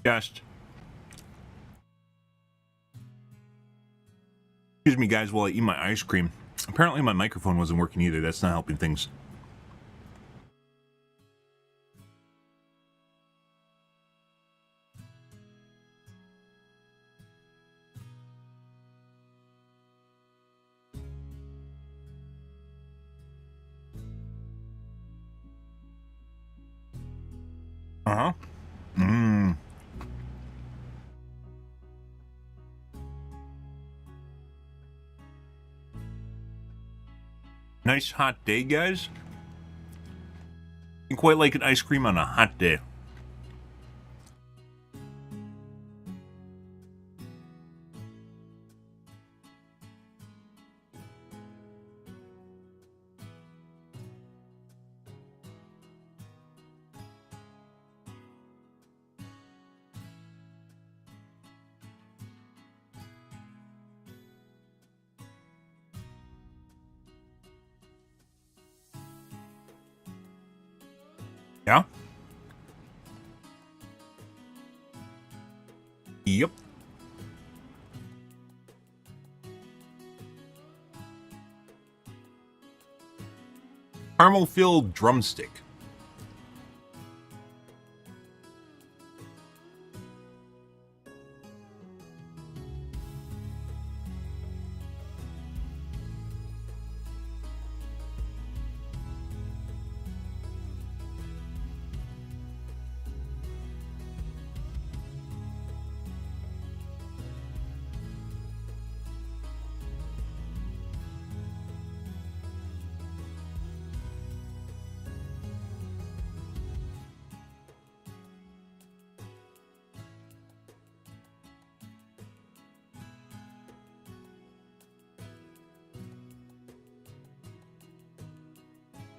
Just. Excuse me, guys, while I eat my ice cream. Apparently my microphone wasn't working either. That's not helping things. Uh-huh. Mmm. Nice hot day, guys. Quite like an ice cream on a hot day. Yeah? Yep. Caramel-filled drumstick.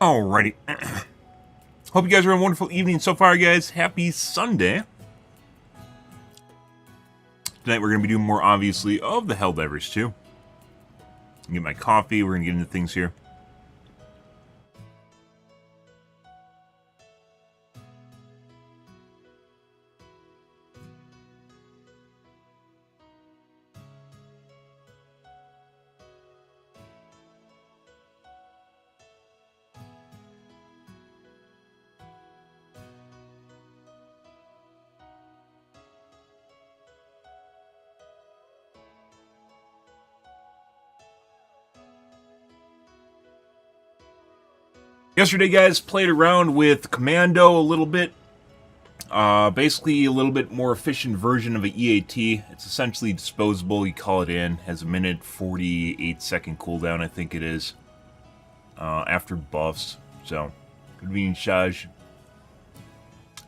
Alrighty. Hope you guys are having a wonderful evening so far, guys. Happy Sunday. Tonight we're going to be doing more, obviously, of the Helldivers, too. Get my coffee. We're going to get into things here. Yesterday, guys, played around with Commando a little bit. Basically, a little bit more efficient version of an EAT. It's essentially disposable. You call it in. Has a minute 48-second cooldown, I think it is. After buffs. So, convenient charge.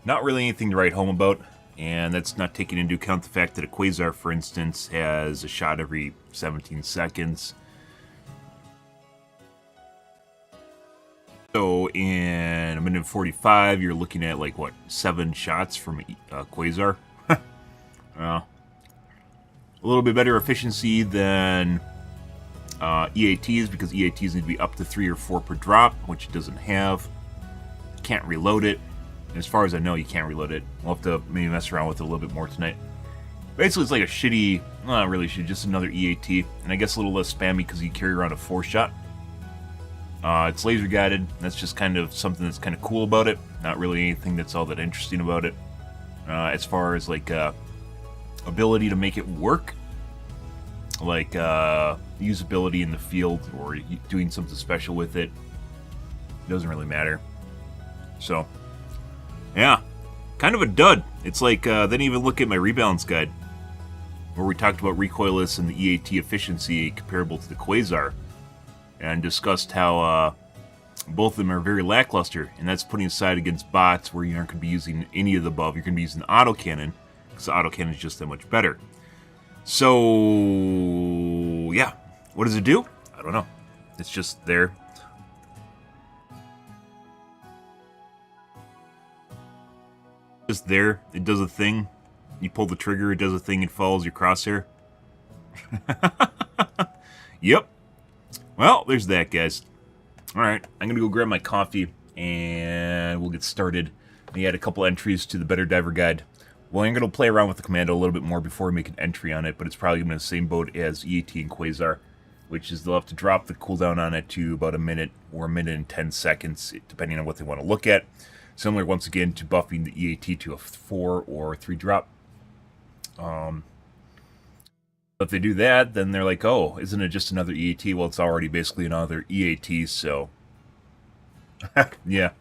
Not really anything to write home about. And that's not taking into account the fact that a Quasar, for instance, has a shot every 17 seconds. So in a minute 45, you're looking at like what, 7 shots from Quasar. A little bit better efficiency than EATs, because EATs need to be up to 3 or 4 per drop, which it doesn't have. Can't reload it. And as far as I know, you can't reload it. We'll have to maybe mess around with it a little bit more tonight. Basically, it's like a shitty, not really shitty, just another EAT, and I guess a little less spammy because you carry around a 4-shot. It's laser guided. That's just kind of something that's kind of cool about it. Not really anything that's all that interesting about it. As far as like ability to make it work, like usability in the field or doing something special with it, doesn't really matter. So, yeah, kind of a dud. It's like then even look at my rebalance guide, where we talked about recoilless and the EAT efficiency comparable to the Quasar, and discussed how both of them are very lackluster, and that's putting aside against bots where you aren't going to be using any of the above. You're going to be using the autocannon, because the autocannon is just that much better. So, yeah. What does it do? I don't know. It's just there. Just there. It does a thing. You pull the trigger, it does a thing, it follows your crosshair. Yep. Well, there's that, guys. Alright, I'm going to go grab my coffee, and we'll get started. We had a couple entries to the Better Diver Guide Well, I'm going to play around with the Commando a little bit more before we make an entry on it, but it's probably going to be the same boat as EAT and Quasar, which is they'll have to drop the cooldown on it to about a minute or a minute and 10 seconds, depending on what they want to look at. Similar, once again, to buffing the EAT to a 4 or 3 drop. If they do that, then they're like, oh, isn't it just another EAT? Well, it's already basically another EAT, so... yeah.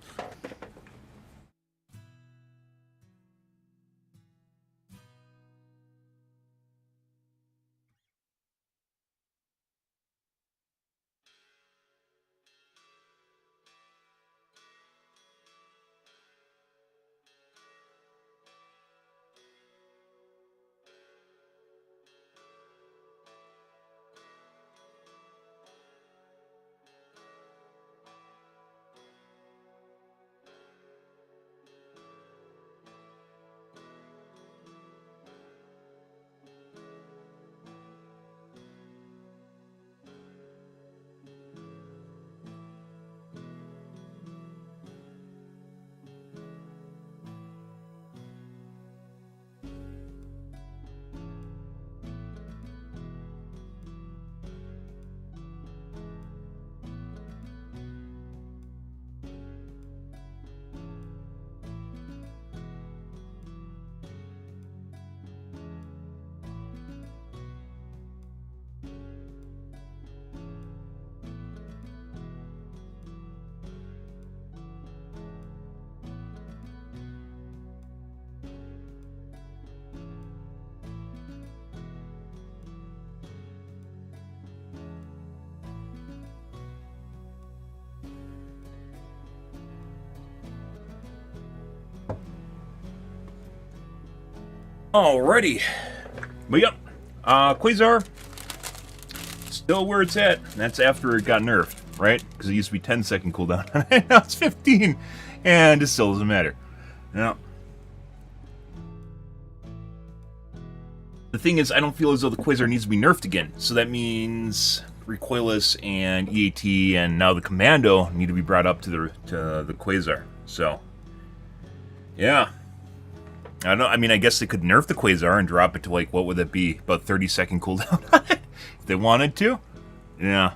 Alrighty. But yep, Quasar, still where it's at. That's after it got nerfed, right? Because it used to be 10-second cooldown. Now it's 15, and it still doesn't matter. Now, the thing is, I don't feel as though the Quasar needs to be nerfed again. So that means Recoilless and EAT and now the Commando need to be brought up to the Quasar. So, yeah. I don't know. I mean, I guess they could nerf the Quasar and drop it to, like, what would that be? About 30-second cooldown on it? If they wanted to? Yeah.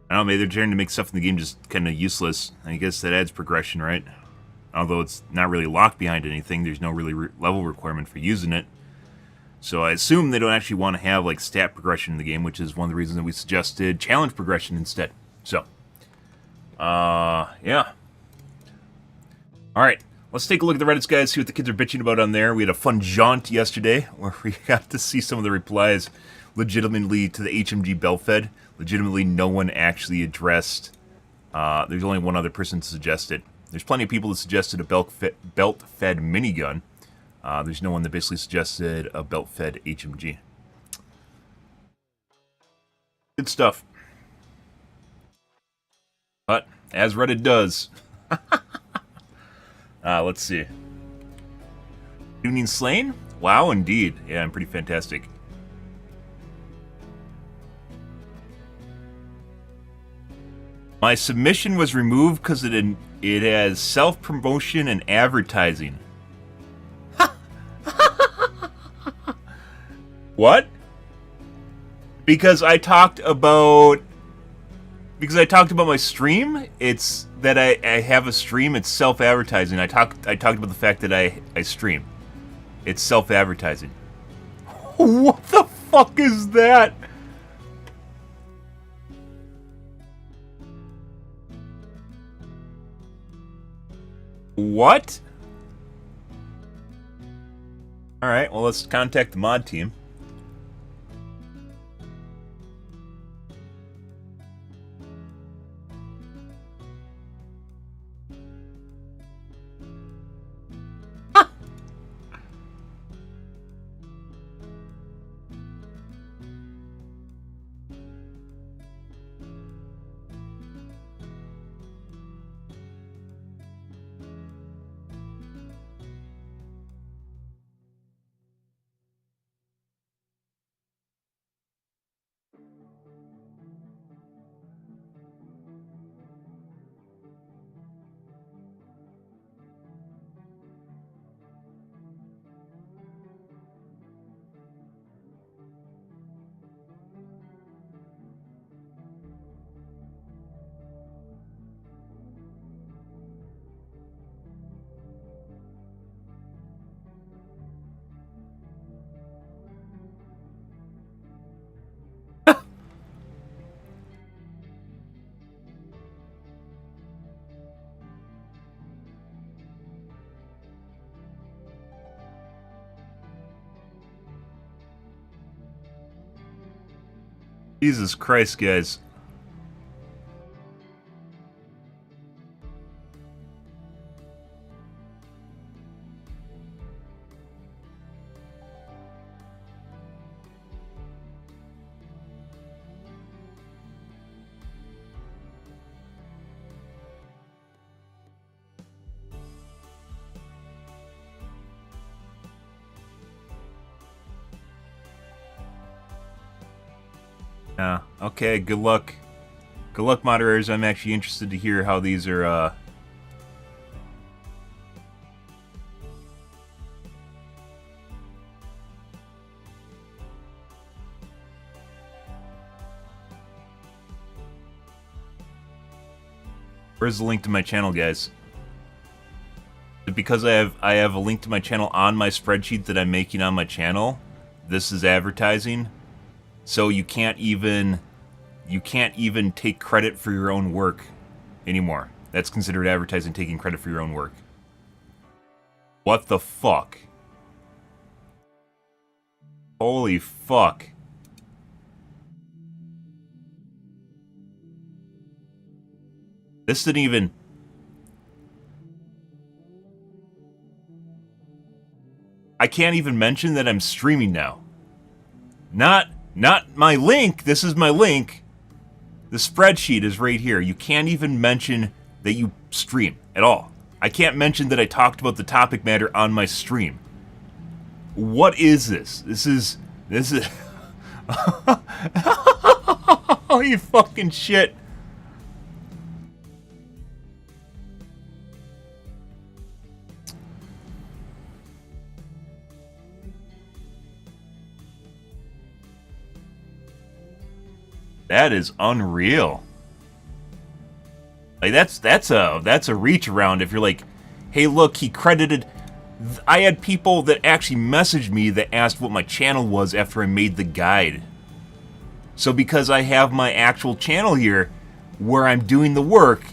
I don't know, maybe they're trying to make stuff in the game just kind of useless. I guess that adds progression, right? Although it's not really locked behind anything, there's no really level requirement for using it. So I assume they don't actually want to have, like, stat progression in the game, which is one of the reasons that we suggested challenge progression instead. So, yeah. Alright. Let's take a look at the Reddits, guys, see what the kids are bitching about on there. We had a fun jaunt yesterday where we got to see some of the replies legitimately to the HMG belt fed. Legitimately, no one actually addressed. There's only one other person to suggest it. There's plenty of people that suggested a belt-fed minigun. There's no one that basically suggested a belt-fed HMG. Good stuff. But, as Reddit does... let's see. Tuning Slain? Wow, indeed. Yeah, I'm pretty fantastic. My submission was removed because it has self-promotion and advertising. What? Because I talked about my stream. It's that I have a stream. It's self-advertising. I talked about the fact that I stream. It's self-advertising. What the fuck is that? What? Alright, well, let's contact the mod team. Jesus Christ, guys. Yeah, okay, good luck. Good luck, moderators. I'm actually interested to hear how these are, Where's the link to my channel, guys? Because I have a link to my channel on my spreadsheet that I'm making on my channel. This is advertising. So you can't even take credit for your own work anymore. That's considered advertising, taking credit for your own work. What the fuck? Holy fuck. This didn't even... I can't even mention that I'm streaming now. Not my link. This is my link. The spreadsheet is right here. You can't even mention that you stream at all. I can't mention that I talked about the topic matter on my stream. What is this? This is... Holy fucking shit. That is unreal. Like that's a reach around if you're like, hey look, he credited... I had people that actually messaged me that asked what my channel was after I made the guide. So because I have my actual channel here where I'm doing the work,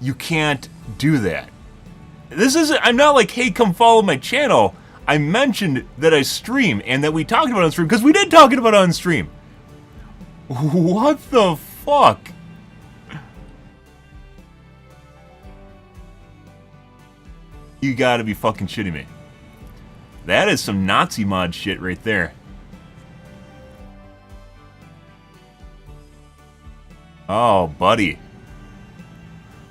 you can't do that. This isn't... I'm not like, hey, come follow my channel. I mentioned that I stream and that we talked about it on stream because we did talk about it on stream. What the fuck? You gotta be fucking shitting me. That is some Nazi mod shit right there. Oh, buddy.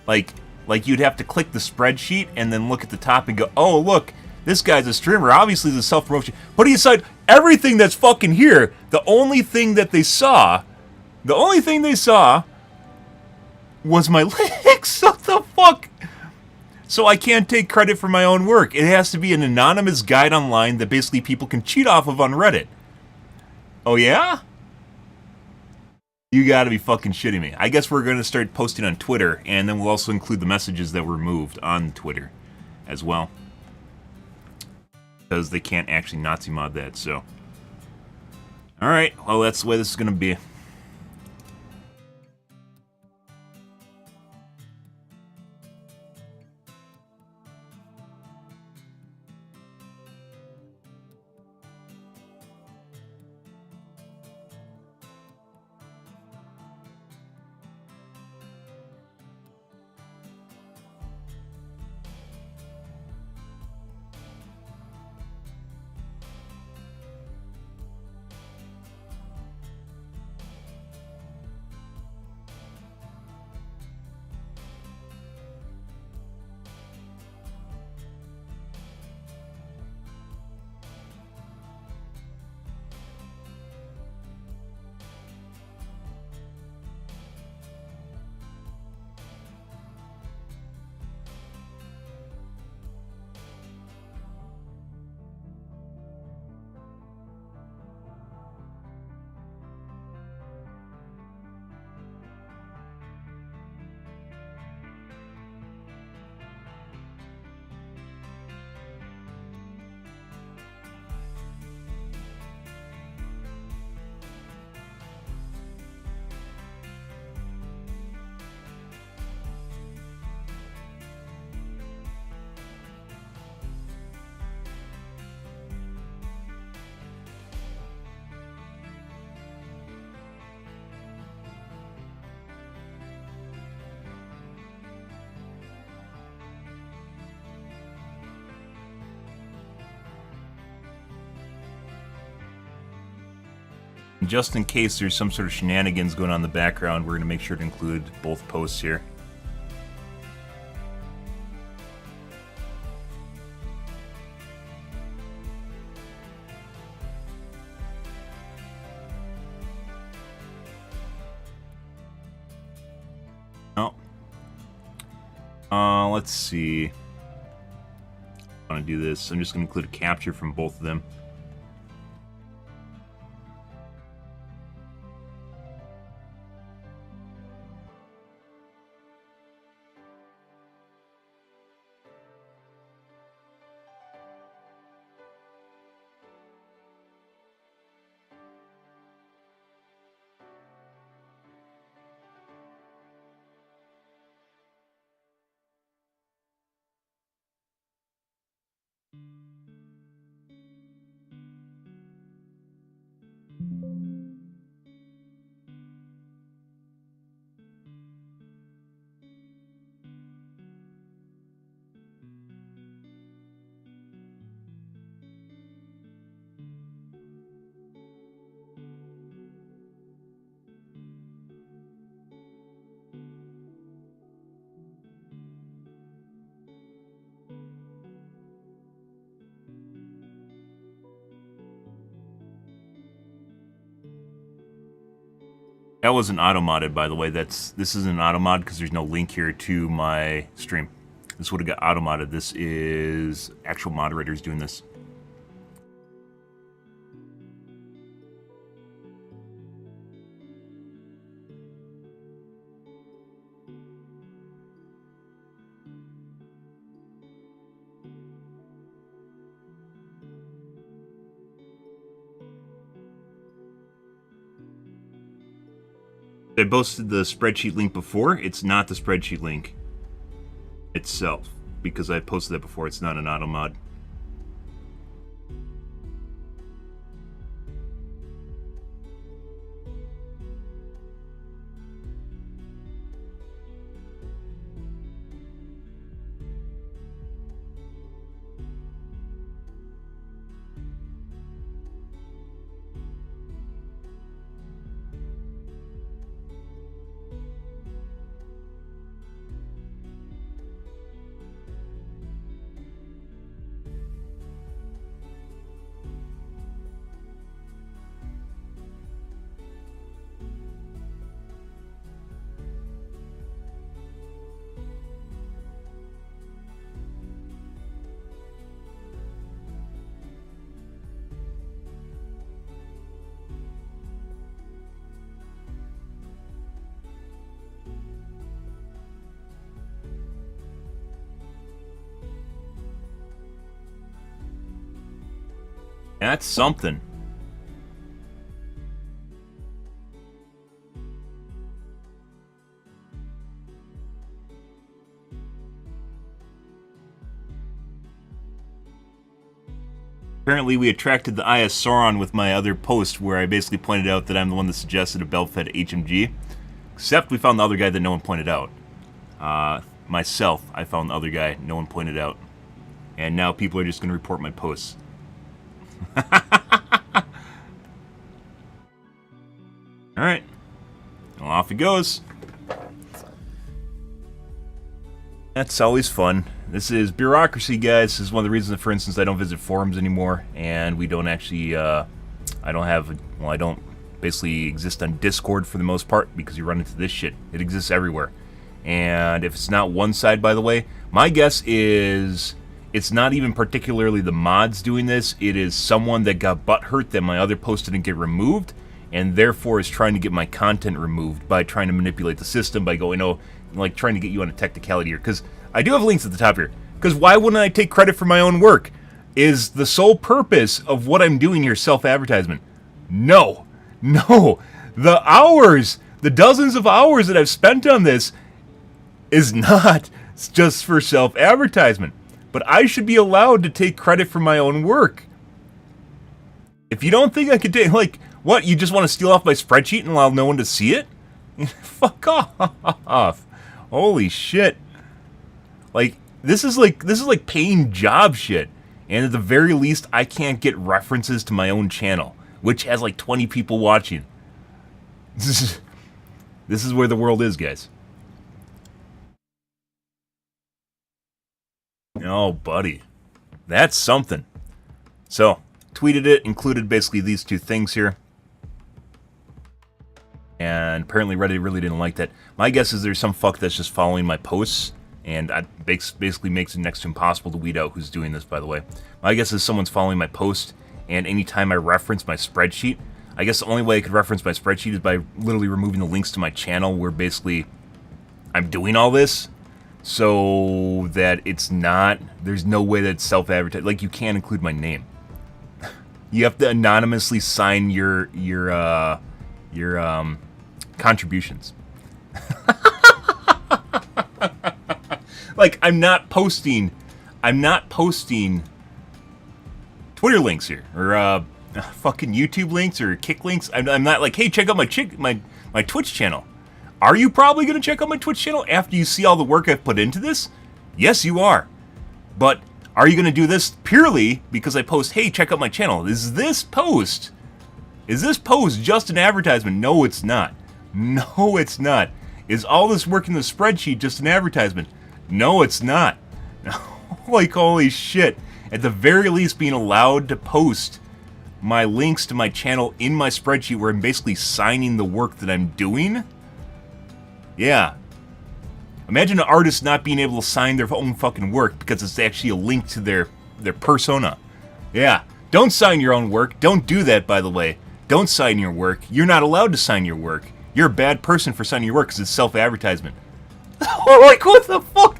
Like you'd have to click the spreadsheet and then look at the top and go, oh, look, this guy's a streamer. Obviously, the self-promotion. Putting aside everything that's fucking here, the only thing they saw was my links. What the fuck? So I can't take credit for my own work. It has to be an anonymous guide online that basically people can cheat off of on Reddit. Oh, yeah? You gotta be fucking shitting me. I guess we're gonna start posting on Twitter, and then we'll also include the messages that were removed on Twitter as well. Because they can't actually Nazi mod that, so. Alright, well, that's the way this is gonna be. And just in case there's some sort of shenanigans going on in the background, we're going to make sure to include both posts here. Let's see. I want to do this. I'm just going to include a capture from both of them. That wasn't auto-modded, by the way. This isn't an auto-mod because there's no link here to my stream. This would have got auto-modded. This is actual moderators doing this. I posted the spreadsheet link before. It's not the spreadsheet link itself, because I posted that before. It's not an auto mod. That's something. Apparently we attracted the eye of Sauron with my other post where I basically pointed out that I'm the one that suggested a belt-fed HMG. Except we found the other guy that no one pointed out. Myself, I found the other guy no one pointed out. And now people are just going to report my posts. Alright. Well, off he goes. That's always fun. This is bureaucracy, guys. This is one of the reasons that, for instance, I don't visit forums anymore, and we don't actually, I don't basically exist on Discord for the most part, because you run into this shit. It exists everywhere. And if it's not one side, by the way, my guess is it's not even particularly the mods doing this. It is someone that got butthurt that my other post didn't get removed, and therefore is trying to get my content removed by trying to manipulate the system, by going, oh, like trying to get you on a technicality here. Because I do have links at the top here. Because why wouldn't I take credit for my own work? Is the sole purpose of what I'm doing here self-advertisement? No. No. The hours, the dozens of hours that I've spent on this is not just for self-advertisement. But I should be allowed to take credit for my own work. If you don't think I could take, like, what, you just want to steal off my spreadsheet and allow no one to see it? Fuck off. Holy shit. Like, this is like paying job shit. And at the very least, I can't get references to my own channel. which has like 20 people watching. This is where the world is, guys. Oh, buddy. That's something. So, tweeted it, included basically these two things here. And apparently Reddit really didn't like that. My guess is there's some fuck that's just following my posts, and basically makes it next to impossible to weed out who's doing this, by the way. My guess is someone's following my post, and anytime I reference my spreadsheet, I guess the only way I could reference my spreadsheet is by literally removing the links to my channel where basically I'm doing all this, so that it's not, there's no way that it's self-advertised. Like, you can't include my name. You have to anonymously sign your contributions. Like, I'm not posting Twitter links here, or fucking YouTube links, or kick links. I'm not like, hey, check out my Twitch channel. Are you probably going to check out my Twitch channel after you see all the work I've put into this? Yes, you are. But are you going to do this purely because I post, hey, check out my channel? Is this post just an advertisement? No, it's not. No, it's not. Is all this work in the spreadsheet just an advertisement? No, it's not. Like, holy shit. At the very least, being allowed to post my links to my channel in my spreadsheet where I'm basically signing the work that I'm doing. Yeah. Imagine an artist not being able to sign their own fucking work because it's actually a link to their persona. Yeah. Don't sign your own work. Don't do that, by the way. Don't sign your work. You're not allowed to sign your work. You're a bad person for signing your work because it's self-advertisement. Like, what the fuck?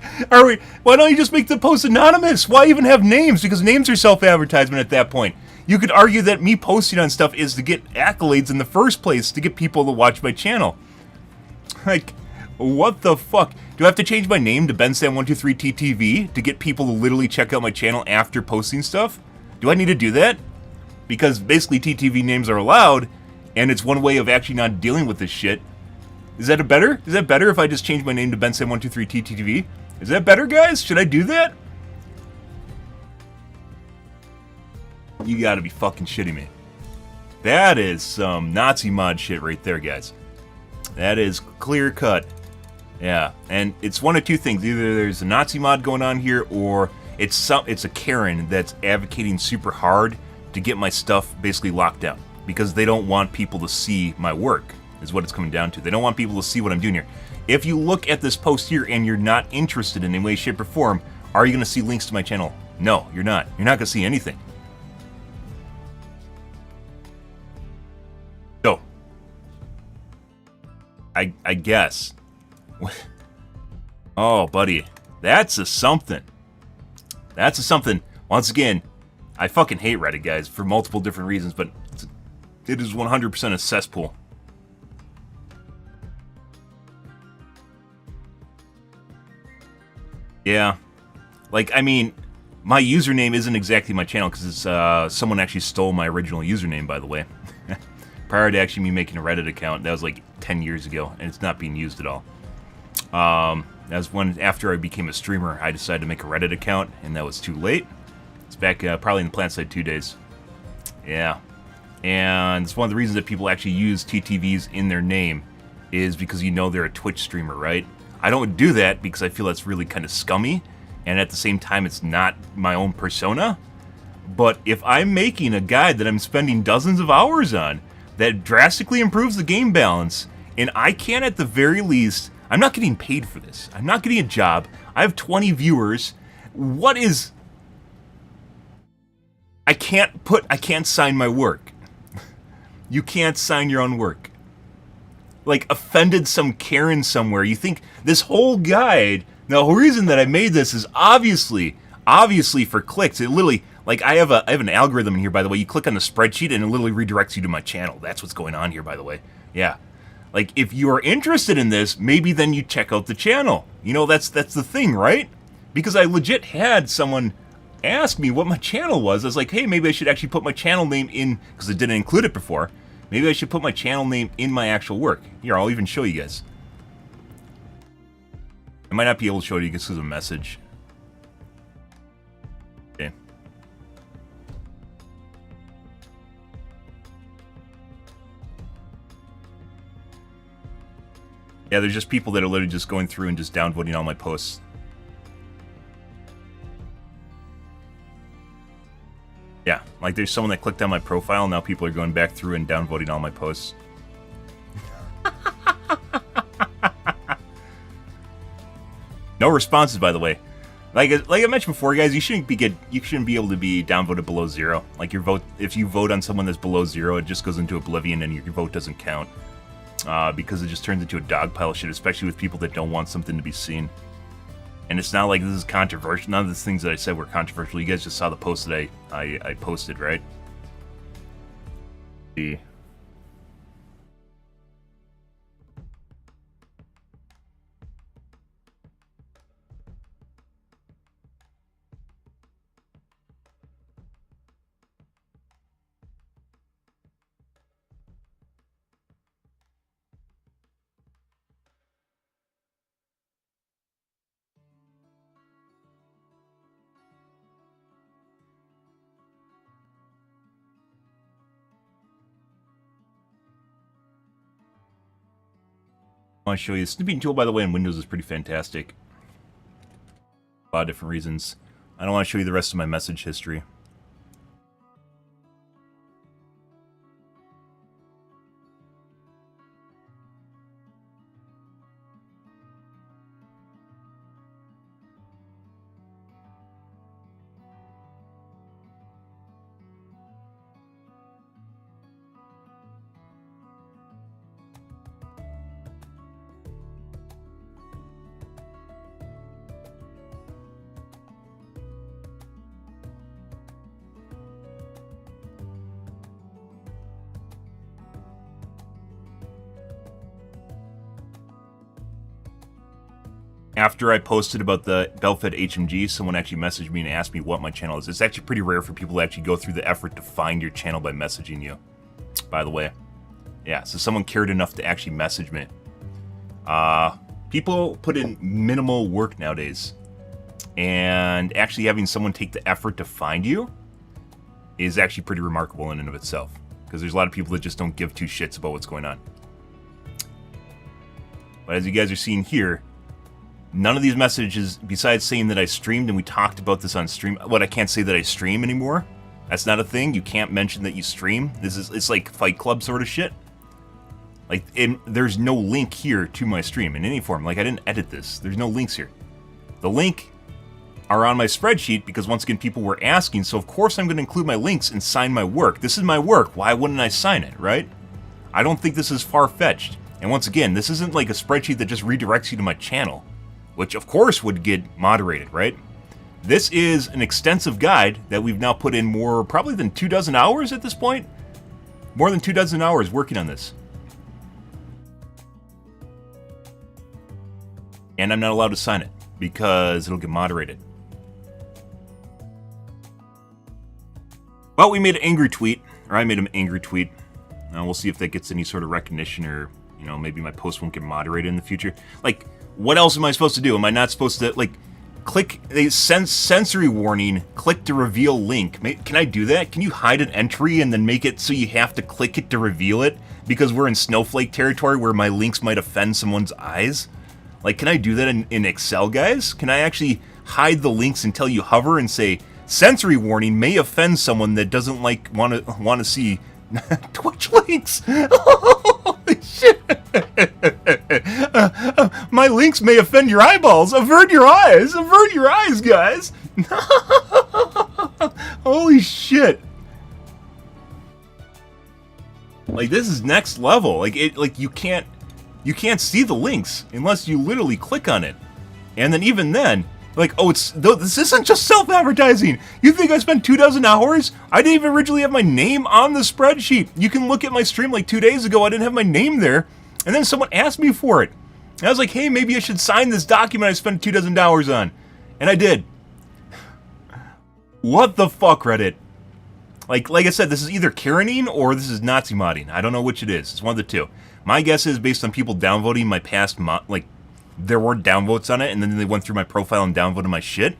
Why don't you just make the post anonymous? Why even have names? Because names are self-advertisement at that point. You could argue that me posting on stuff is to get accolades in the first place, to get people to watch my channel. Like, what the fuck? Do I have to change my name to BenSam123TTV to get people to literally check out my channel after posting stuff? Do I need to do that? Because basically TTV names are allowed, and it's one way of actually not dealing with this shit. Is that better? Is that better if I just change my name to BenSam123TTV? Is that better, guys? Should I do that? You gotta be fucking shitting me. That is some Nazi mod shit right there, guys. That is clear cut. Yeah, and it's one of two things. Either there's a Nazi mod going on here, or it's a Karen that's advocating super hard to get my stuff basically locked down. Because they don't want people to see my work, is what it's coming down to. They don't want people to see what I'm doing here. If you look at this post here and you're not interested in any way, shape, or form, are you going to see links to my channel? No, you're not. You're not going to see anything. So, I guess. Oh, buddy. That's a something. That's a something. Once again, I fucking hate Reddit, guys, for multiple different reasons, but it is 100% a cesspool. Yeah. Like, I mean, my username isn't exactly my channel, because it's, someone actually stole my original username, by the way. Prior to actually me making a Reddit account, that was like 10 years ago, and it's not being used at all. That was when, after I became a streamer, I decided to make a Reddit account, and that was too late. It's back, probably in the plant side 2 days. Yeah. And it's one of the reasons that people actually use TTVs in their name, is because you know they're a Twitch streamer, right? I don't do that because I feel that's really kind of scummy, and at the same time it's not my own persona. But if I'm making a guide that I'm spending dozens of hours on, that drastically improves the game balance, and I can at the very least, I'm not getting paid for this. I'm not getting a job. I have 20 viewers. What is... I can't sign my work. You can't sign your own work. Like, offended some Karen somewhere. You think this whole guide, the reason that I made this is obviously for clicks. It literally, like, I have an algorithm in here, by the way. You click on the spreadsheet and it literally redirects you to my channel. That's what's going on here, by the way. Yeah. Like, if you are interested in this, maybe then you check out the channel. You know, that's the thing, right? Because I legit had someone ask me what my channel was. I was like, hey, maybe I should actually put my channel name in, because I didn't include it before. Maybe I should put my channel name in my actual work. Here, I'll even show you guys. I might not be able to show you because of a message. Okay. Yeah, there's just people that are literally just going through and just downvoting all my posts. Yeah, like there's someone that clicked on my profile, now people are going back through and downvoting all my posts. No responses, by the way. Like I mentioned before, guys, you shouldn't be able to be downvoted below 0. Like your vote, if you vote on someone that's below 0, it just goes into oblivion and your vote doesn't count. Because it just turns into a dog pile of shit, especially with people that don't want something to be seen. And it's not like this is controversial. None of the things that I said were controversial. You guys just saw the post that I posted, right? See. I want to show you the snipping tool, by the way, in Windows is pretty fantastic. A lot of different reasons. I don't want to show you the rest of my message history. After I posted about the Belfed HMG, someone actually messaged me and asked me what my channel is. It's actually pretty rare for people to actually go through the effort to find your channel by messaging you, by the way. Yeah, so someone cared enough to actually message me. People put in minimal work nowadays. And actually having someone take the effort to find you is actually pretty remarkable in and of itself. Because there's a lot of people that just don't give two shits about what's going on. But as you guys are seeing here, none of these messages, besides saying that I streamed, and we talked about this on stream. What, I can't say that I stream anymore? That's not a thing? You can't mention that you stream? It's like Fight Club sort of shit. Like, there's no link here to my stream in any form. Like, I didn't edit this. There's no links here. The link are on my spreadsheet because, once again, people were asking, so of course I'm going to include my links and sign my work. This is my work. Why wouldn't I sign it, right? I don't think this is far-fetched. And once again, this isn't like a spreadsheet that just redirects you to my channel, which of course would get moderated, right? This is an extensive guide that we've now put in more probably than 24 hours at this point. More than 24 hours working on this. And I'm not allowed to sign it because it'll get moderated. Well, we made an angry tweet, or I made an angry tweet. We'll see if that gets any sort of recognition, or, you know, maybe my post won't get moderated in the future. Like, what else am I supposed to do? Am I not supposed to, like, click a sensory warning, click to reveal link? Can I do that? Can you hide an entry and then make it so you have to click it to reveal it? Because we're in snowflake territory where my links might offend someone's eyes? Like, can I do that in Excel, guys? Can I actually hide the links until you hover and say, sensory warning may offend someone that doesn't want to see Twitch links? Holy shit! My links may offend your eyeballs. Avert your eyes. Avert your eyes, guys. Holy shit! Like, this is next level. Like you can't see the links unless you literally click on it, and then even then. Like, oh, this isn't just self-advertising. You think I spent 24 hours? I didn't even originally have my name on the spreadsheet. You can look at my stream like 2 days ago. I didn't have my name there. And then someone asked me for it. And I was like, hey, maybe I should sign this document I spent 24 hours on. And I did. What the fuck, Reddit? Like I said, this is either Karening or this is Nazi modding. I don't know which it is. It's one of the two. My guess is, based on people downvoting my past there weren't downvotes on it, and then they went through my profile and downvoted my shit,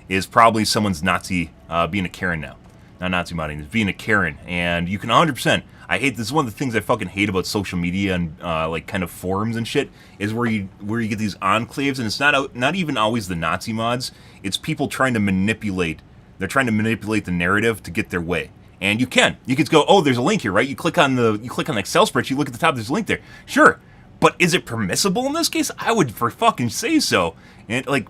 is probably someone's Nazi being a Karen now. not Nazi modding, it's being a Karen. And you can 100%, I hate, this is one of the things I fucking hate about social media and like kind of forums and shit, is where you get these enclaves, and it's not even always the Nazi mods, it's people trying to manipulate, they're trying to manipulate the narrative to get their way. And you can go, oh, there's a link here, right? You click on the Excel spreadsheet, you look at the top, there's a link there. Sure, but is it permissible in this case? I would for fucking say so. And like,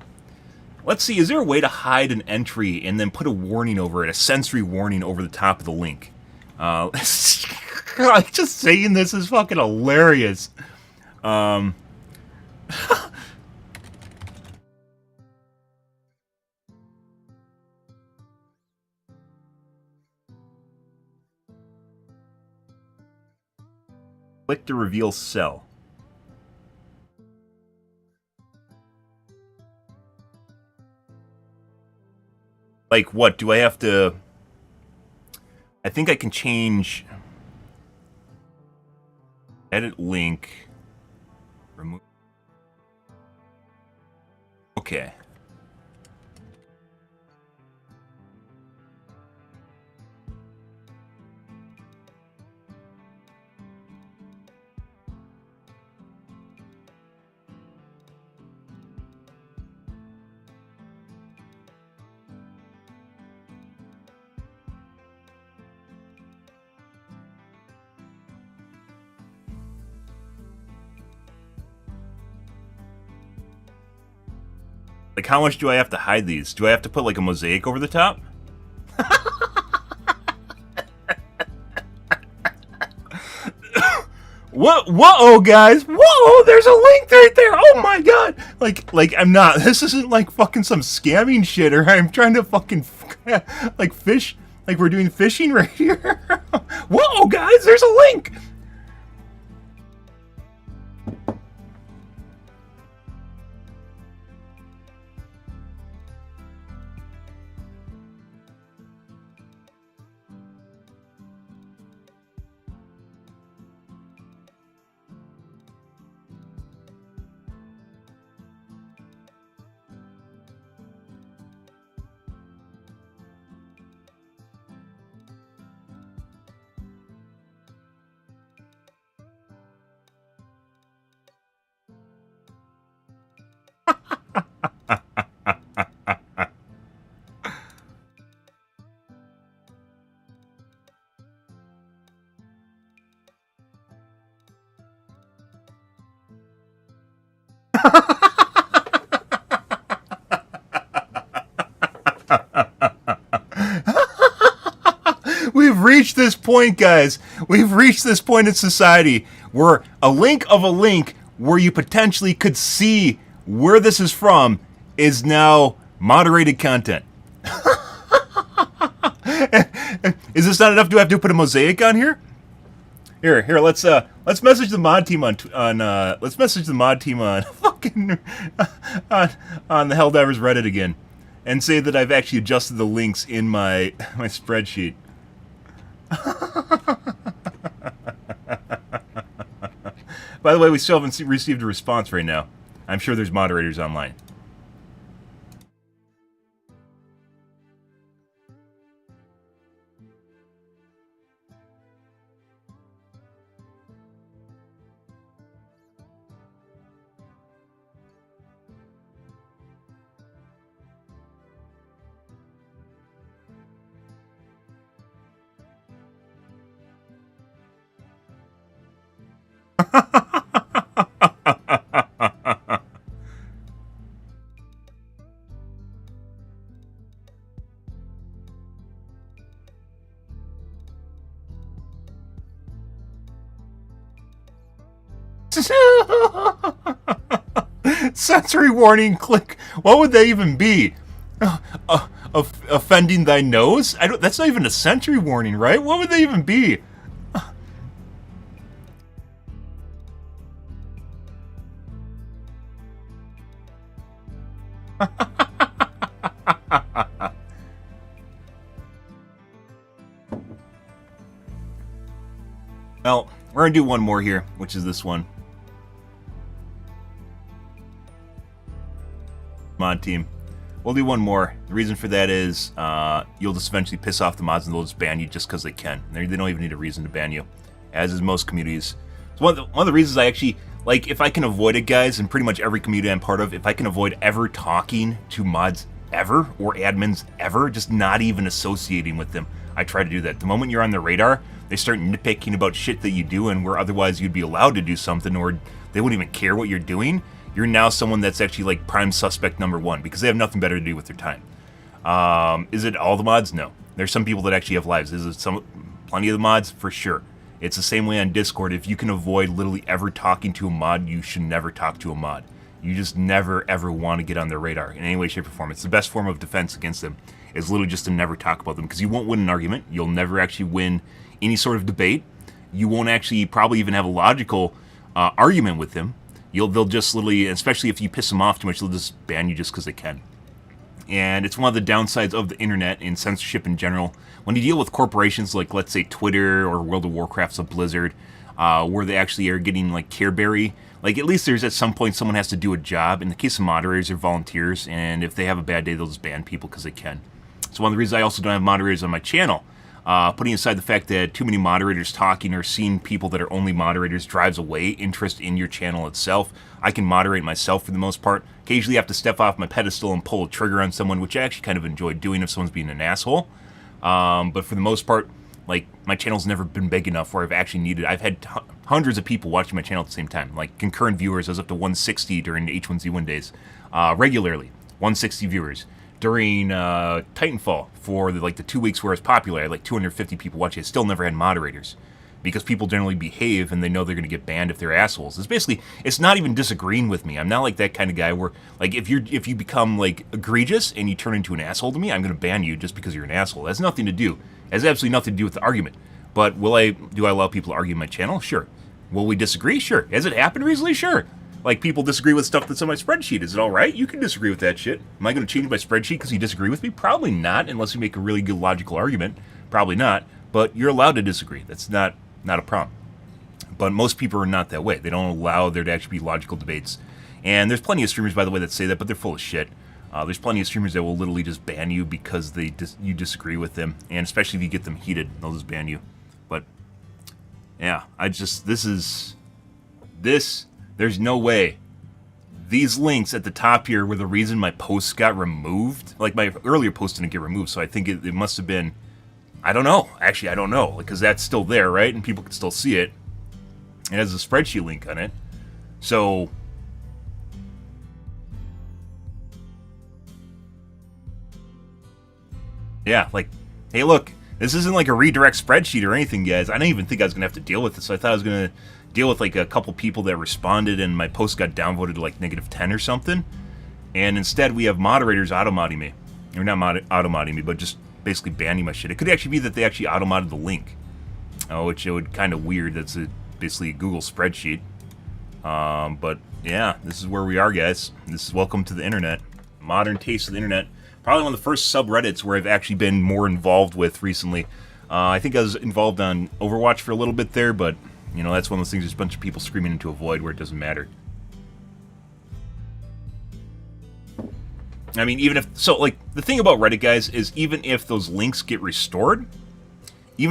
let's see, is there a way to hide an entry and then put a warning over it, a sensory warning over the top of the link? Just saying this is fucking hilarious. Click to reveal cell. Like, what? Do I have to... I think I can change... Edit link. Remove... Okay. Like, how much do I have to hide these? Do I have to put, like, a mosaic over the top? Whoa, guys! Whoa, there's a link right there! Oh my god! Like, I'm not... This isn't, like, fucking some scamming shit, or I'm trying to fucking, like, fish... Like, we're doing fishing right here. Whoa, guys, there's a link! We've reached this point, guys. We've reached this point in society where a link of a link where you potentially could see where this is from is now moderated content. Is this not enough? Do I have to put a mosaic on here? Here. Let's message the mod team on let's message the mod team on fucking on the Helldivers Reddit again, and say that I've actually adjusted the links in my spreadsheet. By the way, we still haven't received a response right now. I'm sure there's moderators online. Sensory warning, click. What would that even be? Offending thy nose? That's not even a sensory warning, right? What would they even be? Well, we're gonna do one more here, which is this one. Mod team. We'll do one more. The reason for that is you'll just eventually piss off the mods and they'll just ban you just because they can. They don't even need a reason to ban you, as is most communities. So one of the reasons I actually, like, if I can avoid it, guys, and pretty much every community I'm part of, if I can avoid ever talking to mods ever, or admins ever, just not even associating with them, I try to do that. The moment you're on their radar, they start nitpicking about shit that you do and where otherwise you'd be allowed to do something, or they wouldn't even care what you're doing. You're now someone that's actually like prime suspect number one because they have nothing better to do with their time. Is it all the mods? No. There's some people that actually have lives. Is it plenty of the mods? For sure. It's the same way on Discord. If you can avoid literally ever talking to a mod, you should never talk to a mod. You just never ever want to get on their radar in any way, shape, or form. It's the best form of defense against them, is literally just to never talk about them, because you won't win an argument. You'll never actually win any sort of debate. You won't actually probably even have a logical argument with them. They'll just literally, especially if you piss them off too much, they'll just ban you just because they can. And it's one of the downsides of the internet and censorship in general. When you deal with corporations like, let's say, Twitter or World of Warcraft's a Blizzard, where they actually are getting like Careberry, like at least there's at some point someone has to do a job. In the case of moderators, they're volunteers, and if they have a bad day, they'll just ban people because they can. So one of the reasons I also don't have moderators on my channel, putting aside the fact that too many moderators talking or seeing people that are only moderators drives away interest in your channel itself. I can moderate myself for the most part. Occasionally I have to step off my pedestal and pull a trigger on someone, which I actually kind of enjoy doing if someone's being an asshole. But for the most part, like, my channel's never been big enough where I've actually needed... I've had hundreds of people watching my channel at the same time. Like, concurrent viewers, I was up to 160 during the H1Z1 days. Regularly, 160 viewers. During Titanfall, for the 2 weeks where it was popular, I had like 250 people watching. I still never had moderators, because people generally behave and they know they're going to get banned if they're assholes. It's basically, it's not even disagreeing with me. I'm not like that kind of guy where, like, if you become like egregious and you turn into an asshole to me, I'm going to ban you just because you're an asshole. It has nothing to do. It has absolutely nothing to do with the argument. But do I allow people to argue my channel? Sure. Will we disagree? Sure. Has it happened recently? Sure. Like, people disagree with stuff that's on my spreadsheet. Is it all right? You can disagree with that shit. Am I going to change my spreadsheet because you disagree with me? Probably not, unless you make a really good logical argument. Probably not. But you're allowed to disagree. That's not a problem. But most people are not that way. They don't allow there to actually be logical debates. And there's plenty of streamers, by the way, that say that, but they're full of shit. There's plenty of streamers that will literally just ban you because you disagree with them. And especially if you get them heated, they'll just ban you. But, yeah, there's no way. These links at the top here were the reason my posts got removed. Like, my earlier post didn't get removed, so I think it must have been... I don't know. Actually, I don't know, because that's still there, right? And people can still see it. It has a spreadsheet link on it. So... yeah, like, hey, look, this isn't like a redirect spreadsheet or anything, guys. I didn't even think I was going to have to deal with this. I thought I was going to deal with like a couple people that responded and my post got downvoted to like -10 or something. And instead we have moderators auto-modding me. Or not auto-modding me, but just basically banning my shit. It could actually be that they actually auto-modded the link. Which it would kind of weird. That's basically a Google spreadsheet. But yeah, this is where we are, guys. This is welcome to the internet. Modern taste of the internet. Probably one of the first subreddits where I've actually been more involved with recently. I think I was involved on Overwatch for a little bit there, but, you know, that's one of those things, there's a bunch of people screaming into a void where it doesn't matter. I mean, even if... so, like, the thing about Reddit, guys, is even if those links get restored, or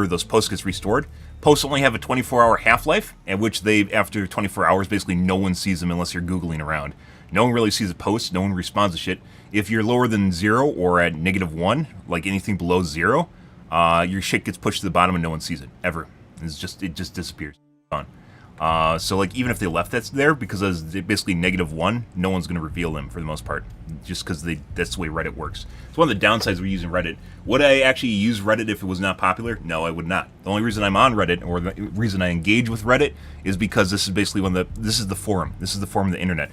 those posts get restored, posts only have a 24-hour half-life, at which after 24 hours, basically no one sees them unless you're Googling around. No one really sees a post, no one responds to shit. If you're lower than 0 or at -1, like anything below 0, your shit gets pushed to the bottom and no one sees it, ever. It just disappears. Gone. So, like, even if they left that's there, because it's basically -1, no one's going to reveal them for the most part, just because that's the way Reddit works. It's one of the downsides of using Reddit. Would I actually use Reddit if it was not popular? No, I would not. The only reason I'm on Reddit, or the reason I engage with Reddit, is because this is basically this is the forum. This is the forum of the internet.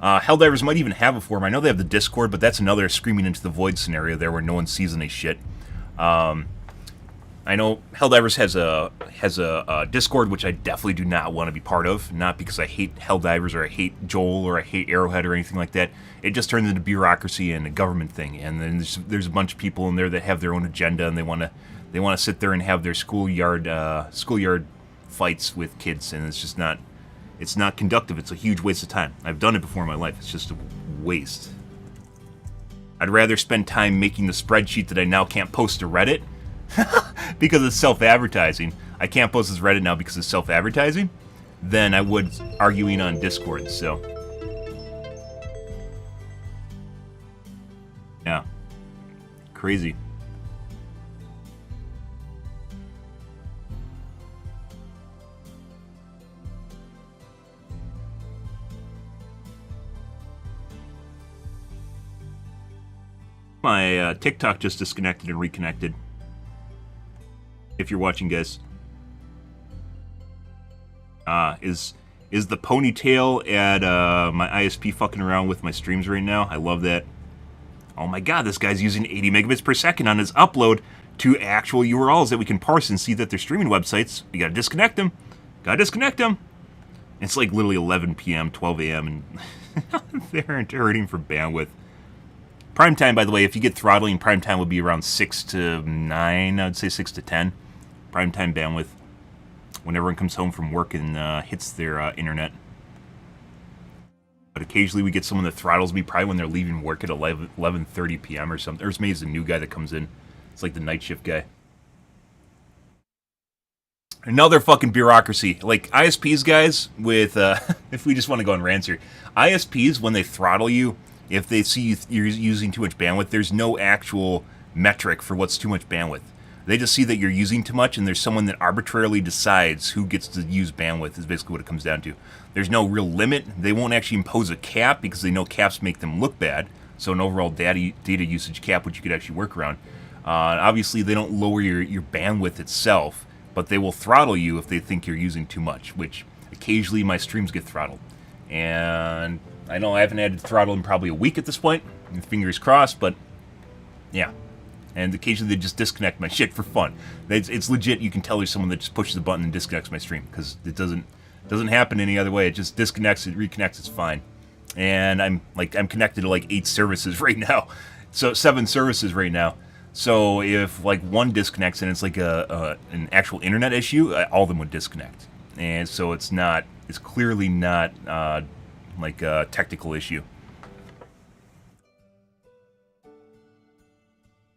Helldivers might even have a forum. I know they have the Discord, but that's another screaming into the void scenario there where no one sees any shit. I know Helldivers has a Discord, which I definitely do not want to be part of. Not because I hate Helldivers or I hate Joel or I hate Arrowhead or anything like that. It just turns into bureaucracy and a government thing. And then there's a bunch of people in there that have their own agenda and they want to sit there and have their schoolyard fights with kids, and it's just not. It's not conductive. It's a huge waste of time. I've done it before in my life. It's just a waste. I'd rather spend time making the spreadsheet that I now can't post to Reddit because it's self-advertising. I can't post this Reddit now because it's self-advertising than I would arguing on Discord, so. Yeah. Crazy. My TikTok just disconnected and reconnected. If you're watching, guys. Is the ponytail at my ISP fucking around with my streams right now? I love that. Oh my god, this guy's using 80 megabits per second on his upload to actual URLs that we can parse and see that they're streaming websites. We gotta disconnect them. Gotta disconnect them. It's like literally 11 p.m., 12 a.m. and they're hurting for bandwidth. Prime time, by the way, if you get throttling, prime time will be around 6 to 9, I would say 6 to 10. Prime time bandwidth. When everyone comes home from work and hits their internet. But occasionally we get someone that throttles me probably when they're leaving work at 11:30 p.m. or something. There's maybe a new guy that comes in. It's like the night shift guy. Another fucking bureaucracy. Like, ISPs, guys, with, if we just want to go on rants here. ISPs, when they throttle you, if they see you're using too much bandwidth, there's no actual metric for what's too much bandwidth. They just see that you're using too much, and there's someone that arbitrarily decides who gets to use bandwidth, is basically what it comes down to. There's no real limit. They won't actually impose a cap, because they know caps make them look bad. So an overall data usage cap, which you could actually work around. Obviously, they don't lower your bandwidth itself, but they will throttle you if they think you're using too much, which occasionally my streams get throttled. And I know I haven't had to throttle in probably a week at this point, fingers crossed, but yeah. And occasionally they just disconnect my shit for fun. It's legit. You can tell there's someone that just pushes the button and disconnects my stream, because it doesn't happen any other way. It just disconnects, it reconnects, it's fine. And I'm connected to like 8 services right now, so 7 services right now. So if like one disconnects and it's like an actual internet issue, all of them would disconnect. And so it's clearly not like a technical issue.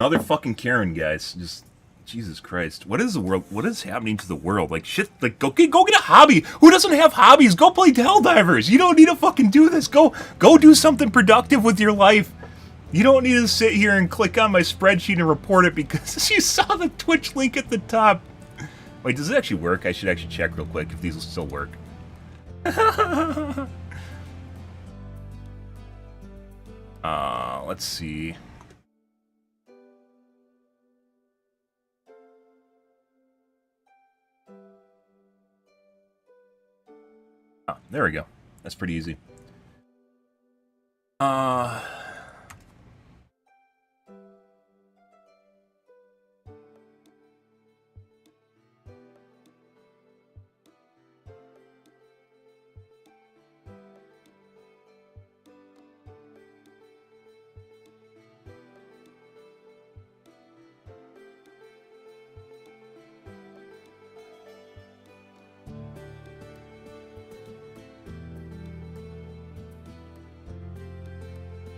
Another fucking Karen, guys. Just, Jesus Christ. What is the world? What is happening to the world? Like, shit, like, go get a hobby. Who doesn't have hobbies? Go play Helldivers. You don't need to fucking do this. Go do something productive with your life. You don't need to sit here and click on my spreadsheet and report it because you saw the Twitch link at the top. Wait, does it actually work? I should actually check real quick if these will still work. Let's see. Oh, there we go. That's pretty easy. Oh,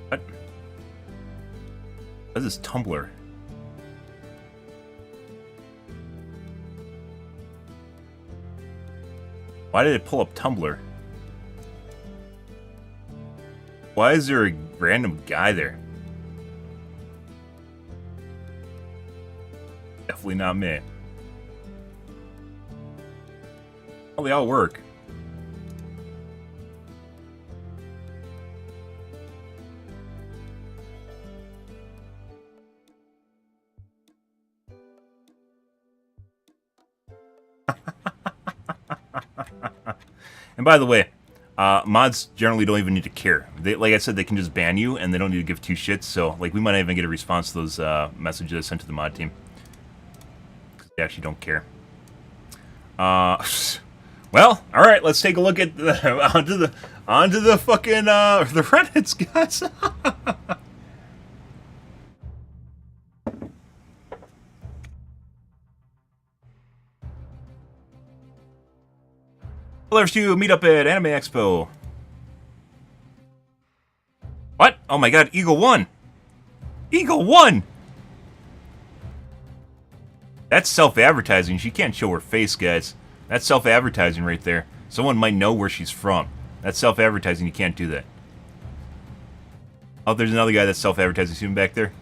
what? What is this Tumblr? Why did it pull up Tumblr? Why is there a random guy there? Definitely not me. Oh, they all work. And by the way, mods generally don't even need to care. Like I said, they can just ban you, and they don't need to give 2 shits. So, like, we might not even get a response to those messages I sent to the mod team. Because they actually don't care. Well, all right. Let's take a look at onto the fucking the Reddits, guys. Helldivers 2 meet up at Anime Expo. What? Oh my god, Eagle won. Eagle won! That's self-advertising. She can't show her face, guys. That's self-advertising right there. Someone might know where she's from. That's self-advertising. You can't do that. Oh, there's another guy that's self-advertising. See him back there?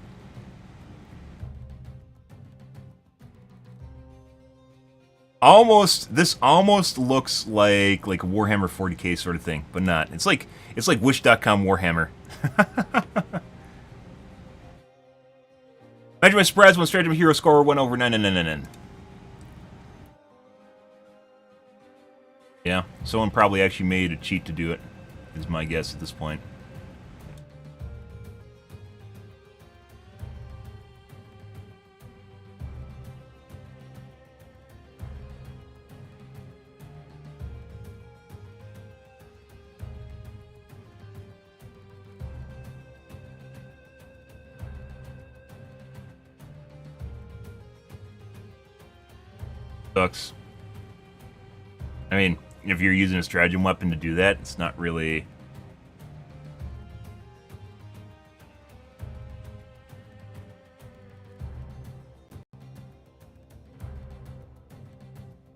This almost looks like a Warhammer 40k sort of thing, but not. It's like Wish.com Warhammer. Imagine my surprise when straight to hero score went over 999. Yeah, someone probably actually made a cheat to do it, is my guess at this point. Sucks. I mean, if you're using a stratagem weapon to do that, it's not really...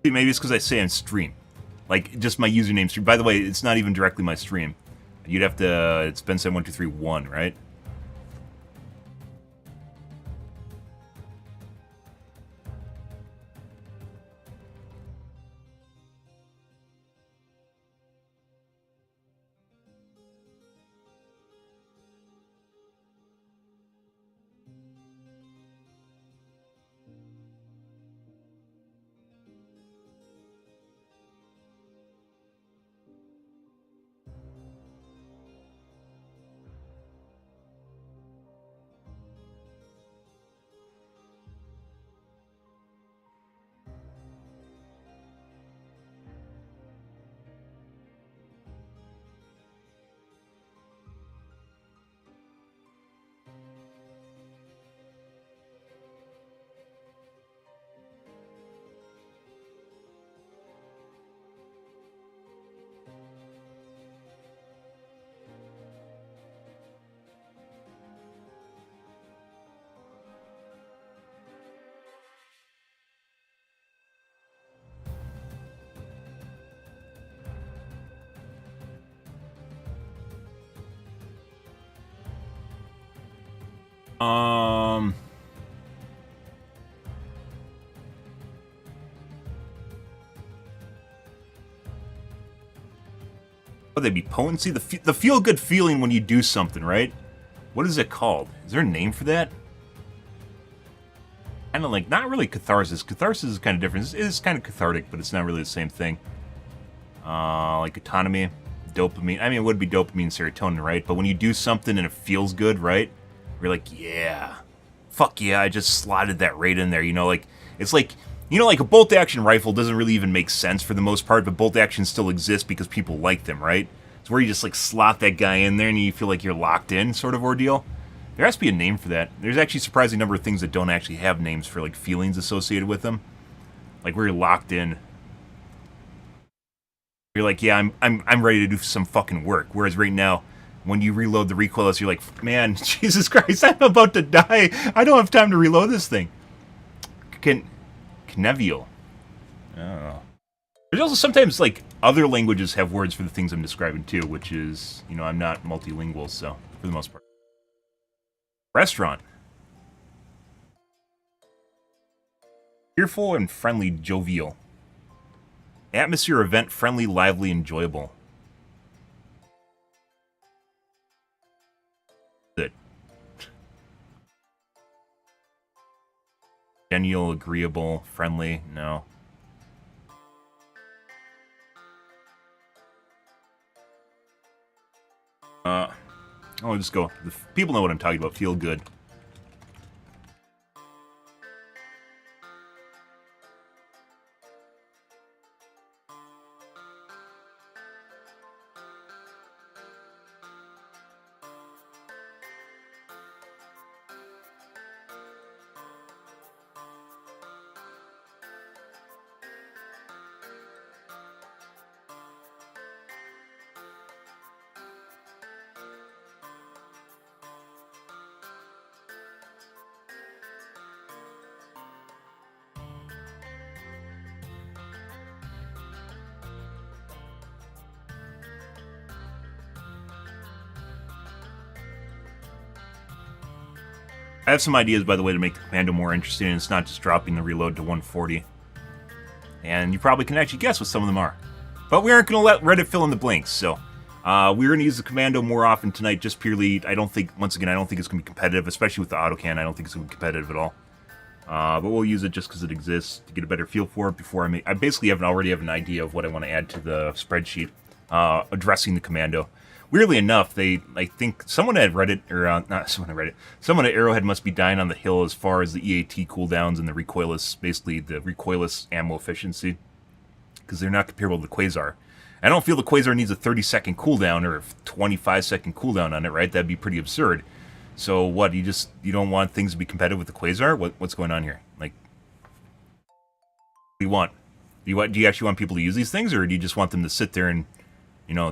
Maybe it's because I say on stream. Like, just my username stream. By the way, it's not even directly my stream. You'd have to... It's Ben71231, right? Would they be potency? The feel-good feeling when you do something, right? What is it called? Is there a name for that? Kind of like, not really catharsis. Catharsis is kind of different. It is kind of cathartic, but it's not really the same thing. Like autonomy, dopamine. I mean, it would be dopamine, serotonin, right? But when you do something and it feels good, right? You're like, yeah. Fuck yeah, I just slotted that right in there. You know, like, it's like... You know, like a bolt-action rifle doesn't really even make sense for the most part, but bolt-actions still exist because people like them, right? It's where you just, like, slot that guy in there and you feel like you're locked in sort of ordeal. There has to be a name for that. There's actually a surprising number of things that don't actually have names for, like, feelings associated with them. Like, where you're locked in. You're like, yeah, I'm ready to do some fucking work. Whereas right now, when you reload the recoilless, you're like, man, Jesus Christ, I'm about to die. I don't have time to reload this thing. Nevial. Oh. There's also sometimes, like, other languages have words for the things I'm describing, too, which is, you know, I'm not multilingual, so, for the most part. Restaurant. Cheerful and friendly, jovial. Atmosphere, event, friendly, lively, enjoyable. Good. Genial, agreeable, friendly, no. I'll just go. The people know what I'm talking about. Feel good. I have some ideas, by the way, to make the Commando more interesting, and it's not just dropping the reload to 140. And you probably can actually guess what some of them are. But we aren't going to let Reddit fill in the blanks, so... we're going to use the Commando more often tonight, just purely, I don't think, once again, I don't think it's going to be competitive, especially with the autocan. I don't think it's going to be competitive at all. But we'll use it just because it exists, to get a better feel for it before I basically already have an idea of what I want to add to the spreadsheet, addressing the Commando. Weirdly enough, I think someone at Reddit, or not someone at Reddit, someone at Arrowhead must be dying on the hill as far as the EAT cooldowns and the recoilless, basically the recoilless ammo efficiency, because they're not comparable to the Quasar. I don't feel the Quasar needs a 30-second cooldown or a 25-second cooldown on it, right? That'd be pretty absurd. So what, you don't want things to be competitive with the Quasar? What's going on here? Like, what do you want? Do you actually want people to use these things, or do you just want them to sit there and,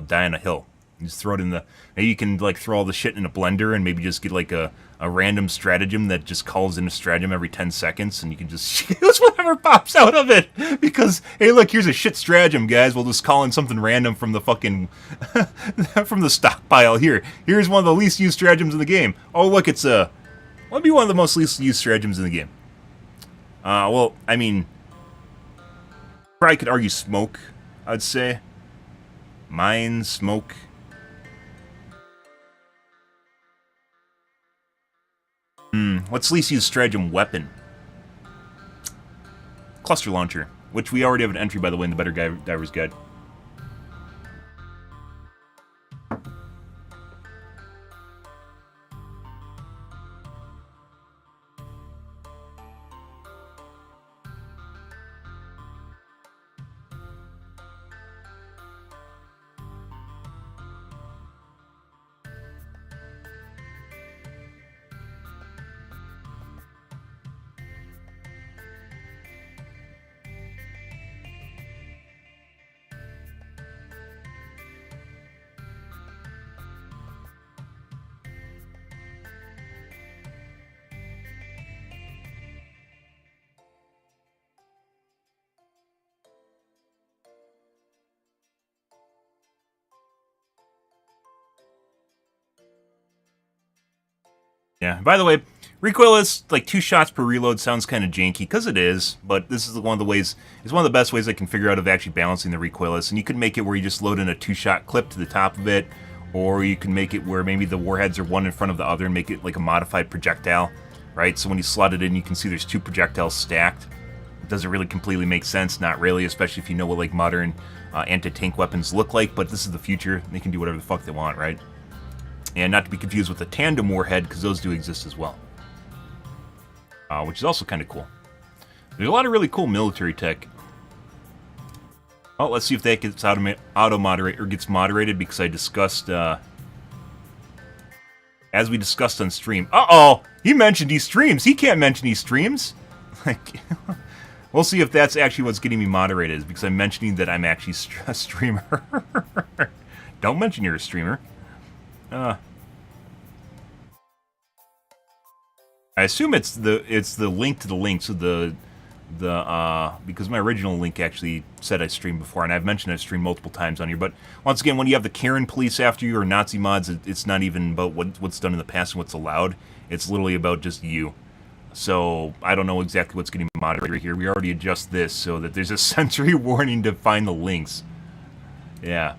die on a hill? You just throw it in maybe you can, like, throw all the shit in a blender and maybe just get, like, a random stratagem that just calls in a stratagem every 10 seconds, and you can just use whatever pops out of it. Because, hey, look, here's a shit stratagem, guys. We'll just call in something random from the fucking... from the stockpile here. Here's one of the least used stratagems in the game. Oh, look, it's might be one of the most least used stratagems in the game. Well, I mean... probably could argue smoke, I'd say. Mine, smoke... what's least used stratagem weapon? Cluster launcher, which we already have an entry, by the way, in the Better Diver's Guide. Yeah, by the way, recoilless, like 2 shots per reload sounds kind of janky, because it is, but this is one of the best ways I can figure out of actually balancing the recoilless, and you can make it where you just load in a 2-shot clip to the top of it, or you can make it where maybe the warheads are one in front of the other and make it like a modified projectile, right? So when you slot it in, you can see there's 2 projectiles stacked. It doesn't really completely make sense, not really, especially if you know what like modern anti-tank weapons look like, but this is the future. They can do whatever the fuck they want, right? And not to be confused with the tandem warhead, because those do exist as well. Which is also kind of cool. There's a lot of really cool military tech. Oh, let's see if that gets auto-moderate, or gets moderated, because I discussed, as we discussed on stream. Uh-oh! He mentioned he streams! He can't mention he streams! Like, we'll see if that's actually what's getting me moderated, is because I'm mentioning that I'm actually a streamer. Don't mention you're a streamer. I assume it's the link to the link, so because my original link actually said I streamed before, and I've mentioned I've streamed multiple times on here, but once again, when you have the Karen police after you, or Nazi mods, it's not even about what's done in the past and what's allowed. It's literally about just you. So, I don't know exactly what's getting moderated here. We already adjust this so that there's a sensory warning to find the links. Yeah.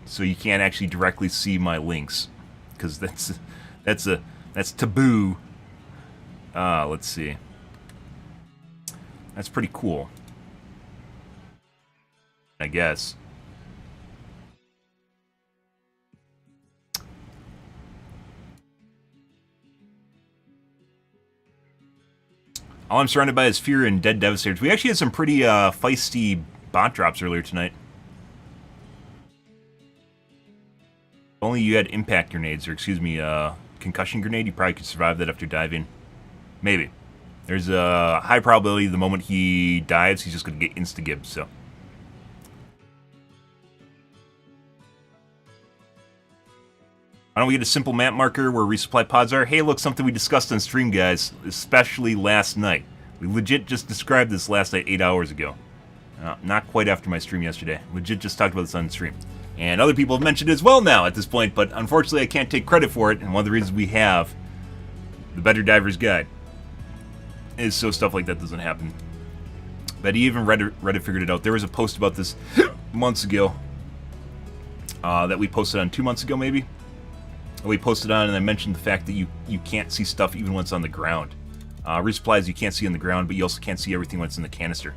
So you can't actually directly see my links, because that's taboo. Let's see. That's pretty cool, I guess. All I'm surrounded by is fear and dead devastators. We actually had some pretty feisty bot drops earlier tonight. Only you had impact grenades, or excuse me, concussion grenade, you probably could survive that after diving. Maybe. There's a high probability the moment he dives, he's just going to get insta-gibbed, so. Why don't we get a simple map marker where resupply pods are? Hey, look, something we discussed on stream, guys, especially last night. We legit just described this last night 8 hours ago. Not quite after my stream yesterday. Legit just talked about this on stream. And other people have mentioned it as well now at this point, but unfortunately I can't take credit for it, and one of the reasons we have The Better Diver's Guide. And so stuff like that doesn't happen. But even Reddit figured it out. There was a post about this months ago that we posted on 2 months ago, maybe. We posted on, and I mentioned the fact that you can't see stuff even when it's on the ground. Resupplies you can't see on the ground, but you also can't see everything when it's in the canister.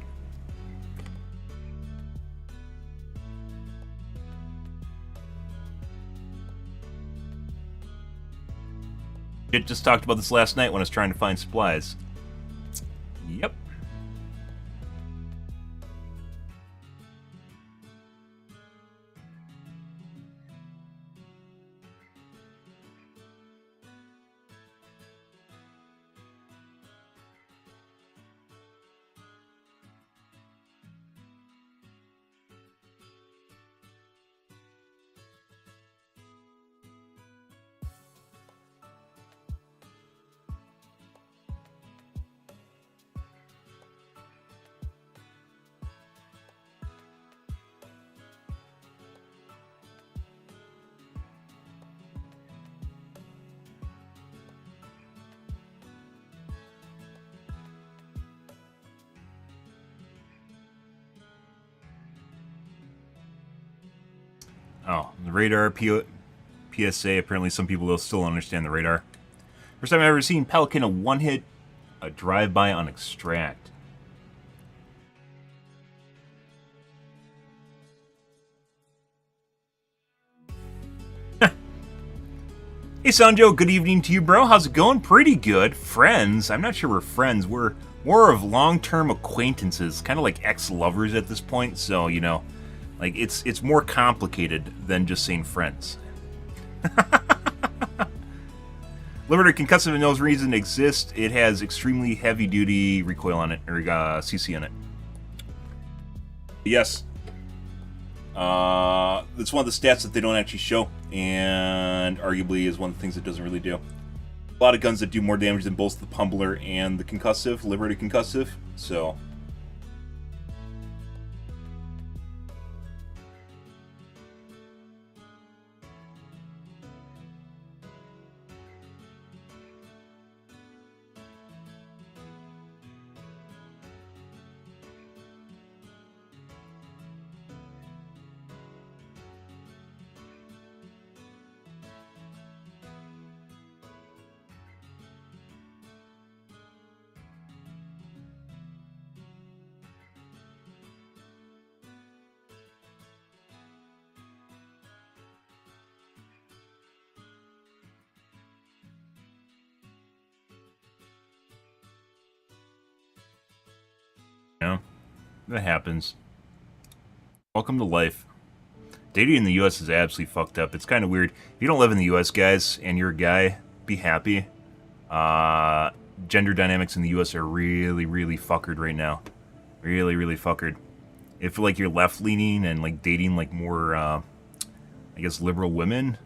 It just talked about this last night when I was trying to find supplies. Yep. Oh, the radar, PSA, apparently some people will still understand the radar. First time I've ever seen Pelican a one-hit, a drive-by on extract. Hey Sanjo, good evening to you, bro. How's it going? Pretty good. Friends? I'm not sure we're friends. We're more of long-term acquaintances, kind of like ex-lovers at this point, so, you know. Like, it's more complicated than just saying friends. Liberator Concussive and no reason exists. It has extremely heavy-duty recoil on it, or CC on it. Yes. It's one of the stats that they don't actually show, and arguably is one of the things it doesn't really do. A lot of guns that do more damage than both the Pumbler and the Concussive, Liberator Concussive, so... Yeah, that happens. Welcome to life. Dating in the U.S. is absolutely fucked up. It's kind of weird. If you don't live in the U.S., guys, and you're a guy, be happy. Gender dynamics in the U.S. are really, really fuckered right now. Really, really fuckered. If, like, you're left-leaning and, like, dating, like, more, I guess, liberal women,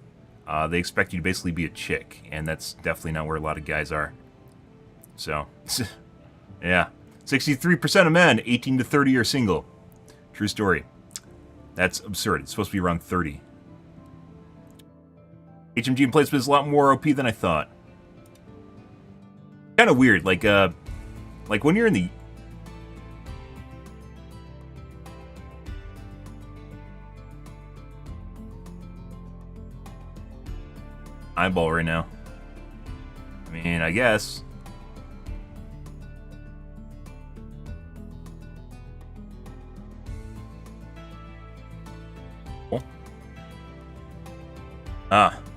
they expect you to basically be a chick, and that's definitely not where a lot of guys are. So, yeah. 63% of men, 18 to 30, are single. True story. That's absurd. It's supposed to be around 30. HMG emplacement is a lot more OP than I thought. Kind of weird. Like when you're in the... eyeball right now. I mean, I guess...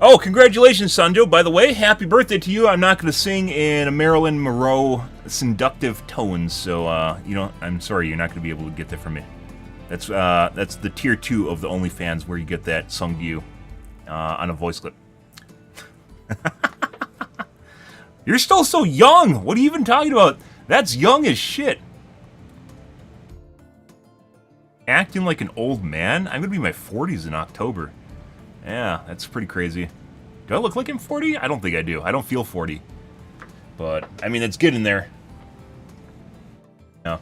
Oh, congratulations, Sanjo. By the way, happy birthday to you. I'm not going to sing in a Marilyn Monroe seductive tones, so, you know, I'm sorry, you're not going to be able to get that from me. That's the tier 2 of the OnlyFans where you get that sung to you on a voice clip. You're still so young! What are you even talking about? That's young as shit. Acting like an old man? I'm going to be in my 40s in October. Yeah, that's pretty crazy. Do I look like I'm 40? I don't think I do. I don't feel 40. But, I mean, it's getting there. Yeah.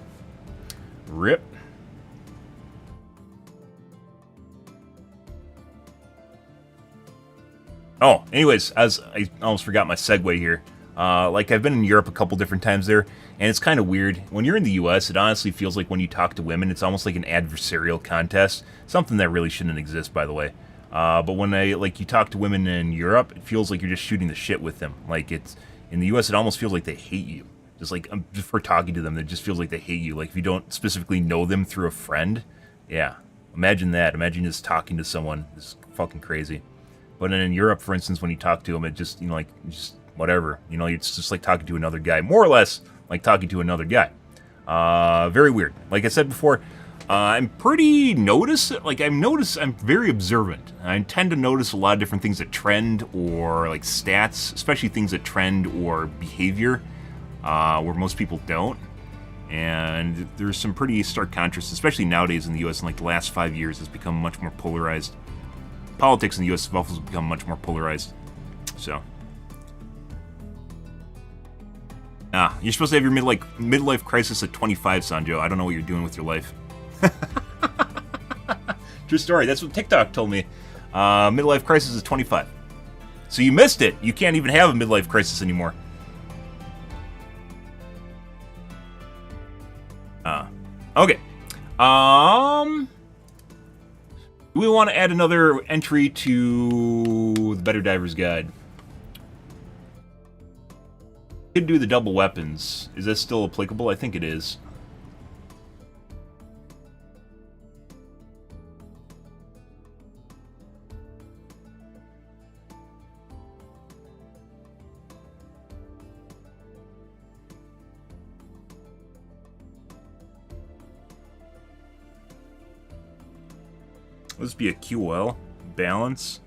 Rip. Oh, anyways, as I almost forgot my segue here. Like, I've been in Europe a couple different times there, and it's kind of weird. When you're in the US, it honestly feels like when you talk to women, it's almost like an adversarial contest. Something that really shouldn't exist, by the way. But when you talk to women in Europe, it feels like you're just shooting the shit with them. Like, it's in the US, it almost feels like they hate you. Just like, just for talking to them, it just feels like they hate you. Like, if you don't specifically know them through a friend, yeah. Imagine that. Imagine just talking to someone. It's fucking crazy. But then in Europe, for instance, when you talk to them, it just, just whatever. It's just like talking to another guy. More or less like talking to another guy. Very weird. Like I said before, I'm pretty I'm very observant. I tend to notice a lot of different things that trend or like stats, especially things that trend or behavior, where most people don't. And there's some pretty stark contrasts, especially nowadays in the U.S. in like the last 5 years, it's become much more polarized. Politics in the U.S. has also become much more polarized. So. You're supposed to have your midlife crisis at 25, Sanjo. I don't know what you're doing with your life. True story. That's what TikTok told me. Midlife crisis is 25. So you missed it. You can't even have a midlife crisis anymore. Okay. We want to add another entry to the Better Divers Guide. Could do the double weapons. Is that still applicable? I think it is. Will this be a QL? Balance?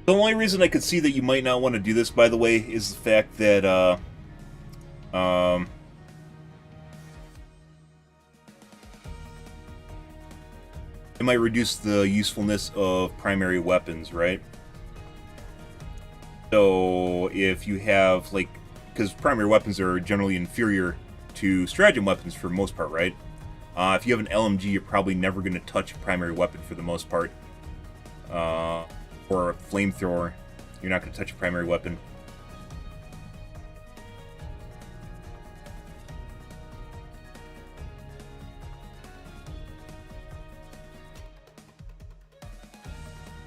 The only reason I could see that you might not want to do this, by the way, is the fact that, it might reduce the usefulness of primary weapons, right? So, if you have, like, because primary weapons are generally inferior to stratagem weapons for the most part, right? If you have an LMG, you're probably never going to touch a primary weapon for the most part. Or a flamethrower, you're not going to touch a primary weapon.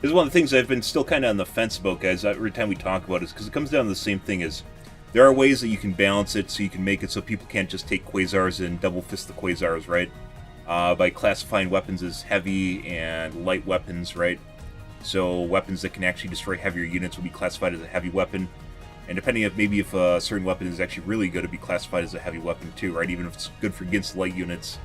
Because one of the things I've been still kind of on the fence about, guys, every time we talk about it, is because it comes down to the same thing as there are ways that you can balance it so you can make it so people can't just take quasars and double fist the quasars, right? By classifying weapons as heavy and light weapons, right? So weapons that can actually destroy heavier units will be classified as a heavy weapon. And depending if maybe if a certain weapon is actually really good, it'd be classified as a heavy weapon too, right? Even if it's good for against light units.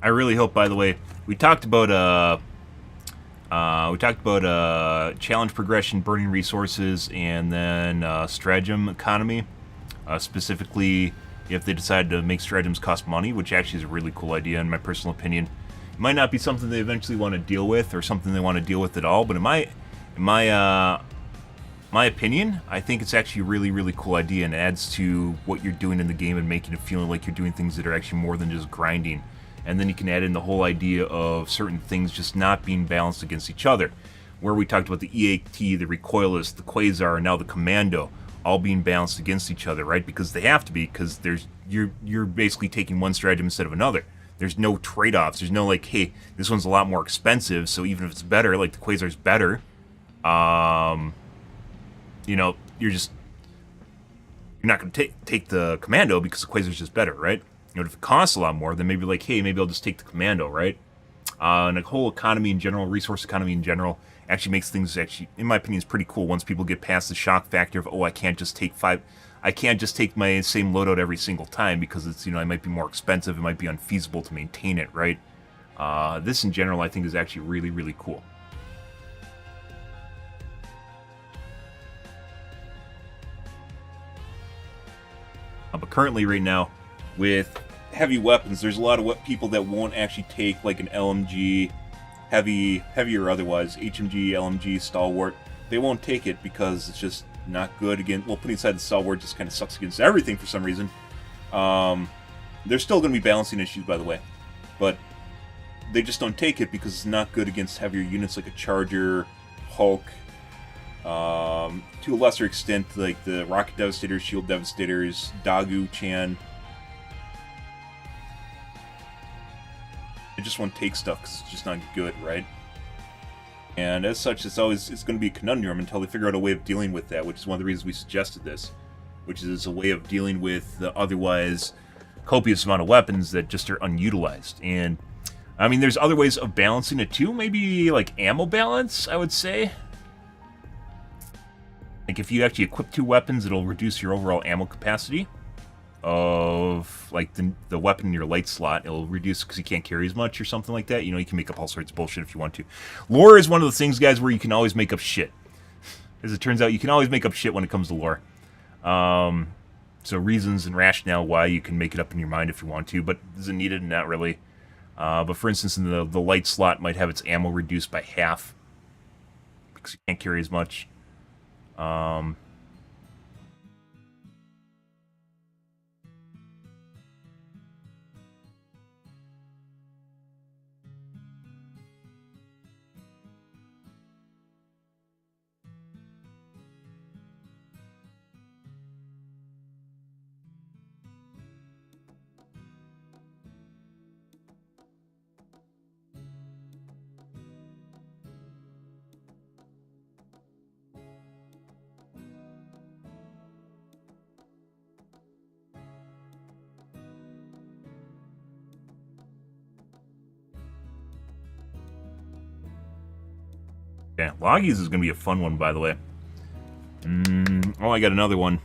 I really hope, by the way, we talked about challenge progression, burning resources, and then stratagem economy. Specifically, if they decide to make stratagems cost money, which actually is a really cool idea in my personal opinion. It might not be something they eventually want to deal with, or something they want to deal with at all. But in my opinion, I think it's actually a really, really cool idea, and adds to what you're doing in the game and making it feel like you're doing things that are actually more than just grinding. And then you can add in the whole idea of certain things just not being balanced against each other. Where we talked about the EAT, the Recoillist, the Quasar, and now the Commando, all being balanced against each other, right? Because they have to be, because you're basically taking one stratagem instead of another. There's no trade-offs. There's no like, hey, this one's a lot more expensive, so even if it's better, like the Quasar's better, you know, you're not going to take the Commando because the Quasar's just better, right? You know, if it costs a lot more, then maybe like, hey, maybe I'll just take the Commando, right? And the whole economy in general, resource economy in general, actually makes things actually, in my opinion, is pretty cool once people get past the shock factor of, oh, I can't just take my same loadout every single time because it's, you know, it might be more expensive, it might be unfeasible to maintain it, right? This in general, I think, is actually really, really cool. But currently, right now, with heavy weapons, there's a lot of people that won't actually take like an LMG, heavy or otherwise, HMG, LMG, stalwart. They won't take it because it's just not good. Again, well, putting aside the stalwart just kind of sucks against everything for some reason. There's still going to be balancing issues, by the way, but they just don't take it because it's not good against heavier units like a Charger, Hulk, to a lesser extent like the Rocket Devastators, Shield Devastators, Dagu, Chan. They just won't take stuff because it's just not good, right? And as such, it's going to be a conundrum until they figure out a way of dealing with that, which is one of the reasons we suggested this, which is a way of dealing with the otherwise copious amount of weapons that just are unutilized. And I mean, there's other ways of balancing it too. Maybe like ammo balance, I would say. Like if you actually equip 2 weapons, it'll reduce your overall ammo capacity of like the weapon in your light slot. It'll reduce because you can't carry as much or something like that. You know, you can make up all sorts of bullshit if you want to. Lore is one of the things, guys, where you can always make up shit. As it turns out, you can always make up shit when it comes to lore. So reasons and rationale why you can make it up in your mind if you want to, but is it needed? Not really. But for instance, in the light slot might have its ammo reduced by half because you can't carry as much. Yeah, Loggies is going to be a fun one, by the way. Oh, I got another one.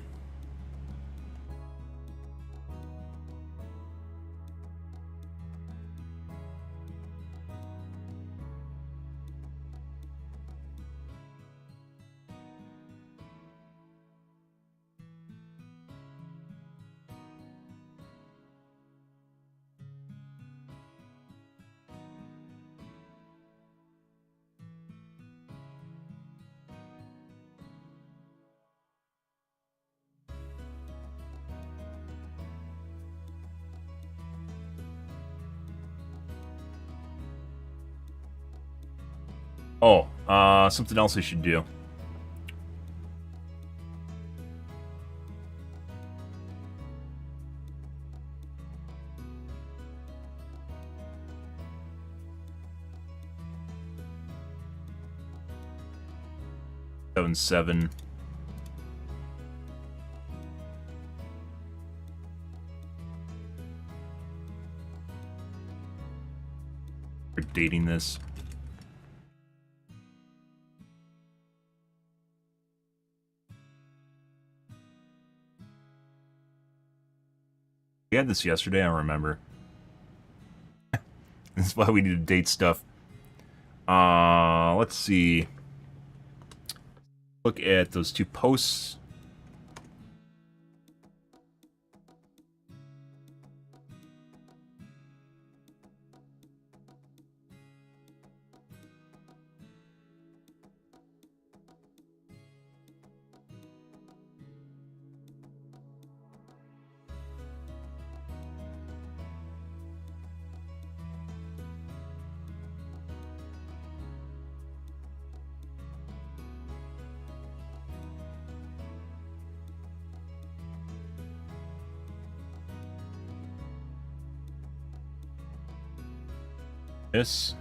Oh, something else I should do. Seven. We're dating this. We had this yesterday, I don't remember. That's why we need to date stuff. Let's see. Look at those 2 posts. This.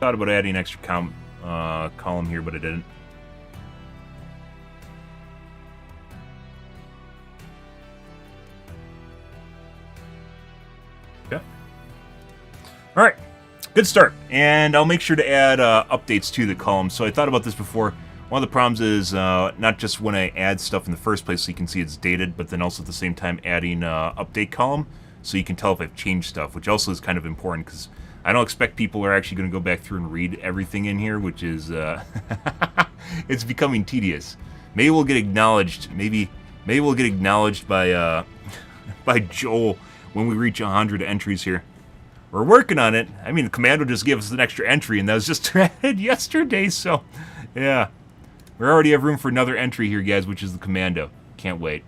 Thought about adding an extra column here, but I didn't. Okay. All right. Good start. And I'll make sure to add updates to the column. So I thought about this before. One of the problems is not just when I add stuff in the first place so you can see it's dated, but then also at the same time adding update column so you can tell if I've changed stuff, which also is kind of important because I don't expect people are actually going to go back through and read everything in here, which is it's becoming tedious. Maybe we'll get acknowledged. Maybe we'll get acknowledged by by Joel when we reach 100 entries here. We're working on it. I mean, the Commando just gave us an extra entry, and that was just added yesterday, so yeah. We already have room for another entry here, guys, which is the Commando. Can't wait.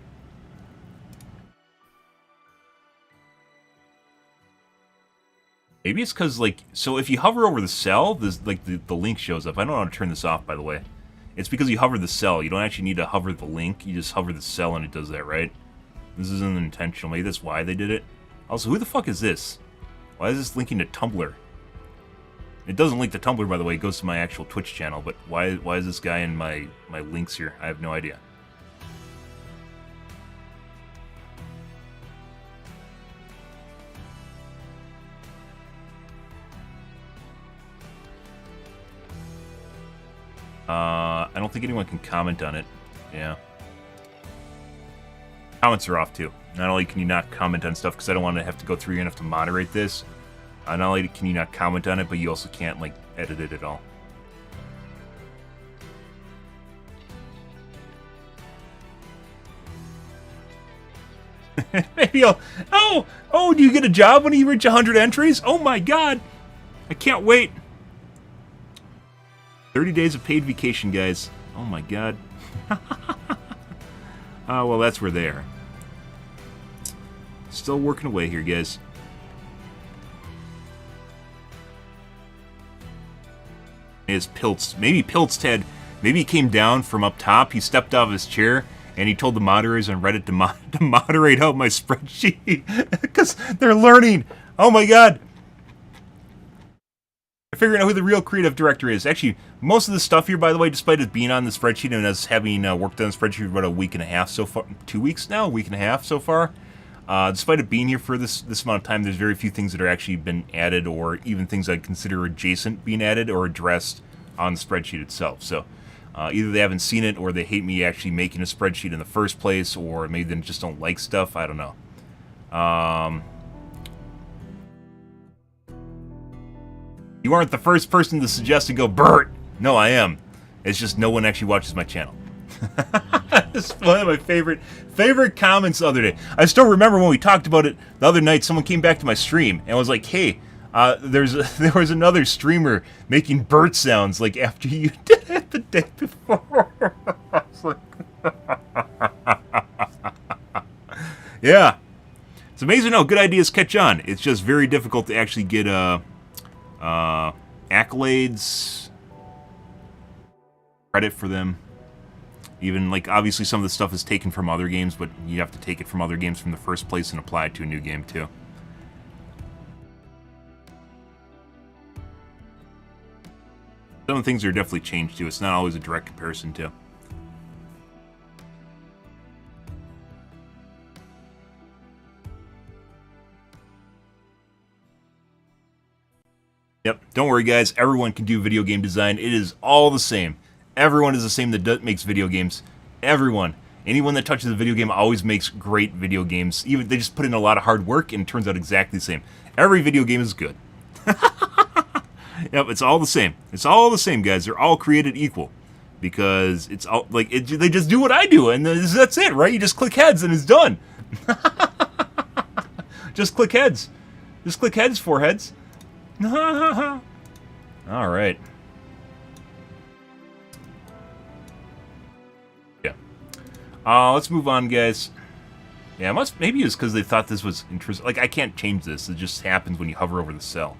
Maybe it's because, like, so if you hover over the cell, this, like, the link shows up. I don't know how to turn this off, by the way. It's because you hover the cell. You don't actually need to hover the link. You just hover the cell and it does that, right? This isn't intentional. Maybe that's why they did it. Also, who the fuck is this? Why is this linking to Tumblr? It doesn't link to Tumblr, by the way. It goes to my actual Twitch channel. But why is this guy in my links here? I have no idea. I don't think anyone can comment on it. Yeah. Comments are off, too. Not only can you not comment on stuff, because I don't want to have to go through and have to moderate this. Not only can you not comment on it, but you also can't, like, edit it at all. Maybe I'll... Oh, do you get a job when you reach 100 entries? Oh my god! I can't wait! 30 days of paid vacation, guys. Oh my god. Well, that's where they are. Still working away here, guys. Is Piltz. Maybe Piltz had... Maybe he came down from up top, he stepped out of his chair, and he told the moderators on Reddit to moderate out my spreadsheet. Because they're learning! Oh my god! I'm figuring out who the real creative director is. Actually, most of the stuff here, by the way, despite it being on the spreadsheet and us having worked on the spreadsheet for about a week and a half so far... 2 weeks now? A week and a half so far? Despite it being here for this amount of time, there's very few things that are actually been added, or even things I'd consider adjacent being added or addressed on the spreadsheet itself. So either they haven't seen it, or they hate me actually making a spreadsheet in the first place, or maybe they just don't like stuff. I don't know. You aren't the first person to suggest to go, Bert! No, I am. It's just no one actually watches my channel. It's one of my favorite comments the other day. I still remember when we talked about it the other night, someone came back to my stream and was like, hey, there was another streamer making bird sounds like after you did it the day before. I was like, yeah. It's amazing how good ideas catch on. It's just very difficult to actually get accolades, credit for them. Even, like, obviously some of the stuff is taken from other games, but you have to take it from other games from the first place and apply it to a new game, too. Some of the things are definitely changed, too. It's not always a direct comparison, too. Yep, don't worry, guys. Everyone can do video game design. It is all the same. Everyone is the same that makes video games. Everyone. Anyone that touches a video game always makes great video games. Even they just put in a lot of hard work and it turns out exactly the same. Every video game is good. Yep, it's all the same. It's all the same, guys. They're all created equal. Because it's all, like, they just do what I do, and that's it, right? You just click heads and it's done. Just click heads. Just click heads, foreheads. Alright. Let's move on, guys. Yeah, maybe it's because they thought this was interesting. Like, I can't change this. It just happens when you hover over the cell.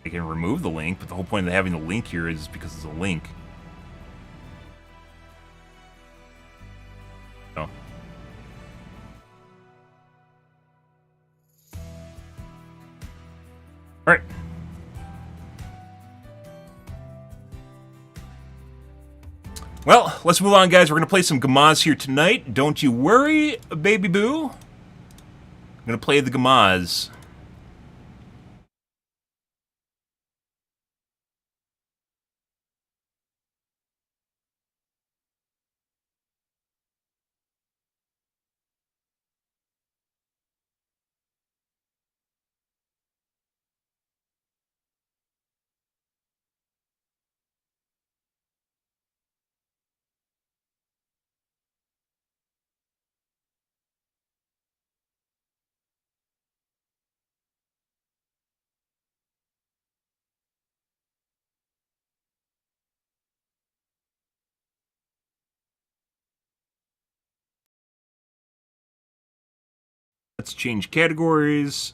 I can remove the link, but the whole point of having the link here is because it's a link. Oh. Well, let's move on, guys. We're going to play some Gamaz here tonight. Don't you worry, baby boo. I'm going to play the Gamaz. Let's change categories.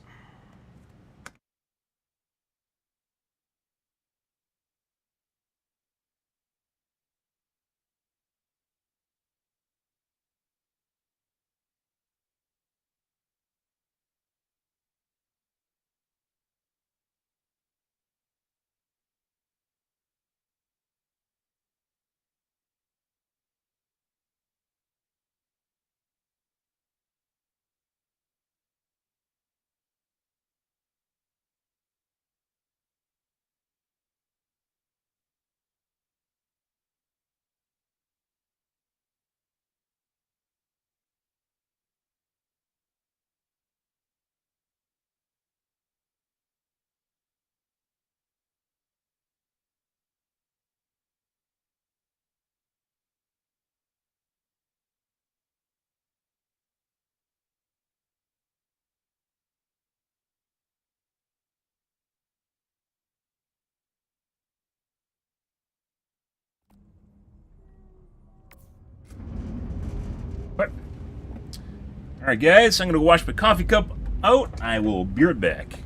All right, guys, I'm going to wash my coffee cup out. I will be right back.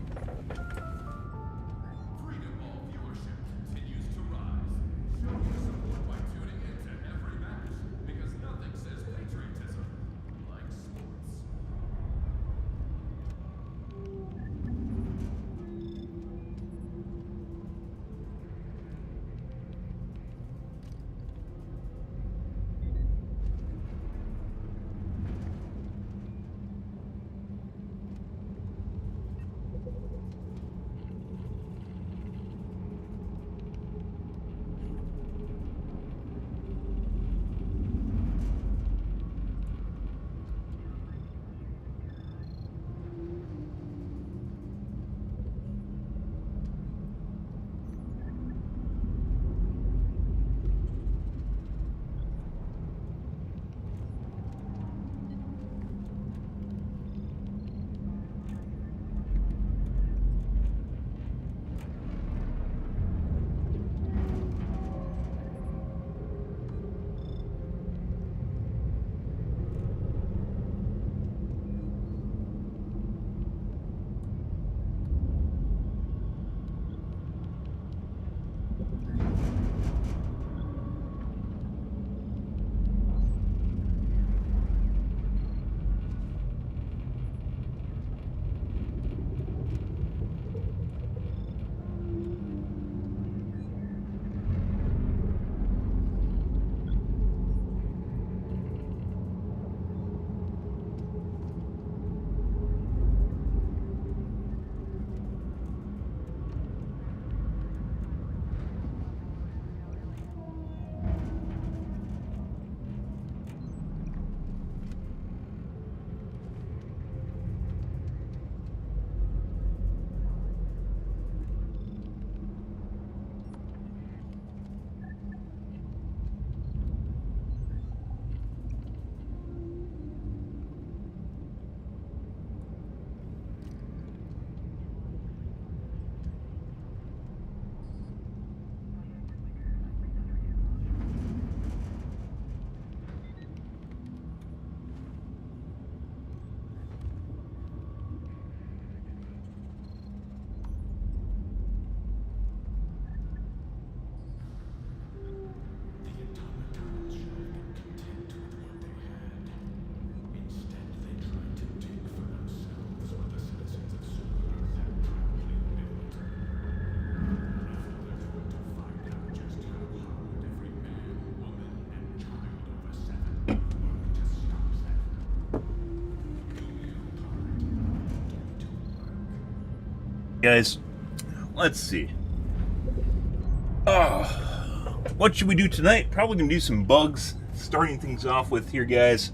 Guys, let's see. What should we do tonight? Probably gonna do some bugs. Starting things off with here, guys.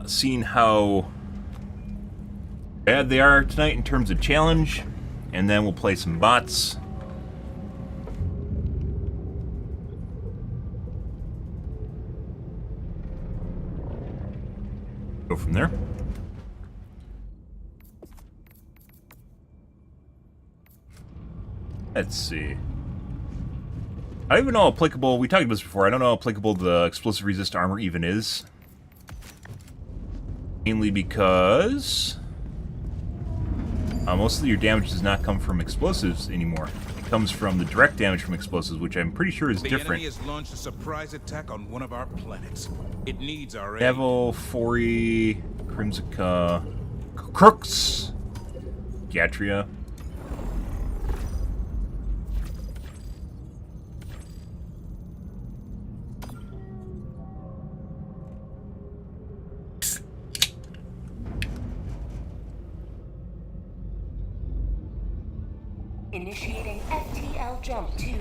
Seeing how bad they are tonight in terms of challenge, and then we'll play some bots. Go from there. Let's see. I don't even know how applicable, we talked about this before, I don't know how applicable the explosive resist armor even is. Mainly because most of your damage does not come from explosives anymore. It comes from the direct damage from explosives, which I'm pretty sure is different. The enemy has launched a surprise attack on one of our planets. It needs our aid. Devil, Fori, Crimsica, Crooks, Gatria. Initiating FTL jump to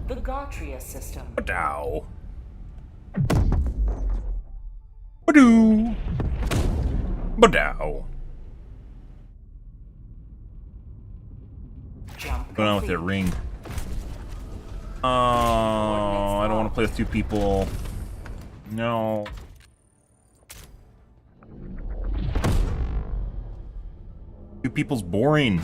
the Gatria system. Badow. Badoo. Badow. Jump Going on with that ring. Oh, I don't want to play with two people. No. Two people's boring.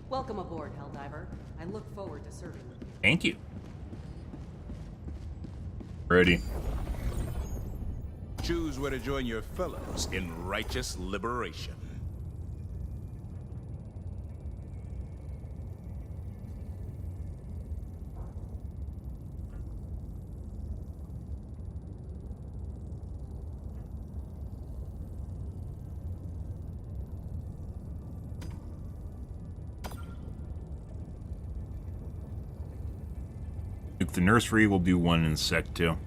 Welcome aboard, Helldiver. I look forward to serving you. Thank you. Ready. Choose where to join your fellows in righteous liberation. Nuke the nursery, we'll do one in a sec too.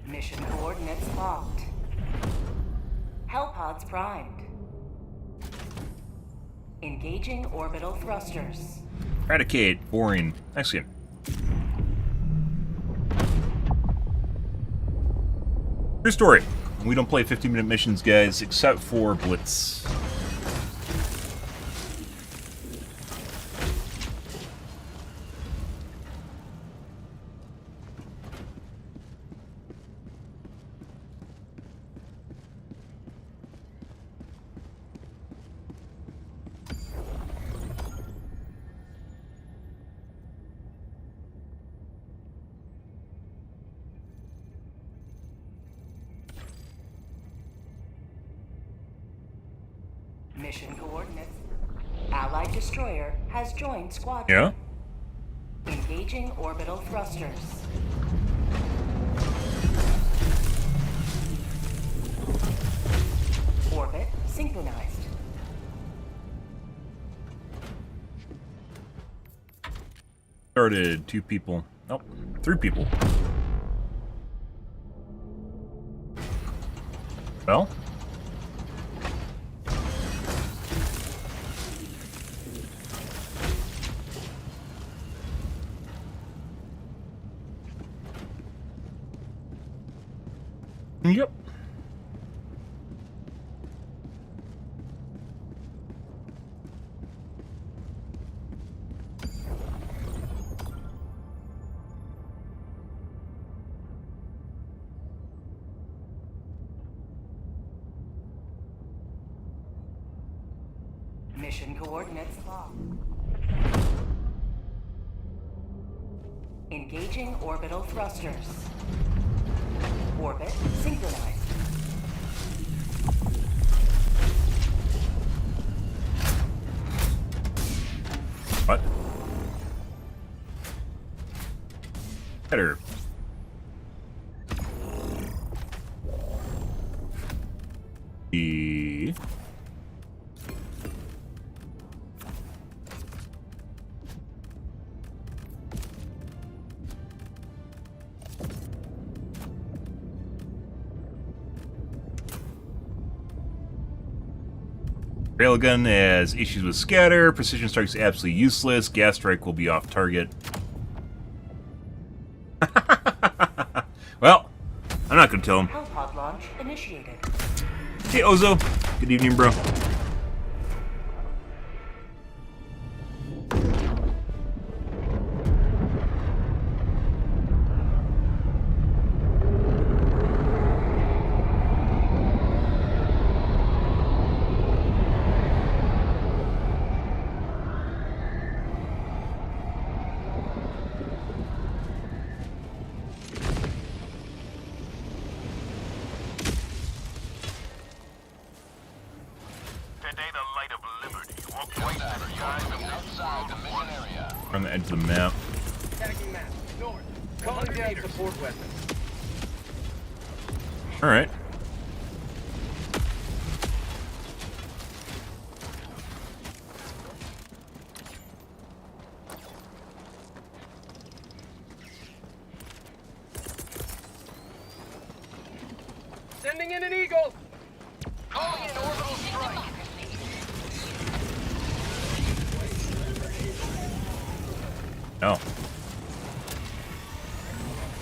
Mission coordinates locked. Hellpods primed. Engaging orbital thrusters. Eradicate. Boring. Excellent. True story. We don't play 15-minute missions, guys, except for Blitz. Mission coordinates. Allied destroyer has joined squadron. Yeah? Engaging orbital thrusters. Orbit synchronized. Started 2 people. Nope. 3 people. Well? Yep. Mission coordinates locked. Engaging orbital thrusters. Orbit synchronized. What? Better. E. Railgun has issues with scatter. Precision strike's absolutely useless. Gas strike will be off target. Well, I'm not gonna tell him. Hellpod launch initiated. Hey Ozo, good evening, bro. On the edge of the map. Attacking map. North. Calling down support weapon. Alright. Sending in an eagle. Calling in orbital strike. No.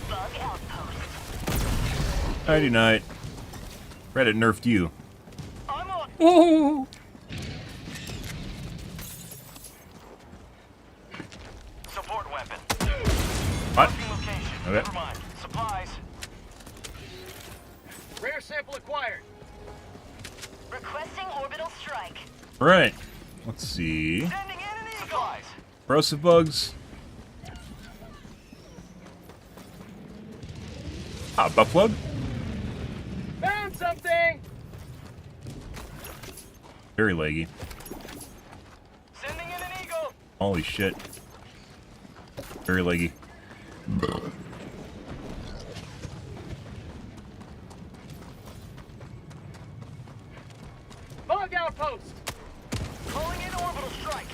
Bug outpost. Nighty night. Reddit nerfed you. I'm on. Oh. Support weapon. What? Location. Okay. Never mind. Supplies. Rare sample acquired. Requesting orbital strike. Alright. Let's see. Sending in an eagle. Supplies. Corrosive bugs. Ah, butt plug? Found something. Very laggy. Sending in an eagle. Holy shit. Very laggy. Bug outpost. Calling in orbital strike.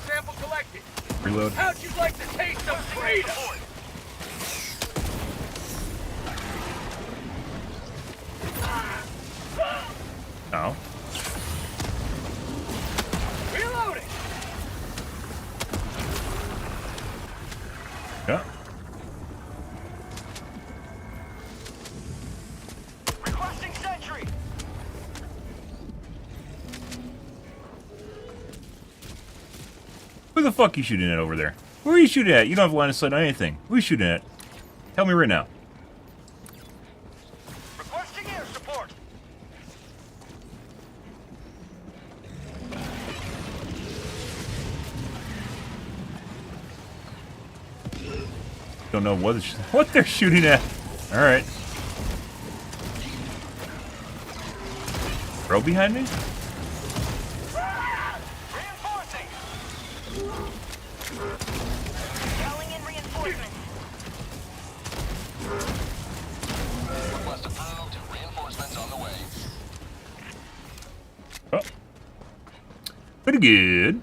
Sample collected. Reload. How'd you like the taste of freedom? Oh. Reloading. Yeah. Requesting sentry. Who the fuck are you shooting at over there? Who are you shooting at? You don't have line of sight on anything. Who are you shooting at? Tell me right now. Requesting air support. Don't know what they're shooting at. All right. Bro behind me? Reinforcing. Calling in reinforcements. Request approved. Reinforcements on the way. Oh. Pretty good.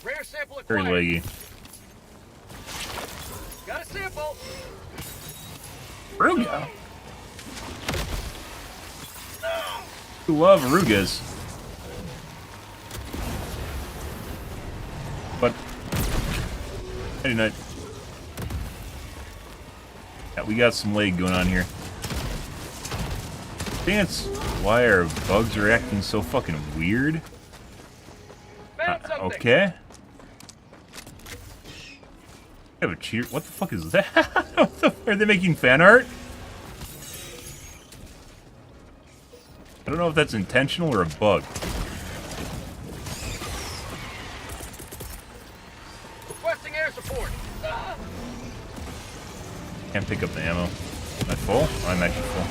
Rare sample Very acquired. laggy. Got a sample. Aruga. You love Arugas. But any night. Yeah, we got some lag going on here. Dance. Why are bugs reacting so fucking weird? Found something. Okay. I have a cheer. What the fuck is that? Are they making fan art? I don't know if that's intentional or a bug. Requesting air support. Can't pick up the ammo. Am I full? Oh, I'm actually full.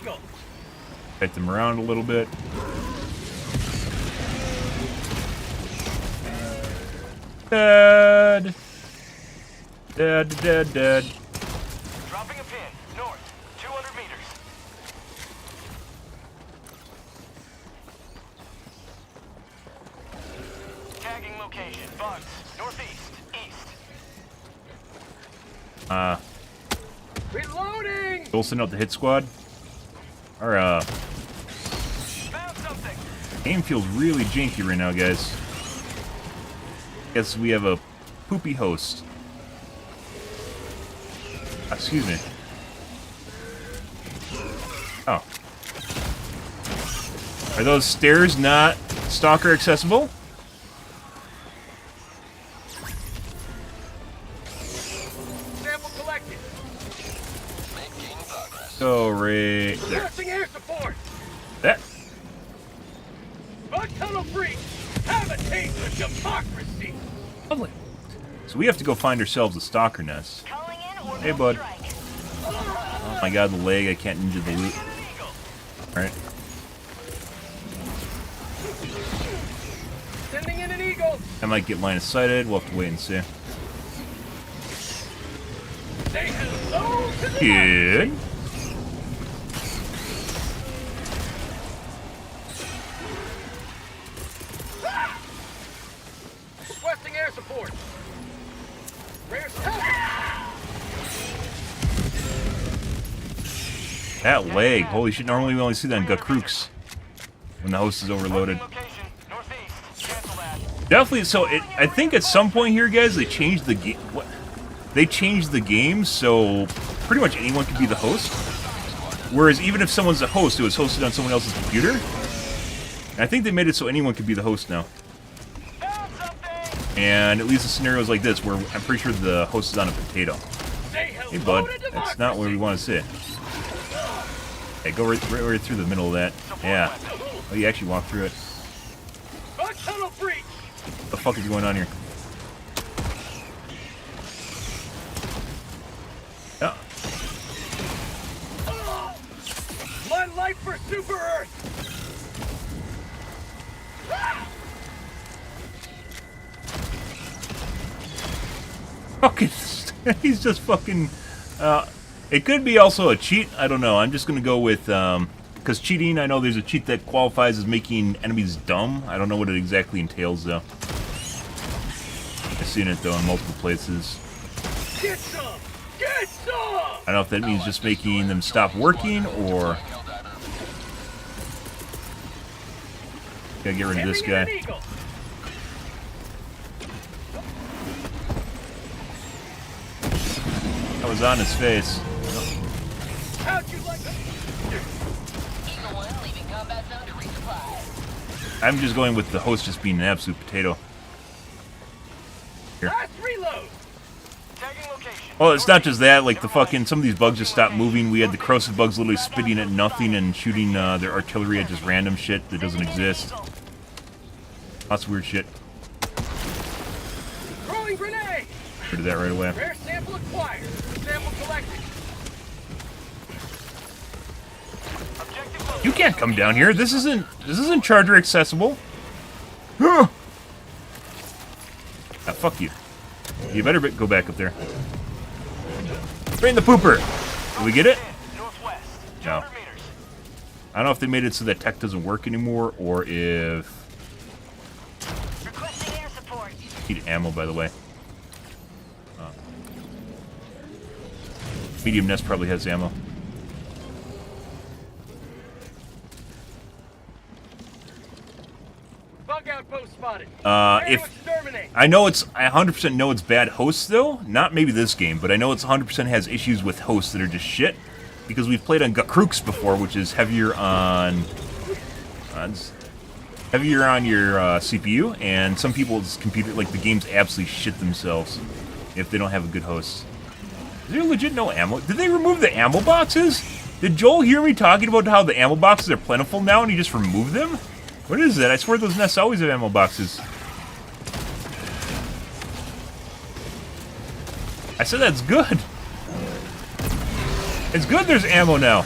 eagle. Fight them around a little bit. Dead. Dead, dead, dead. Dropping a pin. North. 200 meters. Tagging location. Bugs. Northeast. East. Reloading! We'll send out the hit squad. Our Found something. game feels really janky right now, guys. Guess we have a poopy host. Excuse me. Oh. Are those stairs not stalker accessible? Sample collected. Go right there. Requesting air support. That. Bug tunnel breach. Have a taste of democracy. Lovely. So we have to go find ourselves a stalker nest. Calling in orbital Hey, bud. strike. Oh my god, the leg. I can't ninja the loot. Alright. Sending in an eagle. I might get line of sighted. We'll have to wait and see. Say hello to the Good. Requesting air support. Rare That leg. Holy shit. Normally we only see that in Gakrooks when the host is overloaded. location. Northeast. Cancel that. Definitely. So I think at some point here, guys, they changed the game. What? They changed the game so pretty much anyone can be the host. Whereas even if someone's a host, it was hosted on someone else's computer. And I think they made it so anyone could be the host now. Found something. And at least the scenarios like this, where I'm pretty sure the host is on a potato. Say hello Hey, bud. to democracy. That's not where we want to sit. Hey, go right through the middle of that. Yeah. Oh, you actually walked through it. Bug tunnel breach. What the fuck is going on here? Yeah. My life for Super Earth. Fucking, he's just fucking. It could be also a cheat. I don't know. I'm just gonna go with because cheating. I know there's a cheat that qualifies as making enemies dumb. I don't know what it exactly entails though. I've seen it though in multiple places. Get some. Get some. I don't know if that means just making them stop working or. Gotta get rid of this Sending in an guy. eagle. That was on his face. How'd you like that? Eagle 1 leaving combat zone to resupply. I'm just going with the host just being an absolute potato. Here. Last reload. Tagging location. Oh, it's not just that. Like the fucking some of these bugs just stopped moving. We had the corrosive bugs literally spitting at nothing and shooting their artillery at just random shit that doesn't exist. Lots of weird shit. Throwing grenade. Rid of that right away. Rare sample acquired. Sample collected. Objective located. You can't come down here. This isn't charger accessible. Huh. Ah, fuck you. You better go back up there. Train the pooper. Did we get it? Northwest. No. 200 meters. I don't know if they made it so that tech doesn't work anymore, or if Requesting air support. need ammo. By the way, medium nest probably has ammo. Bug outpost spotted. If Exterminate. I 100% know it's bad hosts though. Not maybe this game, but I know it's 100% has issues with hosts that are just shit. Because we've played on Gakrooks before, which is heavier on your CPU, and some people's computer, like the games, absolutely shit themselves if they don't have a good host. Is there legit no ammo? Did they remove the ammo boxes? Did Joel hear me talking about how the ammo boxes are plentiful now, and he just removed them? What is that? I swear those nests always have ammo boxes. I said that's good. It's good there's ammo now.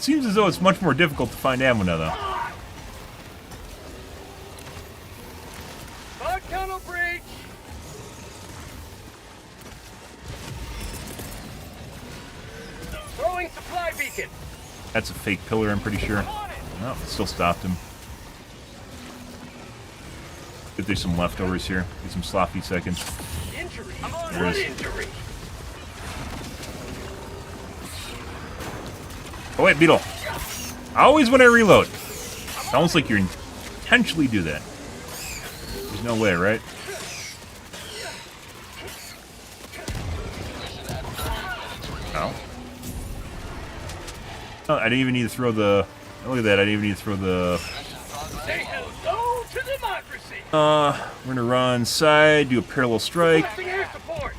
It seems as though it's much more difficult to find ammo now, though. Bug tunnel breach! Throwing supply beacon! That's a fake pillar, I'm pretty sure. No, it still stopped him. If there's some leftovers here. Get some sloppy seconds. Injury! There it is. Injury! Oh wait, Beetle. Always when I reload. It's almost like you're intentionally do that. There's no way, right? No. Oh, I didn't even need to throw the... Look at that, I didn't even need to throw the... Say hello to democracy! We're gonna run side, do a parallel strike. Requesting air support!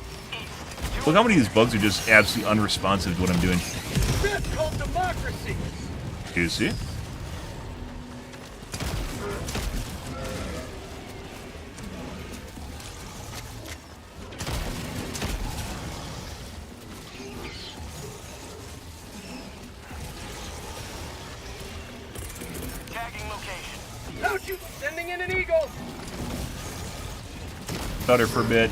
Look how many of these bugs are just absolutely unresponsive to what I'm doing. That's called democracy! Do you see? Tagging location. Don't you sending in an eagle! Stutter for a bit.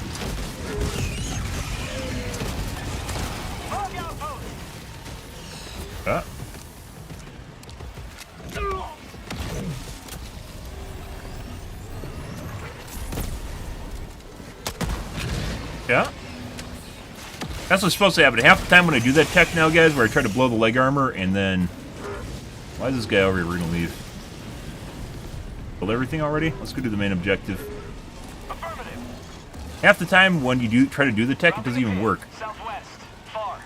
Bug outpost! Ah. Yeah. That's what's supposed to happen. Half the time when I do that tech now, guys, where I try to blow the leg armor, and then... Why is this guy over here? We're gonna leave. Build everything already? Let's go do the main objective. Affirmative. Half the time when you try to do the tech, it doesn't even work. Southwest. Far.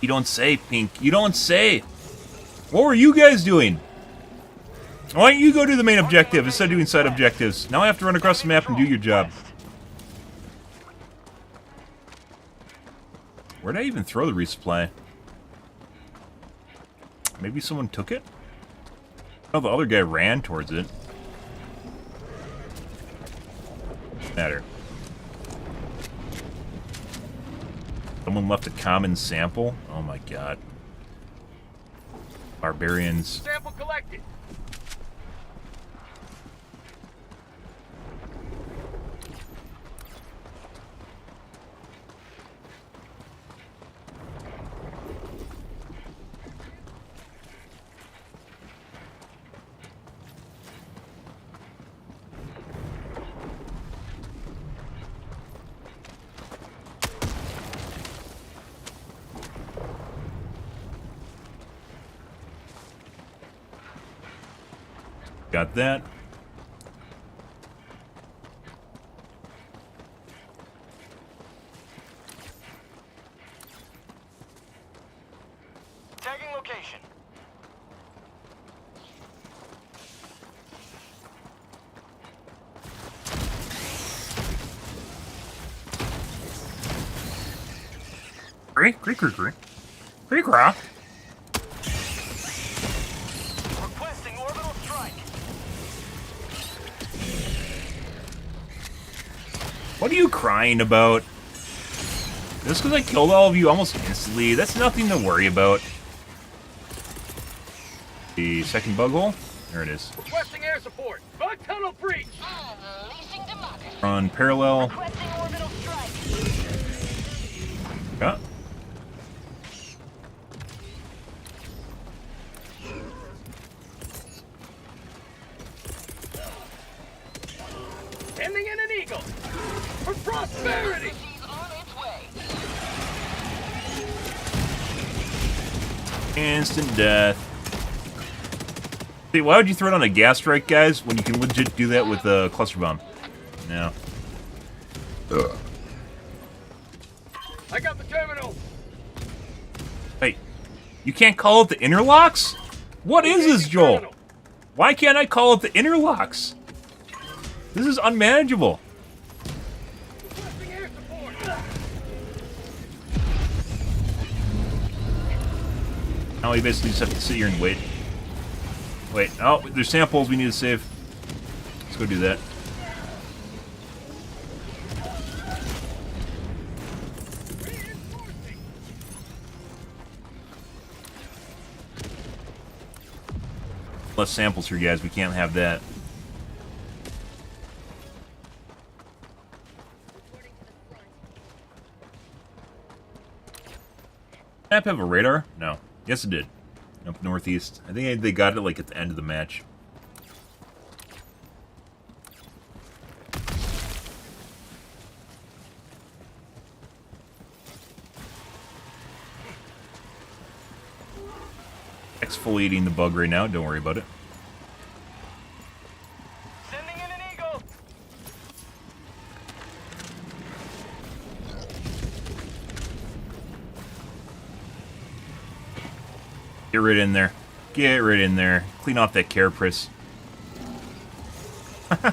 You don't say, Pink. You don't say. What were you guys doing? Why don't you go do the main objective instead of doing side objectives? Now I have to run across the map and do your job. Where did I even throw the resupply? Maybe someone took it? Oh, the other guy ran towards it. Matter. Someone left a common sample? Oh my god. Barbarians. Sample collected. Got that. Tagging location. Craw. Requesting orbital strike. What are you crying about? Just because I killed all of you almost instantly, that's nothing to worry about. The second bug hole? There it is. Requesting air support. Bug tunnel breach. Unleashing democracy. Run parallel. Requesting orbital strike. Yeah. Sending in an eagle. For prosperity. She's on its way. Instant death. See, why would you throw it on a gas strike, guys, when you can legit do that with a cluster bomb? No. I got the terminal. Wait, you can't call it the interlocks? What is this, Joel? Terminal. Why can't I call it the interlocks? This is unmanageable. Requesting air support. Now we basically just have to sit here and wait. Wait, oh, there's samples we need to save. Let's go do that. Less samples here, guys. We can't have that. Map have a radar? No. Yes, it did. Up northeast. I think they got it like at the end of the match. Exfoliating the bug right now. Don't worry about it. Sending in an eagle. Get right in there. Get right in there. Clean off that carapace. Bugs.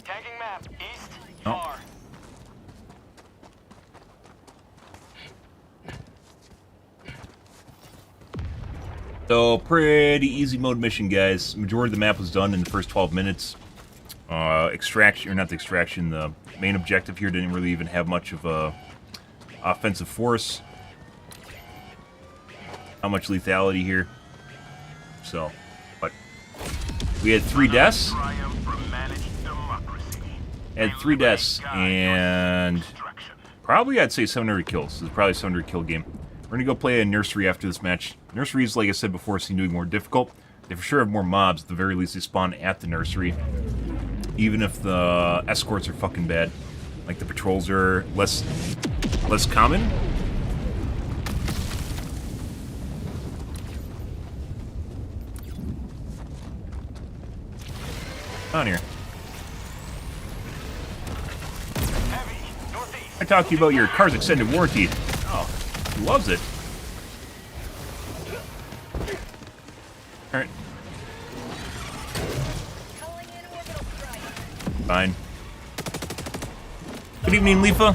Tagging map. East. Oh. Far. So, pretty easy mode mission, guys. Majority of the map was done in the first 12 minutes. Extraction, or not the extraction, the main objective here didn't really even have much of a offensive force. Not much lethality here. So, but we had 3 deaths. Had 3 deaths, and probably I'd say 700 kills. It's probably a 700 kill game. We're gonna go play a nursery after this match. Nurseries, like I said before, seem to be more difficult. They for sure have more mobs. At the very least, they spawn at the nursery. Even if the escorts are fucking bad. Like the patrols are less common. On here. Heavy. Northeast. I talked to you about your car's extended warranty. Oh, he loves it. Alright. Fine. Good evening, Leafa.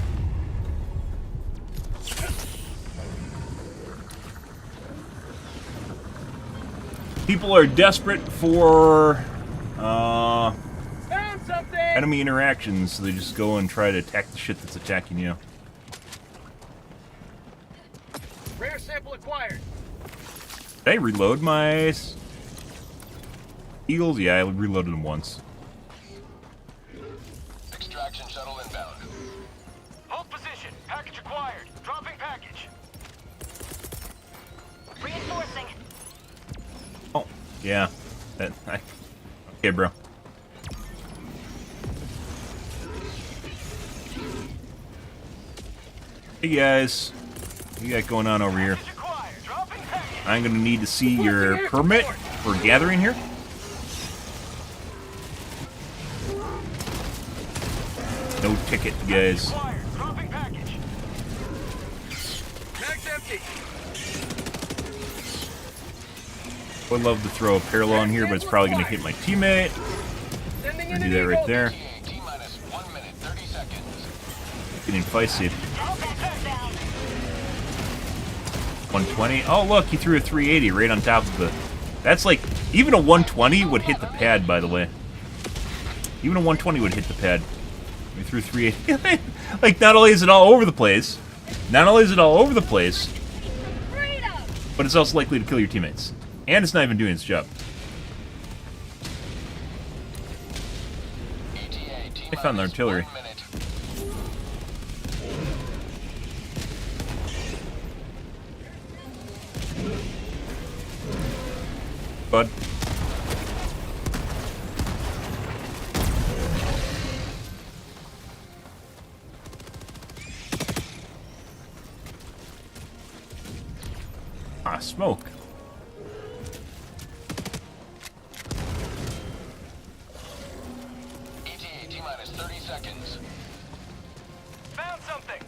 People are desperate for Found something. enemy interactions, so they just go and try to attack the shit that's attacking you. Rare sample acquired. Did I reload my Eagles? Yeah, I reloaded them once. Extraction shuttle inbound. Hold position. Package acquired. Dropping package. Reinforcing. Oh, yeah. Okay, bro. Hey guys, what you got going on over here? Package acquired. Dropping package. I'm gonna need to see your permit for gathering here. No ticket, guys. Acquired. Dropping package. Bag's empty. Would love to throw a parallel in here, but it's probably gonna hit my teammate. Sending I'll in do an that right eagle. there. T-minus 1 minute, 30 seconds. Getting feisty. All vectors down. 120. Oh, look, he threw a 380 right on top of the... That's like... Even a 120 would hit the pad, by the way. Even a 120 would hit the pad. We threw 380. Like, not only is it all over the place, but it's also likely to kill your teammates. And it's not even doing its job. I found the artillery. 1 minute. Bud. Ah, smoke. ETA T-minus 30 seconds. Found something.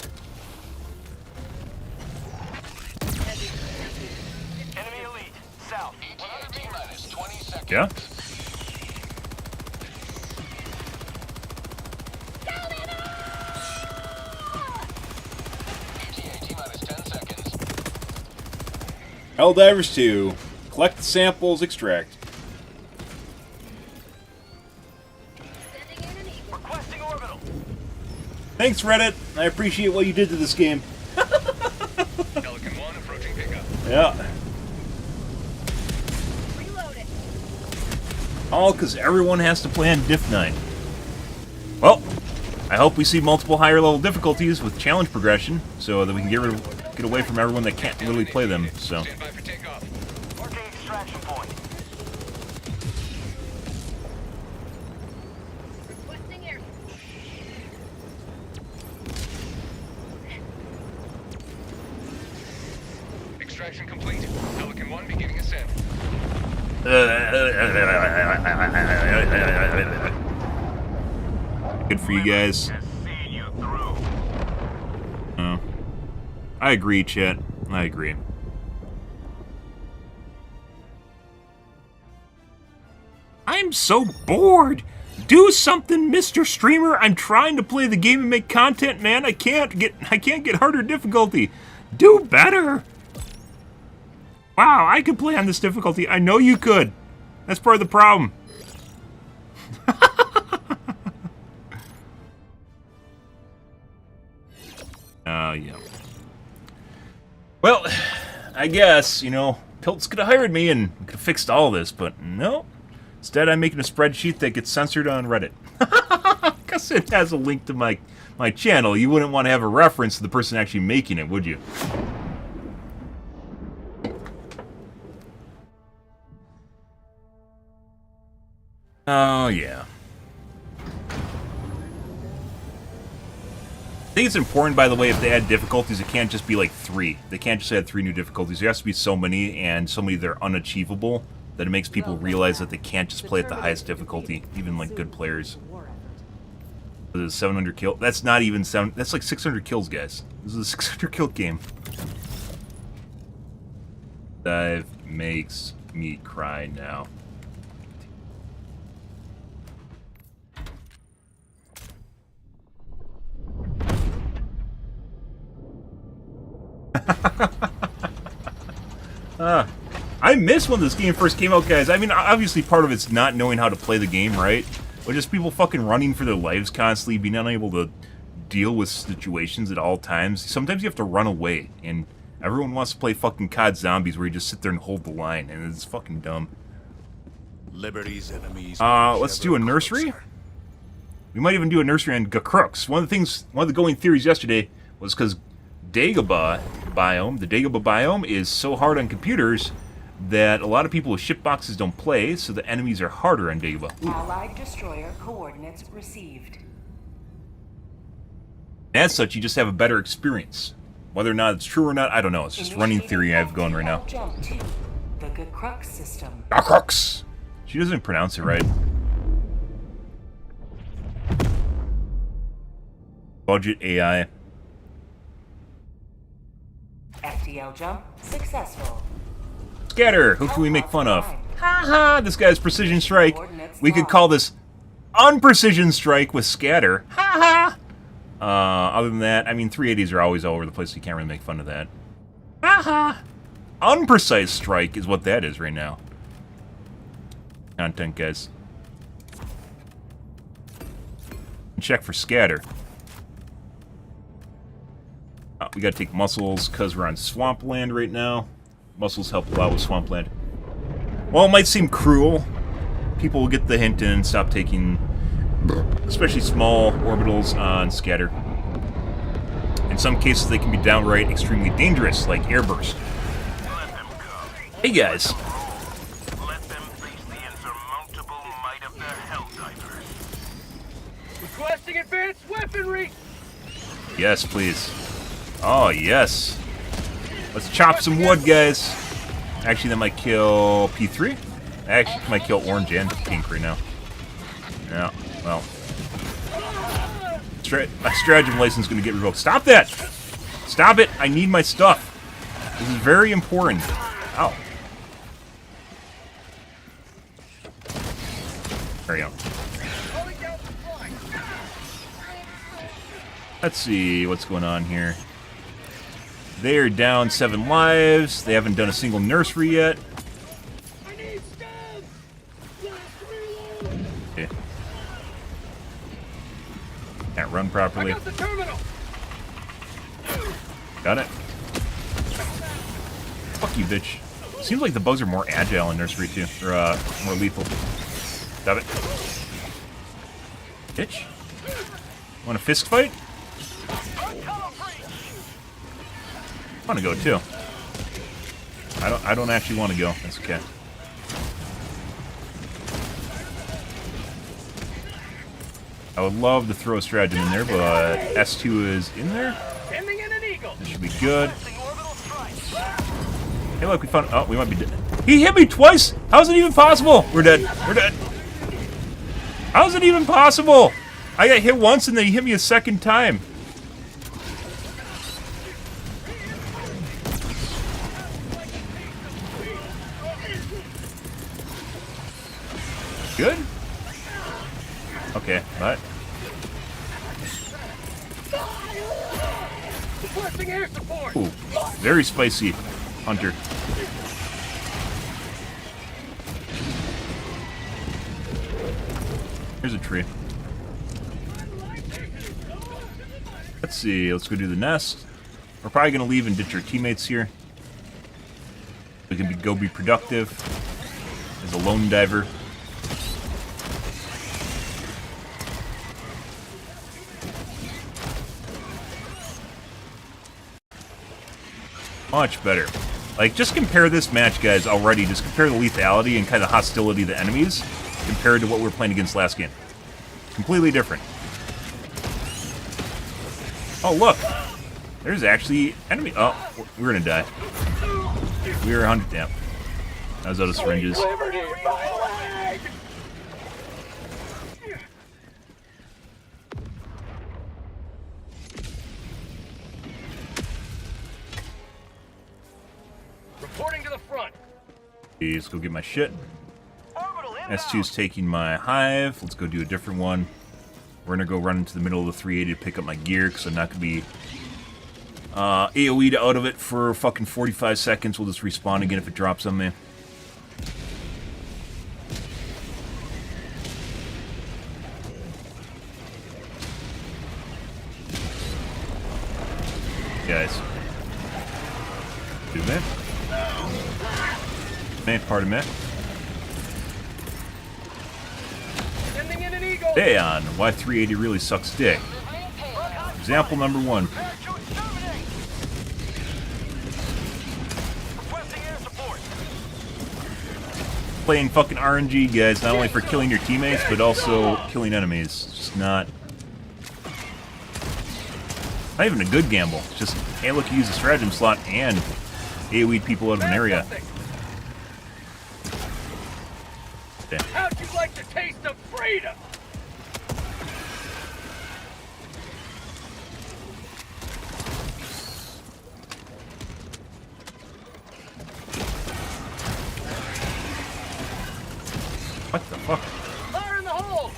Enemy elite. South. ETA T-minus 20 seconds. Yeah? ETA T-minus 10 seconds. Helldivers 2. Collect the samples, extract. Requesting orbital. Thanks, Reddit. I appreciate what you did to this game. Pelican 1 approaching pickup. Yeah. Reload it. All because everyone has to play on Diff 9. Well, I hope we see multiple higher level difficulties with challenge progression, so that we can get away from everyone that can't literally play them. So. Stand by for takeoff. Marking extraction point. Requesting air. Extraction complete. Pelican 1 beginning ascent. Good for you guys. Seeing you through. Oh. I agree, chat. I agree. I'm so bored. Do something, Mr. Streamer. I'm trying to play the game and make content, man. I can't get harder difficulty. Do better. Wow, I could play on this difficulty. I know you could. That's part of the problem. Yeah. Well, I guess, you know, Pilt's could have hired me and could have fixed all this, but no. Instead, I'm making a spreadsheet that gets censored on Reddit. Because it has a link to my channel. You wouldn't want to have a reference to the person actually making it, would you? Oh, yeah. I think it's important, by the way, if they add difficulties, it can't just be like 3. They can't just add 3 new difficulties. There has to be so many, and so many that are unachievable, that it makes people realize that they can't just play at the highest difficulty, even like good players. This is 700 kill. That's not even 7. That's like 600 kills, guys. This is a 600 kill game. Dive makes me cry now. I miss when this game first came out, guys. I mean, obviously part of it's not knowing how to play the game, right? But just people fucking running for their lives constantly, being unable to deal with situations at all times. Sometimes you have to run away, and everyone wants to play fucking COD Zombies where you just sit there and hold the line, and it's fucking dumb. Liberty's enemies. Let's do a nursery? We might even do a nursery on Crooks. One of the going theories yesterday was because Dagobah biome is so hard on computers that a lot of people with ship boxes don't play, so the enemies are harder on Dagobah. Allied destroyer coordinates received. As such, you just have a better experience. Whether or not it's true or not, I don't know. It's just running theory I have going right now. Jump to the Crux system. Crooks! She doesn't pronounce it right. Budget AI. FTL jump successful. Scatter! Who can we make fun of? Haha, this guy's precision strike. We could call this unprecision strike with scatter. Haha! Other than that, I mean, 380s are always all over the place, so you can't really make fun of that. Haha! Unprecise strike is what that is right now. Content, guys. Check for scatter. We gotta take muscles, because we're on swampland right now. Muscles help a lot with swampland. Well, it might seem cruel. People will get the hint and stop taking, especially small orbitals on scatter. In some cases, they can be downright extremely dangerous, like airburst. Hey guys. Let them face the insurmountable might of the Helldivers. Requesting advanced weaponry! Yes, please. Oh, yes. Let's chop some wood, guys. Actually, that might kill P3. Actually, it might kill orange and pink right now. Yeah, well. My stratagem license is going to get revoked. Stop that! Stop it! I need my stuff. This is very important. Ow. There we go. Let's see what's going on here. They are down 7 lives. They haven't done a single nursery yet. Okay. Can't run properly. I got the terminal. Got it. Fuck you, bitch. Seems like the bugs are more agile in Nursery too, or more lethal. Stop it. Bitch. Want a fist fight? I want to go too. I don't actually want to go. That's okay. I would love to throw a stratagem in there, but S2 is in there. Sending in an eagle. This should be good. Hey, look, we found. Oh, we might be dead. He hit me twice. How is it even possible? We're dead. We're dead. How is it even possible? I got hit once and then he hit me a second time. Good? Okay, but Requesting air support. ooh, very spicy, Hunter. Here's a tree. Let's see, let's go do the nest. We're probably gonna leave and ditch our teammates here. We can go be productive as a lone diver. Much better. Like, just compare this match, guys, already. Just compare the lethality and kind of hostility of the enemies compared to what we were playing against last game. Completely different. Oh, look. There's actually enemy. Oh, we're gonna die. We were 100. Damn. I was out of syringes. Reporting to the front. Let's go get my shit. S2's taking my hive. Let's go do a different one. We're gonna go run into the middle of the 380 to pick up my gear because I'm not gonna be AoE'd out of it for fucking 45 seconds. We'll just respawn again if it drops on me. Guys. Do that. Man, pardon me. Sending in an eagle. Damn, why 380 really sucks dick. Example number 1. Playing fucking RNG, guys, not only for killing your teammates, but also killing enemies. It's just not even a good gamble. It's just, hey, look, you use a stratagem slot and AoE people out of an area. Okay. How'd you like the taste of freedom? What the fuck? Fire in the hole!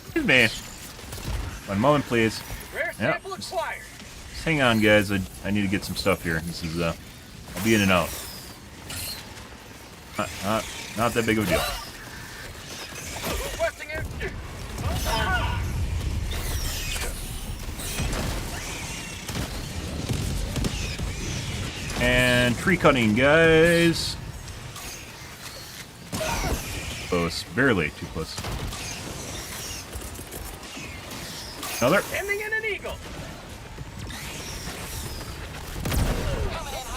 Excuse me. One moment, please. Rare Yeah. sample acquired. Just hang on, guys. I need to get some stuff here. This is, I'll be in and out. Not that big of a deal. Requesting air. And tree cutting, guys. Close. Barely. Too close. Another. Sending in an eagle.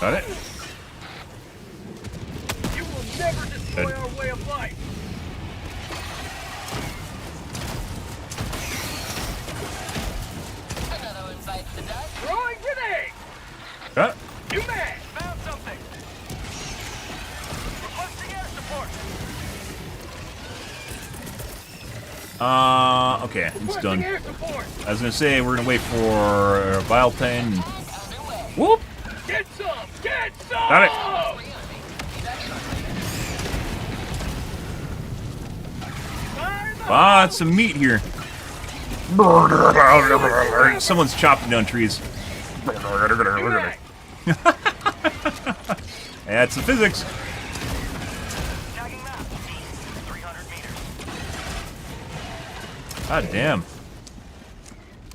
Got it. You will never destroy Good. our way of life. Another one bites the dust. Throwing grenade. Got it. You man. Found something. Requesting air support. Okay, it's Requesting done. air support. I was gonna say we're gonna wait for Vile Pen. Whoop! Get some. Get some. Got it. Fire the Ah, it's some meat here. Someone's chopping down trees. That's the physics. God damn.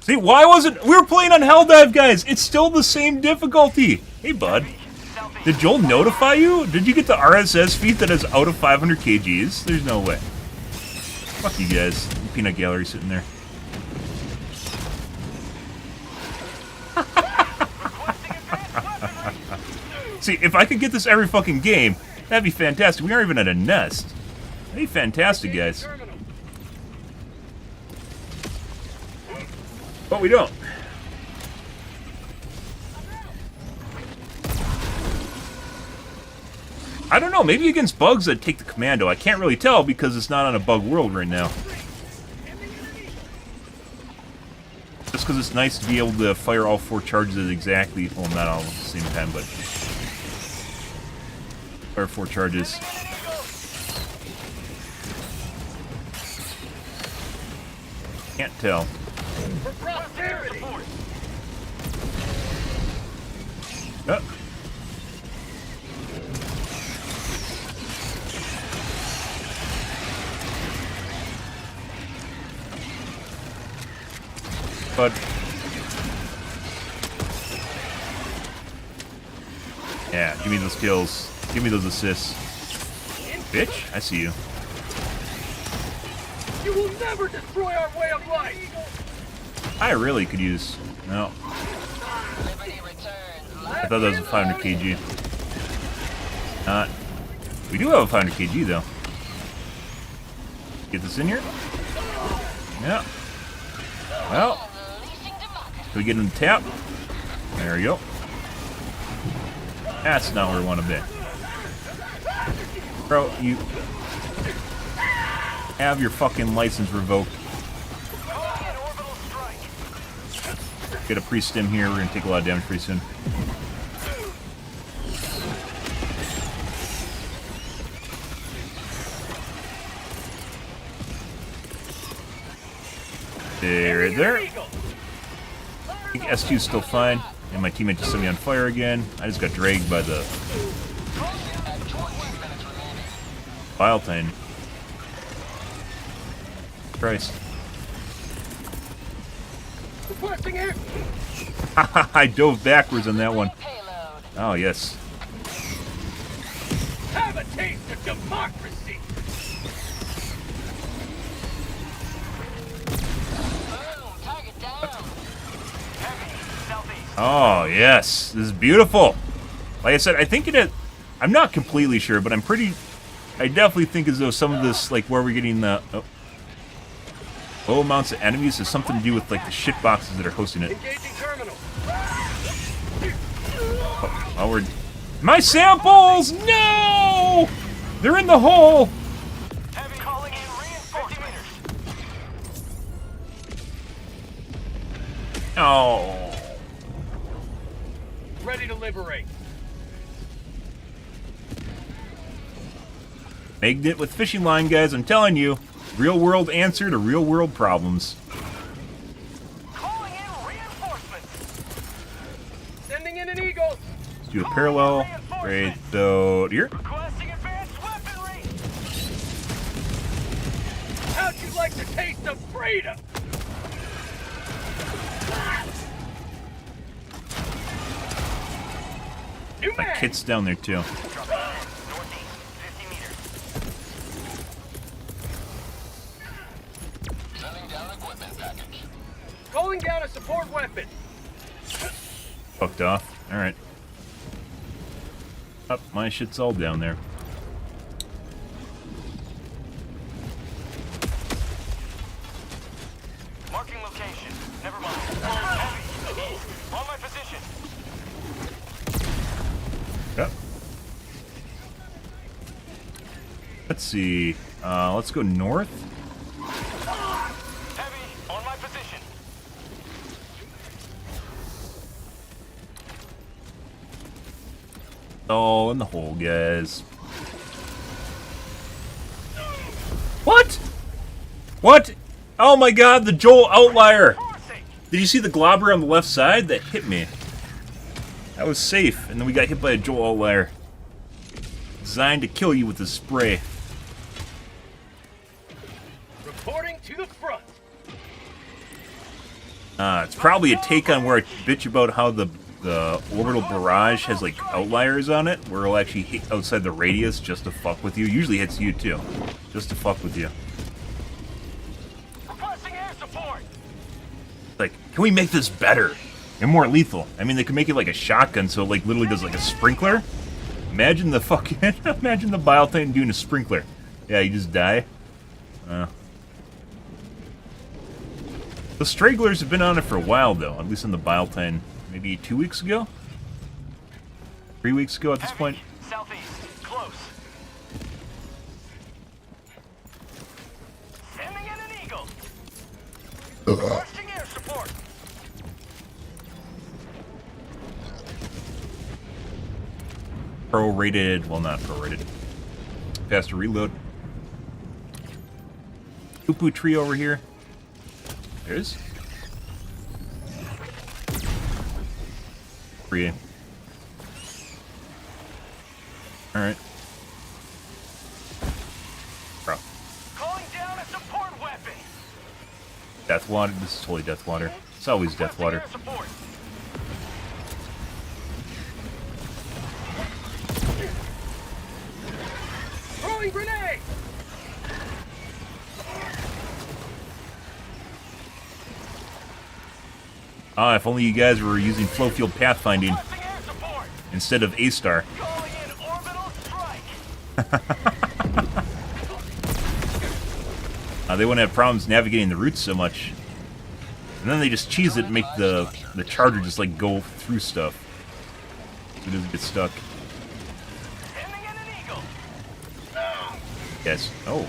See, why wasn't... We were playing on Helldive, guys. It's still the same difficulty. Hey, bud. Did Joel notify you? Did you get the RSS feed that is out of 500 kgs? There's no way. Fuck you guys. Peanut gallery sitting there. See, if I could get this every fucking game, that'd be fantastic. We aren't even at a nest. That'd be fantastic, guys. But we don't. I don't know, maybe against bugs that take the Commando. I can't really tell because it's not on a bug world right now. Just because it's nice to be able to fire all 4 charges at exactly, well, not all at the same time, but fire 4 charges. Can't tell. For prosperity! Oh. But yeah, give me those kills. Give me those assists. Bitch, I see you. You will never destroy our way of life! I really could use... No. I thought that was a 500 kg. Not. We do have a 500 kg, though. Get this in here? Yeah. Well. Can we get him to tap? There we go. That's not where we want to be. Bro, you... have your fucking license revoked. Get a pre-stim here. We're going to take a lot of damage pretty soon. Right there. I think S2 is still fine. And my teammate just set me on fire again. I just got dragged by the Bile Titan. Christ. Requesting air. I dove backwards on that one. Oh, yes. Have a taste of democracy. Oh, yes. This is beautiful. Like I said, I think it had... I'm not completely sure, but I'm pretty... I definitely think as though some of this, like, where we're getting the... low amounts of enemies has something to do with, like, the shit boxes that are hosting it. Engaging terminal. Oh, we're... My samples! No! They're in the hole! Heavy calling in reinforcements. Oh. Ready to liberate. Megged it with fishing line, guys. I'm telling you. Real world answer to real world problems. Calling in reinforcements. Sending in an eagle. Let's do a parallel right though here. Requesting advanced weaponry. How'd you like the taste of freedom? New My man. kit's down there too. Northeast, 50 meters. Sending down equipment package. Calling down a support weapon. Fucked off. Alright. Up, my shit's all down there. Marking location. Never mind. Heavy. East. On my position. Yep. Let's see. Let's go north. Heavy. On my position. Oh, in the hole, guys. What? What? Oh my god, the Joel outlier! Did you see the globber on the left side? That hit me. That was safe, and then we got hit by a Joel outlier. Designed to kill you with a spray. Reporting to the front. It's probably a take on where I bitch about how the orbital barrage has like outliers on it, where it'll actually hit outside the radius just to fuck with you. Usually hits you too, just to fuck with you. Requesting air support. Like, can we make this better and more lethal? I mean, they could make it like a shotgun, so it like literally does like a sprinkler. Imagine the fucking, imagine the Bile Titan doing a sprinkler. Yeah, you just die. The stragglers have been on it for a while, though. At least on the Bile Titan, maybe 2 weeks ago, 3 weeks ago at this point. Southeast, close. Sending in an eagle. Requesting air support. Pro-rated, well, not pro-rated. Faster reload. Poo-poo tree over here. There's. Free. Alright. Bro. Calling down a support weapon. Death water. This is totally death water. It's always death water. Air support. Throwing grenade. Ah, if only you guys were using flow field pathfinding Requesting air support. instead of A-star. Calling in orbital strike. They wouldn't have problems navigating the routes so much. And then they just cheese it and make the charger just like go through stuff. So it doesn't get stuck. Sending in an eagle. Yes. Oh.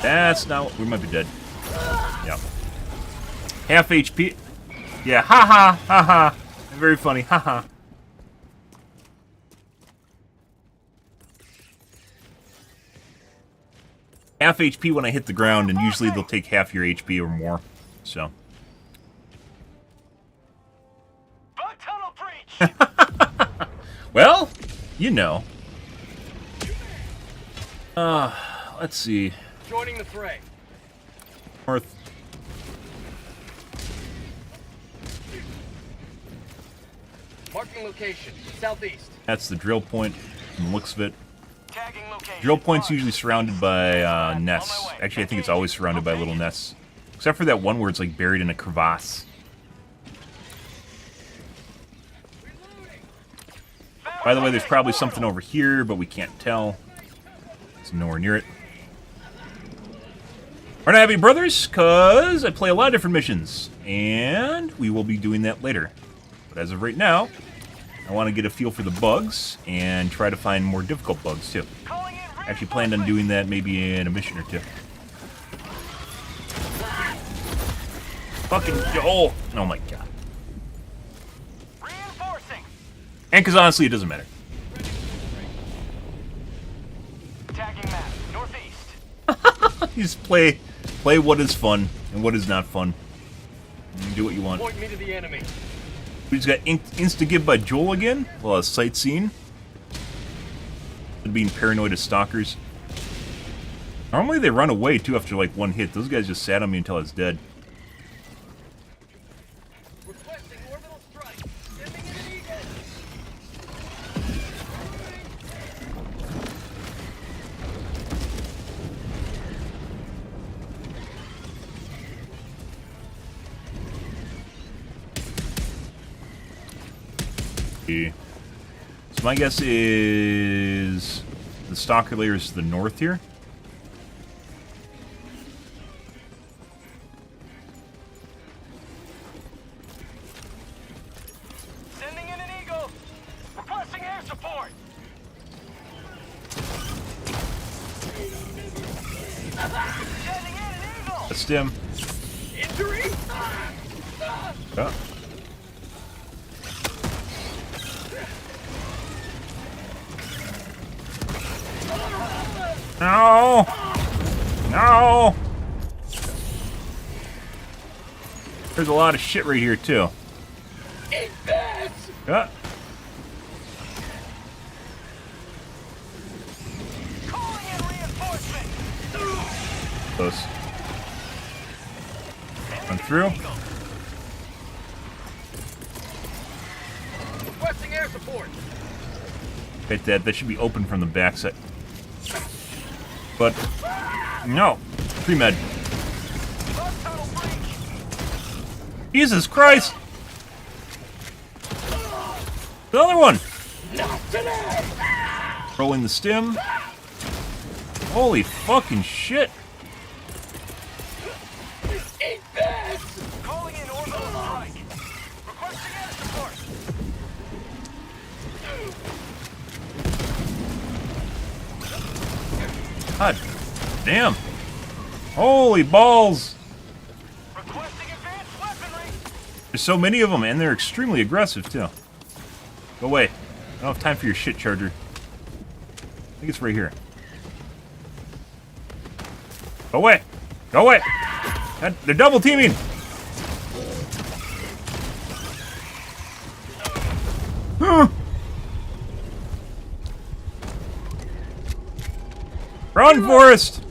That's not... We might be dead. Yeah. Half HP. Yeah, haha, haha. Very funny, haha. Half HP when I hit the ground, and usually they'll take half your HP or more. So. Bug tunnel breach. Well, you know. Let's see. Joining the fray. North. Marking location. Southeast. That's the drill point from the looks of it. Tagging location. Drill point's usually surrounded by nests. Actually, I think it's always surrounded by little nests. Except for that one where it's like buried in a crevasse. By the way, there's probably something over here, but we can't tell. It's nowhere near it. We're not happy, brothers, because I play a lot of different missions. And we will be doing that later. But as of right now, I want to get a feel for the bugs and try to find more difficult bugs, too. Actually planned on doing that maybe in a mission or two. Fucking Joel! Oh my god. Reinforcing. And because honestly, it doesn't matter. Tagging map. Northeast. You just play what is fun and what is not fun. You do what you want. Point me to the enemy. We just got insta-give by Joel again. Well, sightseeing. Being paranoid as stalkers. Normally they run away too after like one hit. Those guys just sat on me until I was dead. Requesting orbital strike. Sending in an eagle. Okay. So my guess is the stalker layer is to the north here. Sending in an eagle. Requesting air support. Sending in an eagle. That's him. Injury. Oh. No! No! There's a lot of shit right here, too. Eat this! Yeah. Calling in reinforcement. Close. Run through. Requesting air support. Hit that. That should be open from the backside. But, no. Pre-med. Jesus Christ! The other one! Not today! Rolling the stim. Holy fucking shit! Eat this! Calling in orbital strike. Requesting air support. God damn. Holy balls! Requesting advanced weaponry. There's so many of them, and they're extremely aggressive, too. Go away. I don't have time for your shit, Charger. I think it's right here. Go away! Go away! God, they're double teaming! Run, Forrest!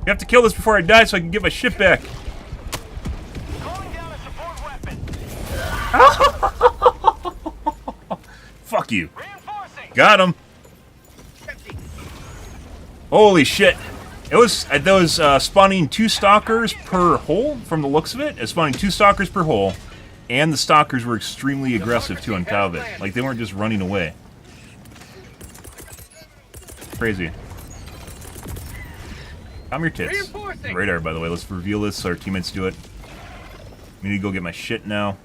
You have to kill this before I die so I can get my shit back. Calling down a support weapon. Fuck you. Reinforcing. Got him. Holy shit. It was spawning 2 stalkers per hole from the looks of it. It was spawning 2 stalkers per hole. And the stalkers were extremely aggressive too on top of it. Like they weren't just running away. Crazy. Calm your tits. Reinforcing. Radar, by the way. Let's reveal this so our teammates do it. We need to go get my shit now.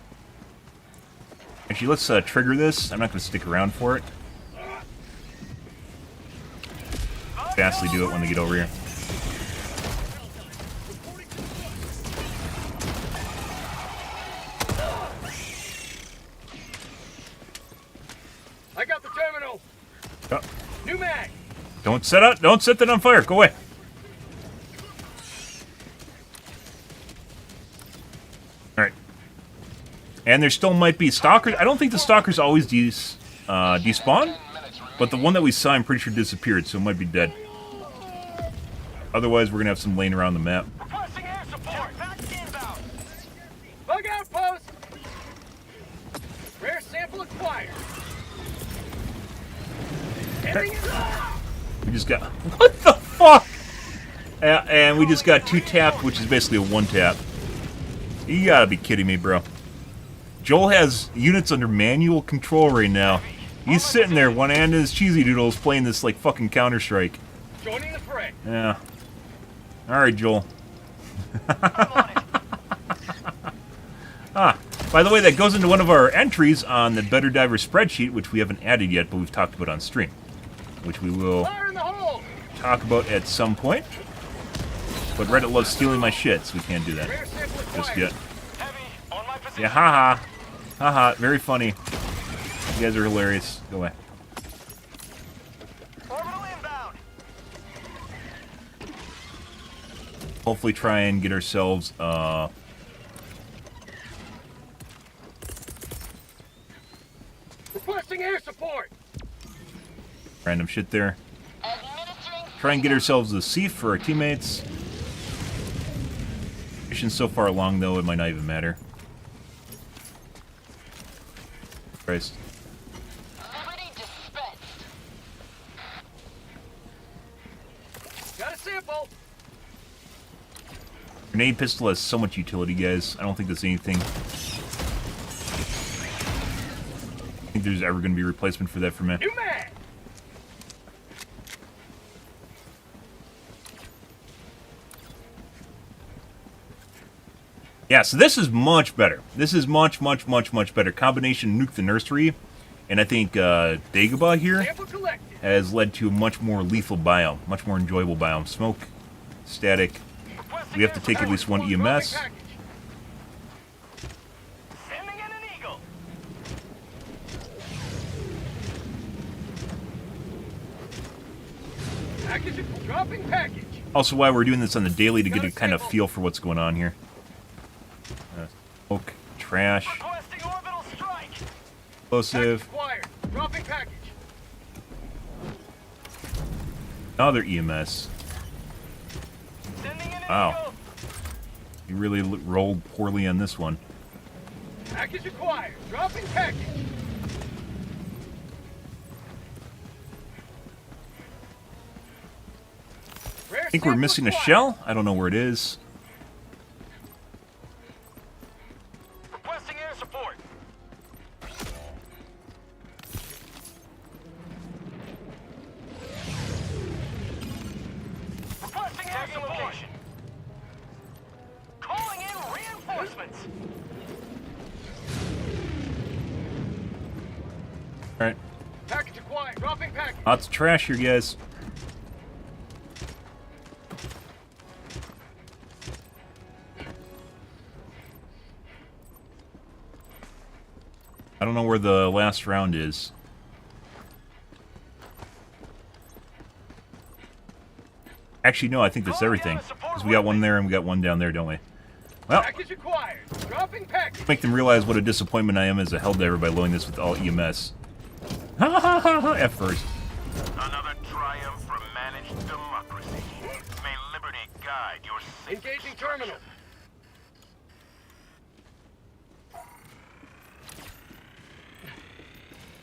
Actually, let's trigger this. I'm not going to stick around for it. Fastly do it when they get over here. I got the terminal. Oh, New mag. don't set that on fire. Go away. Alright. And there still might be stalkers. I don't think the stalkers always despawn. But the one that we saw, I'm pretty sure disappeared, so it might be dead. Otherwise, we're going to have some laying around the map. Requesting air support. Back inbound. Bug outpost. Rare sample acquired. Heading in. We just got... What the fuck? And we just got 2 tapped, which is basically a 1 tap. You gotta be kidding me, bro. Joel has units under manual control right now. He's sitting there, one hand in his cheesy doodles, playing this, like, fucking Counter-Strike. Joining the fray. Yeah. Alright, Joel. By the way, that goes into one of our entries on the Better Diver spreadsheet, which we haven't added yet, but we've talked about on stream. Which we will Fire in the hole. talk about at some point. But Reddit loves stealing my shit, so we can't do that Rare sample acquired. just yet. Heavy on my position. Yeah, haha. Haha, very funny. You guys are hilarious. Go away. Orbital inbound. Hopefully try and get ourselves, Requesting air support. random shit there. Administering Try and get ourselves a Seaf for our teammates. Mission's so far along, though, it might not even matter. Christ. liberty dispensed. Got a sample. Grenade pistol has so much utility, guys. I don't think there's anything. I think there's ever going to be a replacement for that for me. New mag. Yeah, so this is much better. This is much better. Combination Nuke the Nursery, and I think Dagobah here Sample collected. has led to a much more lethal biome, much more enjoyable biome. Smoke, static. Requesting We have to air take at support. least 1 EMS. Package. Sending in an eagle. Package. Dropping package. Also, why we're doing this on the daily to get a kind of feel for what's going on here. trash. Requesting orbital strike. Explosive. Acquired. Dropping package. Another EMS. Sending in an Wow. eagle. You really rolled poorly on this one. Package acquired. Dropping package. I think we're missing a shell. I don't know where it is. Requesting air support. Requesting air support. Calling in reinforcements. Alright. Package acquired. Dropping package. Lots of trash here, guys. I don't know where the last round is. Actually, no, I think that's everything. Because we got one there and we got one down there, don't we? Well, Package acquired. Dropping package. make them realize what a disappointment I am as a Helldiver by loading this with all EMS. Ha ha ha ha! At first. Another triumph for managed democracy. May liberty guide your safe Engaging terminal.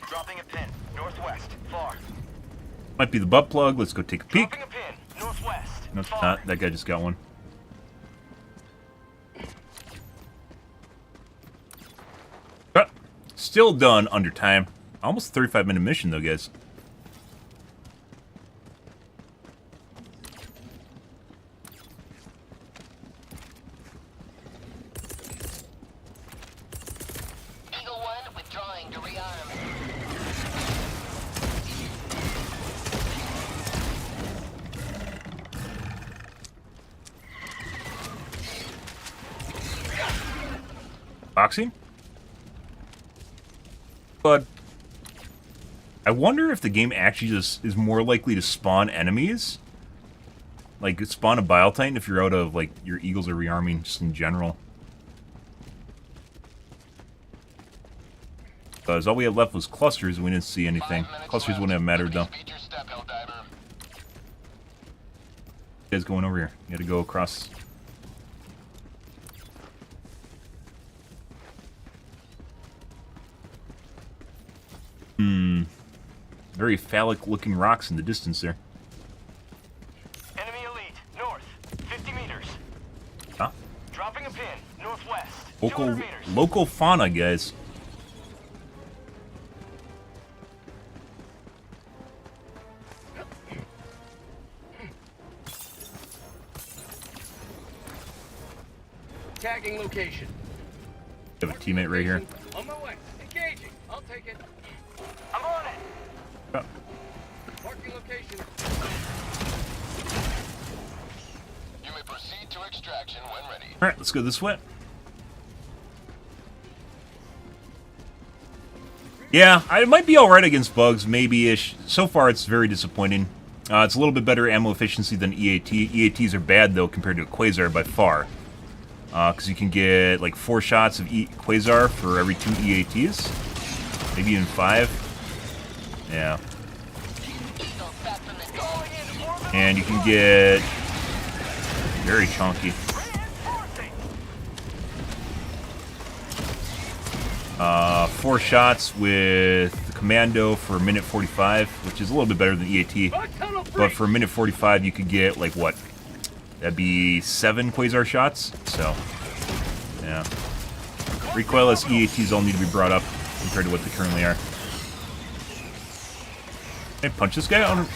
Dropping a pin. Northwest. Far. Might be the butt plug. Let's go take a peek. Dropping a pin. Northwest. No, it's Far. not. That guy just got one. But still done under time. Almost a 35-minute mission, though, guys. Eagle 1 withdrawing to rearm. Boxing? But I wonder if the game actually just is more likely to spawn enemies. Like, spawn a Bile Titan if you're out of, like, your Eagles or rearming just in general. Because all we had left was clusters and we didn't see anything. Clusters wouldn't have mattered, though. Speed your step, Helldiver. You guys going over here. You gotta go across. Very phallic-looking rocks in the distance there. Enemy elite. North. 50 meters. Huh? Dropping a pin. Northwest. Local, 200 meters. local fauna, guys. Tagging location. We have a teammate right here. On my way. Engaging. I'll take it. I'm on it. Oh, Marking location. You may proceed to extraction when ready. Alright, let's go this way. Yeah, it might be alright against bugs, maybe-ish. So far, it's very disappointing. It's a little bit better ammo efficiency than EAT. EATs are bad, though, compared to a Quasar by far. Because you can get, like, 4 shots of Quasar for every 2 EATs. Maybe even 5. Yeah. And you can get very chunky. 4 shots with the Commando for a minute 45, which is a little bit better than EAT. But for a minute 45, you could get, like, what? That'd be 7 Quasar shots. So, yeah. Recoilless EATs all need to be brought up compared to what they currently are. Can I punch this guy?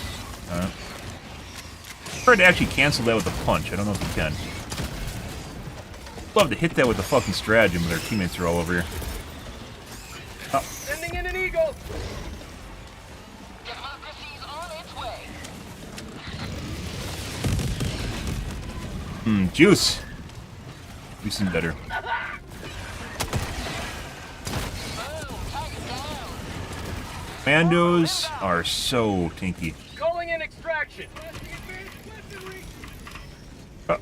Try to actually cancel that with a punch. I don't know if you can. Love to hit that with a fucking stratagem, but our teammates are all over here. Oh. Sending in an eagle. Democracy's on its way. Juice. We seem better. Boom, target down. Commandos are so tanky. Calling in extraction. Oh.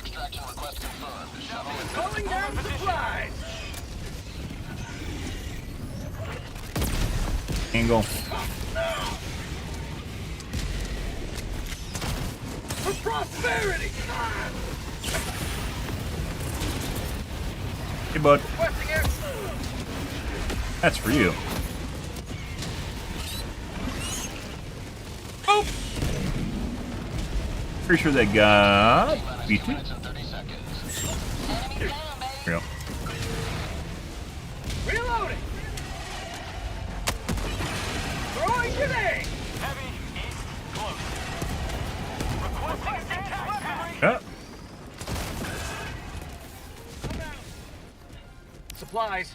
Extraction request confirmed. The shuttle is Calling down supplies. angle. For prosperity! Hey, bud. Requesting air. That's for you. Oh! Pretty sure that got B2. Here we go. Reloading! Throwing grenade! Heavy, east, close. Requesting attack. Yeah. Supplies.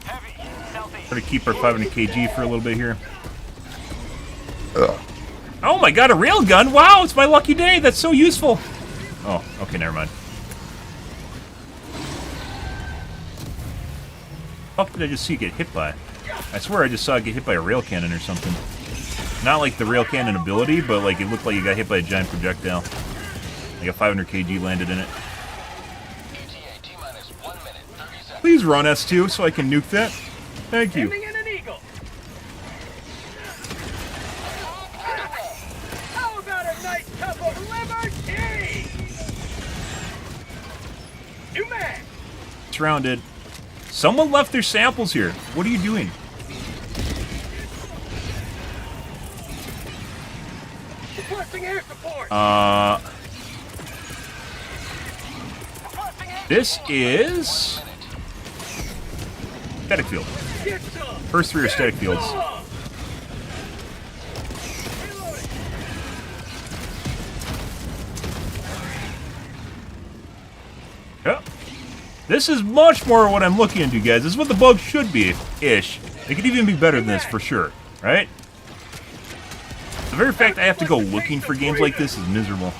Heavy, southeast. Try to keep our 500 kg for a little bit here. Oh my god, a railgun! Wow, it's my lucky day! That's so useful! Oh, okay, never mind. What did I just see it get hit by? I swear I just saw it get hit by a rail cannon or something. Not like the rail cannon ability, but like it looked like it got hit by a giant projectile. Like a 500 kg landed in it. Please run S2 so I can nuke that. Thank you. Aiming in an eagle. How about a nice cup of liberty? New man. Surrounded. Someone left their samples here. What are you doing? Requesting air support. This is static field. Get some. First three are static fields. Reloading. Yeah. This is much more what I'm looking into, guys. This is what the bug should be, ish. It could even be better than this, for sure. Right? The very fact I have to go looking for games like this is miserable.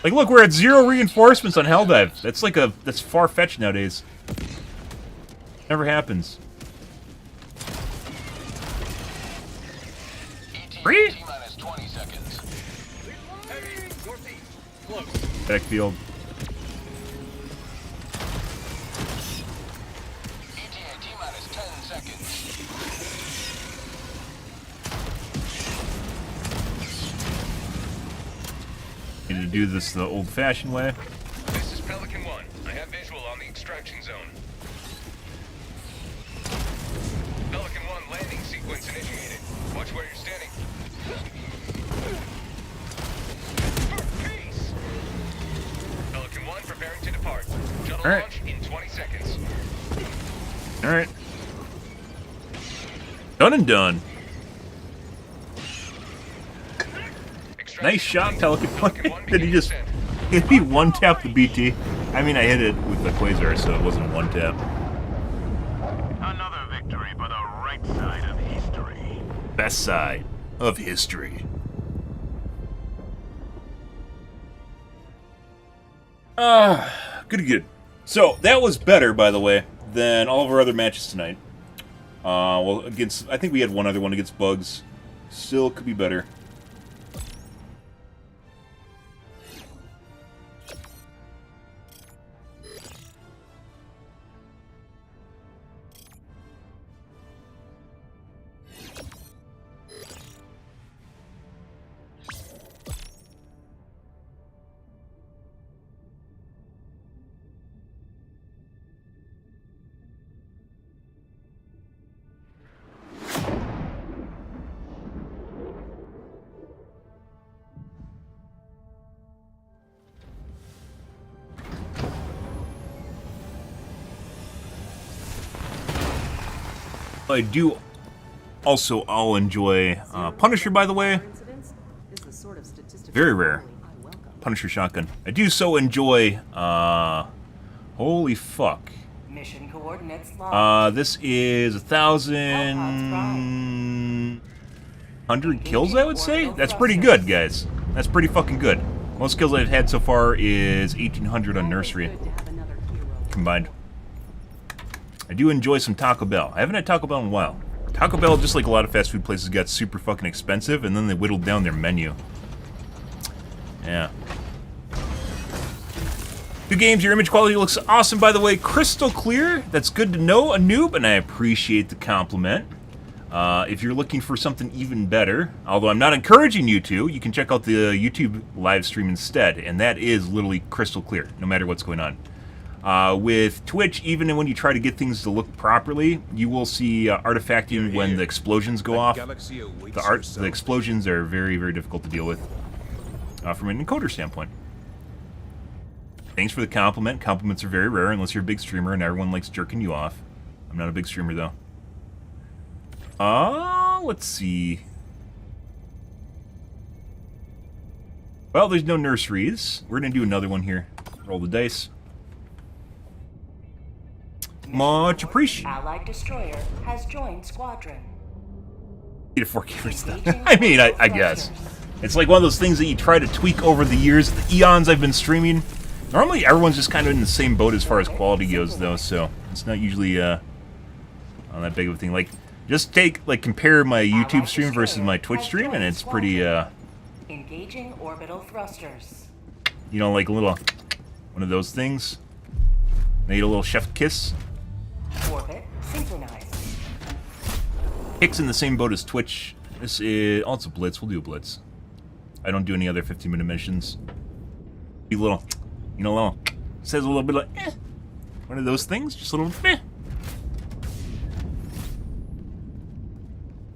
Like, look, we're at 0 reinforcements on Helldive. That's far-fetched nowadays. Never happens. Free? Back field. Need to do this the old-fashioned way. This is Pelican 1. I have visual on the extraction zone. Pelican 1 landing sequence initiated. Watch where you're standing. For peace! Pelican 1 preparing to depart. Shuttle All right. launch in 20 seconds. Alright. Done and done. Nice shot, Pelican. Did he just hit me one tap the BT? I mean, I hit it with the Quasar, so it wasn't one tap. Another victory for the right side of history. Best side of history. Good. So, that was better, by the way, than all of our other matches tonight. Well, I think we had one other one against Bugs. Still could be better. I do also all enjoy Punisher, by the way. Very rare. Punisher shotgun. I do so enjoy holy fuck. Mission coordinates locked. This is 1,100 kills, I would say? That's pretty good, guys. That's pretty fucking good. Most kills I've had so far is 1,800 on Nursery combined. I do enjoy some Taco Bell. I haven't had Taco Bell in a while. Taco Bell, just like a lot of fast food places, got super fucking expensive, and then they whittled down their menu. Yeah. Good games, your image quality looks awesome, by the way. Crystal clear. That's good to know, a noob, and I appreciate the compliment. If you're looking for something even better, although I'm not encouraging you to, you can check out the YouTube live stream instead, and that is literally crystal clear, no matter what's going on. With Twitch, even when you try to get things to look properly, you will see artifacting when the explosions go off. The explosions are very, very difficult to deal with from an encoder standpoint. Thanks for the compliment. Compliments are very rare unless you're a big streamer and everyone likes jerking you off. I'm not a big streamer, though. Let's see. Well, there's no nurseries. We're going to do another one here. Roll the dice. Much appreciated. Allied destroyer has joined squadron. Need a 4K stuff. I mean, I guess. It's like one of those things that you try to tweak over the years, the eons I've been streaming. Normally, everyone's just kind of in the same boat as far as quality goes, though, so it's not usually on that big of a thing. Like, just compare my YouTube stream versus my Twitch stream, and it's pretty, Engaging orbital thrusters. you know, like a little, one of those things. Need a little chef kiss. Orbit synchronized. Kick's in the same boat as Twitch. This is, oh, it's a blitz. We'll do a blitz. I don't do any other 15-minute missions. Be a little, you know, little, says a little bit like, eh. One of those things, just a little, eh.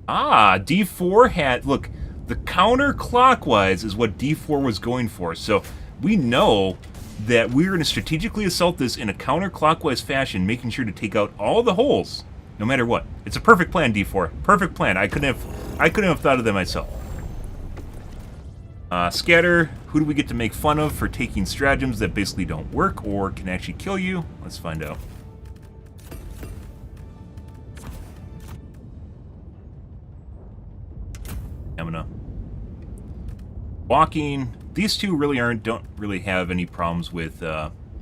Ah, D4 had, look, the counterclockwise is what D4 was going for. So we know that we're going to strategically assault this in a counterclockwise fashion, making sure to take out all the holes, no matter what. It's a perfect plan, D4. Perfect plan. I couldn't have thought of that myself. Scatter. Who do we get to make fun of for taking stratagems that basically don't work or can actually kill you? Let's find out. Stamina. Walking. These two really don't really have any problems with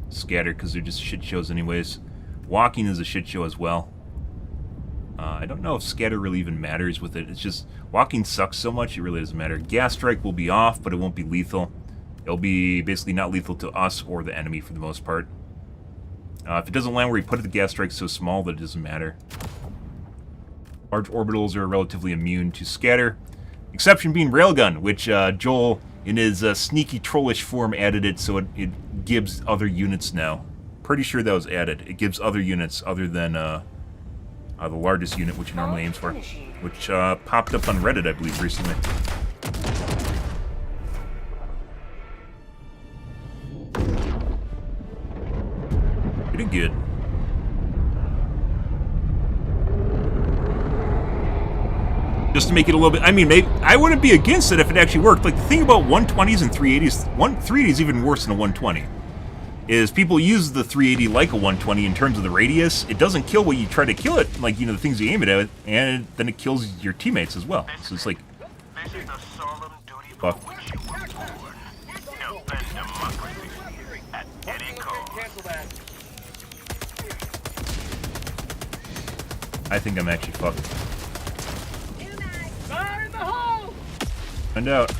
scatter because they're just shit shows anyways. Walking is a shit show as well. I don't know if scatter really even matters with it. It's just walking sucks so much it really doesn't matter. Gas strike will be off, but it won't be lethal. It'll be basically not lethal to us or the enemy for the most part. If it doesn't land where you put it, the gas strike's so small that it doesn't matter. Large orbitals are relatively immune to scatter. Exception being railgun, which Joel, in his sneaky trollish form, added it so it gives other units now. Pretty sure that was added. It gives other units other than the largest unit, which it normally aims for. Which popped up on Reddit, I believe, recently. Pretty good. Just to make it a little bit, I mean, maybe I wouldn't be against it if it actually worked. Like, the thing about 120s and 380s, 380 is even worse than a 120, is people use the 380 like a 120 in terms of the radius. It doesn't kill what you try to kill it, like, you know, the things you aim it at, and then it kills your teammates as well. So it's like, This is the solemn duty fuck. for which you were born. Defend democracy at any cost. Cancel that. I think I'm actually fucked. Fire in the hole! Find out.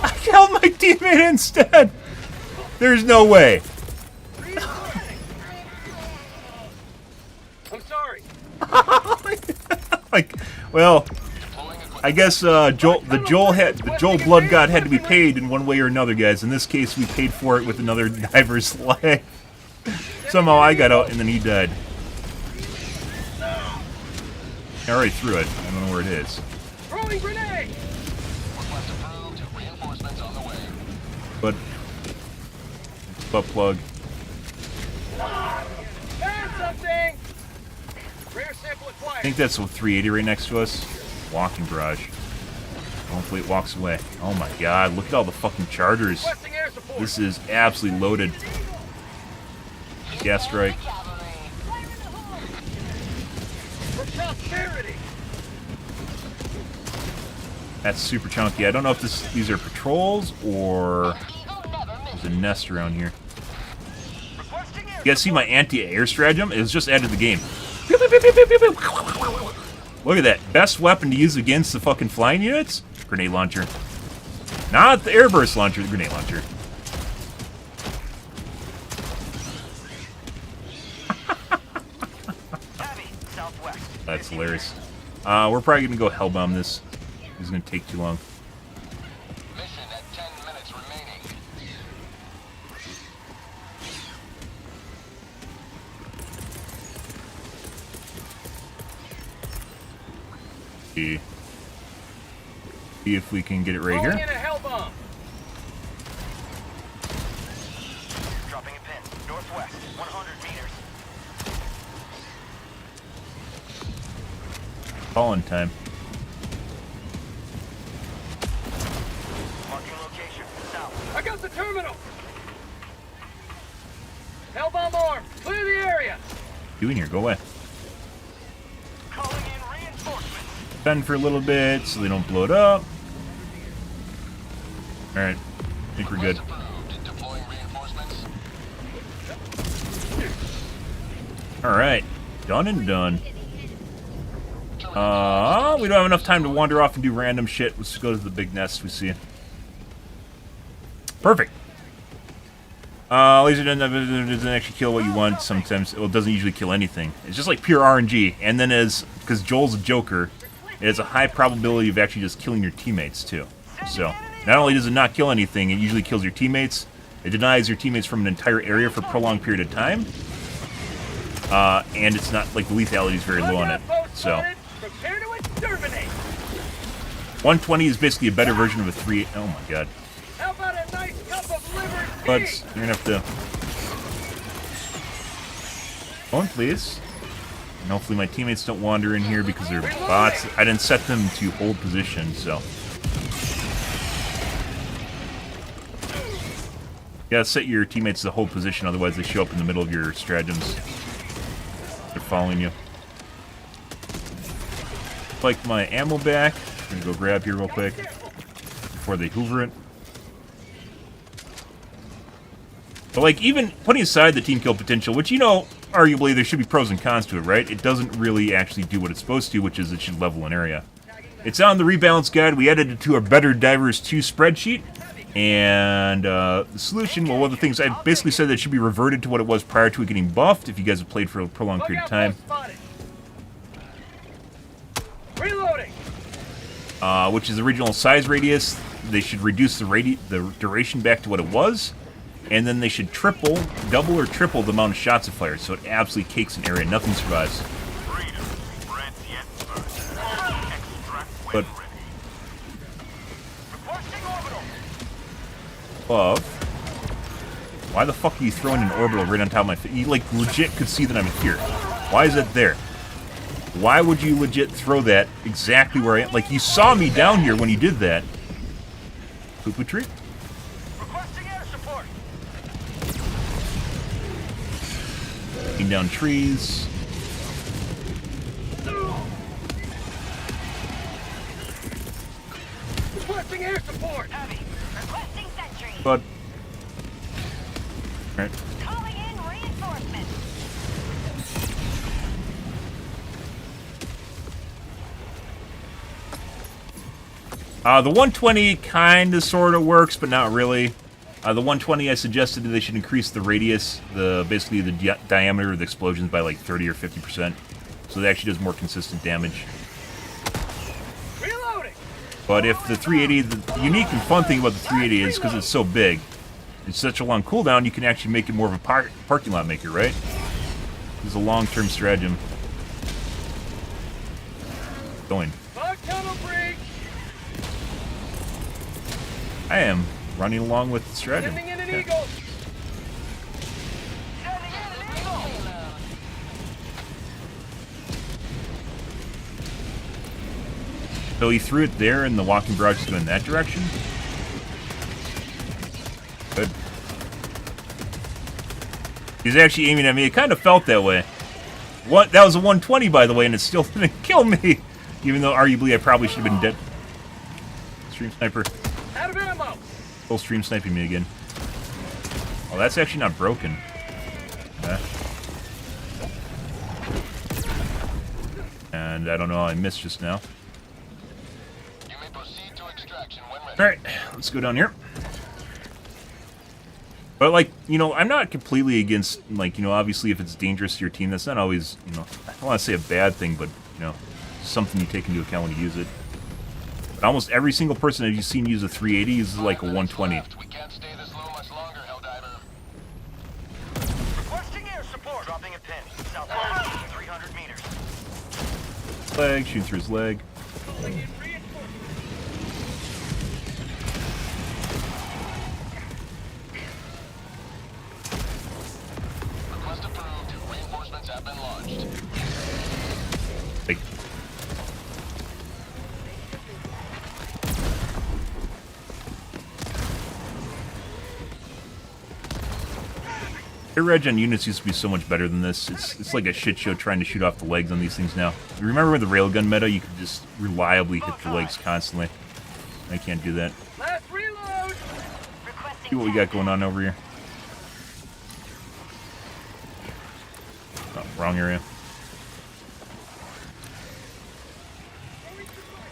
I killed my teammate instead! There's no way. I'm sorry. Like, well, I guess the Joel blood god had to be paid in one way or another, guys. In this case, we paid for it with another diver's life. Somehow I got out and then he died. I already threw it. I don't know where it is. Throwing grenade! Request approved. Reinforcements on the way. But butt plug. Found something! Rare sample acquired. I think that's a 380 right next to us. Walking barrage. Hopefully it walks away. Oh my god, look at all the fucking chargers. Requesting air support. This is absolutely loaded. Gas strike. For prosperity. That's super chunky. I don't know if these are patrols or there's a nest around here. Requesting air You guys see my anti-air stratagem? It was just added to the game. Pew, pew, pew, pew, pew, pew, pew. Look at that. Best weapon to use against the fucking flying units? Grenade launcher. Not the airburst launcher, the grenade launcher. That's hilarious. We're probably gonna go hellbomb this. This is gonna take too long. Mission at 10 minutes remaining. See if we can get it right Throwing here. in a hell bomb. Dropping a pin. Northwest, 100 meters. Falling time. Marking location. South. I got the terminal. Hell bomb armed. Clear the area. Doing here? Go away. Calling in reinforcements. Defend for a little bit so they don't blow it up. Alright. I think we're good. Approved. Deploying reinforcements. Alright. Done and done. We don't have enough time to wander off and do random shit. Let's go to the big nest we see. Perfect. Laser doesn't actually kill what you want sometimes. Well, it doesn't usually kill anything. It's just like pure RNG. And then because Joel's a Joker, it has a high probability of actually just killing your teammates too. So, not only does it not kill anything, it usually kills your teammates. It denies your teammates from an entire area for a prolonged period of time. And it's not, like, the lethality is very low on it. So, Prepare to exterminate. 120 is basically a better version of a 3... Oh my god. How about a nice cup of liver tea? Buds, you're gonna have to... Go on, please. And hopefully my teammates don't wander in here because they're bots. I didn't set them to hold position, so... You gotta set your teammates to hold position, otherwise they show up in the middle of your stratagems. They're following you. Like my ammo back. I'm gonna go grab here real quick before they hoover it. But like, even putting aside the team kill potential, which, you know, arguably there should be pros and cons to it, right? It doesn't really actually do what it's supposed to, which is it should level an area. It's on the rebalance guide. We added it to our Better Divers 2 spreadsheet. And the solution, well, one of the things I basically said that it should be reverted to what it was prior to it getting buffed, if you guys have played for a prolonged period of time. Reloading. Which is original size radius. They should reduce the duration back to what it was, and then they should double or triple the amount of shots it fires, so it absolutely cakes an area. Nothing survives. Freedom. Breath yet first. Extract But requesting orbital. above, why the fuck are you throwing an orbital right on top of my face? You like legit could see that I'm here. Why is it there? Why would you legit throw that exactly where I am? Like, you saw me down here when you did that. Poo-poo tree? Requesting air support. Taking down trees. Requesting air support. Requesting sentry. But... Alright. Calling in reinforcements. The 120 kind of sort of works, but not really. The 120, I suggested that they should increase the radius, basically the diameter of the explosions by like 30 or 50%, so it actually does more consistent damage. Reloading. But if the 380, the unique and fun thing about the 380 is because it's so big, it's such a long cooldown, you can actually make it more of a parking lot maker, right? It's a long-term stratagem. Going. Bug tunnel breach. I am running along with the stratagem. Sending in an Yeah. eagle. Sending in an eagle. So he threw it there, and the walking barrage is going in that direction? Good. He's actually aiming at me. It kind of felt that way. That was a 120, by the way, and it still didn't kill me. Even though, arguably, I probably should have been dead. Stream sniper. Out of ammo. Full stream sniping me again. Oh, that's actually not broken. And I don't know how I missed just now. You may proceed to extraction when ready. Alright, let's go down here. But, like, you know, I'm not completely against, like, you know, obviously if it's dangerous to your team, that's not always, you know, I don't want to say a bad thing, but, you know, something you take into account when you use it. But almost every single person that you've seen use a 380 uses, like, a 120. We can't stay this low much longer, Helldiver. Requesting air support. Dropping a pin. Southwest, 300 meters. Leg, shooting through his leg. Request approved. Reinforcements have been launched. Like, air reg on units used to be so much better than this. It's like a shit show trying to shoot off the legs on these things now. You remember the railgun meta? You could just reliably hit the legs constantly. I can't do that. Last reload! See what we got going on over here. Oh, wrong area.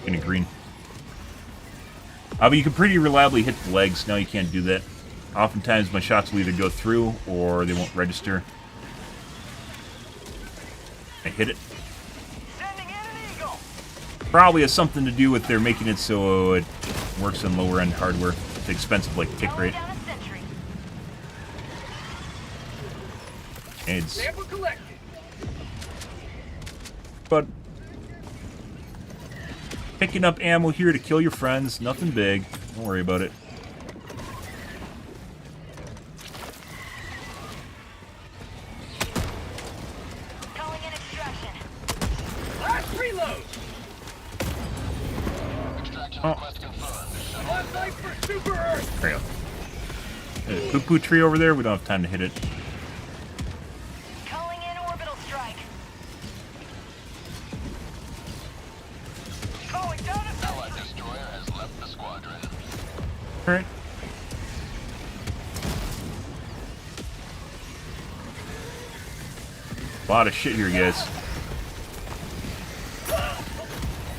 In a green. But you can pretty reliably hit the legs. Now you can't do that. Oftentimes my shots will either go through or they won't register. I hit it. Sending in an eagle. Probably has something to do with they're making it so it works on lower end hardware. It's expensive like tick rate. Down a sentry. AIDS. Sample collected. But picking up ammo here to kill your friends, nothing big. Don't worry about it. Calling in extraction. Last reload! Extraction Oh. request confirmed. One life for Super Earth! There you go. There's a poo-poo tree over there. We don't have time to hit it. Calling in orbital strike. Calling down a Allied destroyer has left the squadron. Alright. A lot of shit here, guys.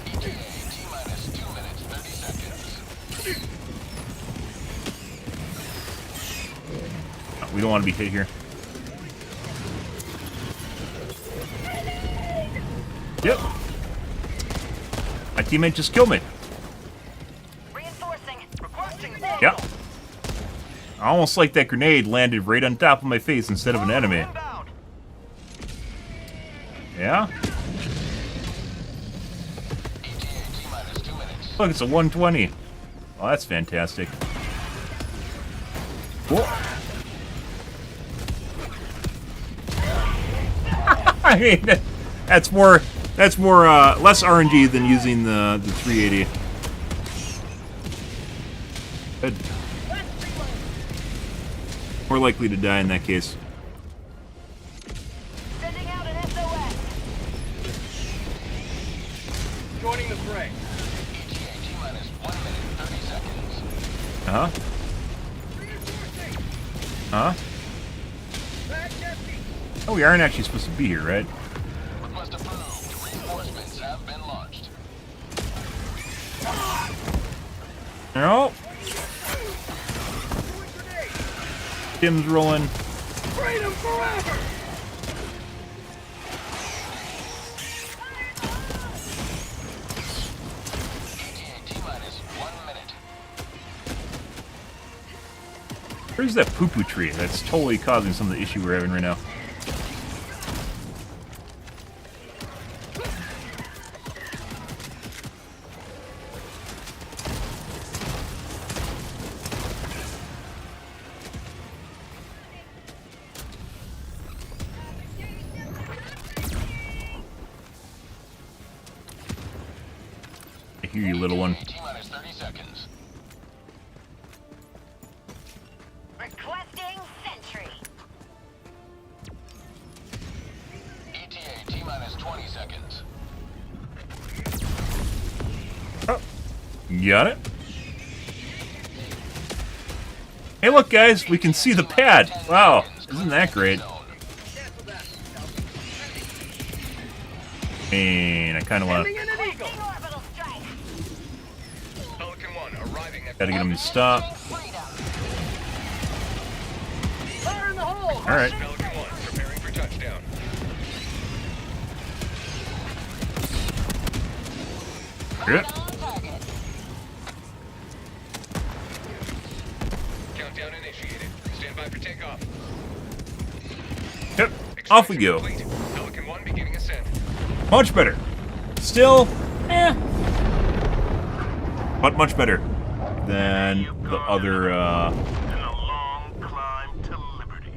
ETA T-minus 2 minutes, 30 seconds. We don't want to be hit here. Yep. My teammate just killed me. reinforcing. Requesting. Yep. Almost like that grenade landed right on top of my face instead of an enemy. Inbound. Yeah? ETA T-minus 2 minutes. Look, it's a 120. Oh, that's fantastic. Cool. I mean, that's more less RNG than using the 380. Good. More likely to die in that case. Sending out an SOS. Joining the fray. ETA T-minus 1 minute, 30 seconds. Uh-huh. Reinforcing! Huh? Back empty! Oh, we aren't actually supposed to be here, right? Request approved. Reinforcements have been launched. No. Tim's rolling. Freedom forever! ETA T-minus 1 minute. Where's that poo-poo tree? That's totally causing some of the issue we're having right now. I hear you, little one. T-minus 30 seconds. Requesting sentry. ETA T-minus 20 seconds. Got it. Hey, look, guys, we can see the pad. Wow, isn't that great? And I kind of want Sending in an eagle. Orbital strike. Pelican 1 arriving at gotta get him to stop. Fire in the hole. All right. Pelican 1 preparing for touchdown. Good. On target. Countdown initiated. Stand by for takeoff. Yep. Off we Extraction go. complete. Pelican 1 beginning ascent. Much better. Still, but much better than the other And a long climb to liberty.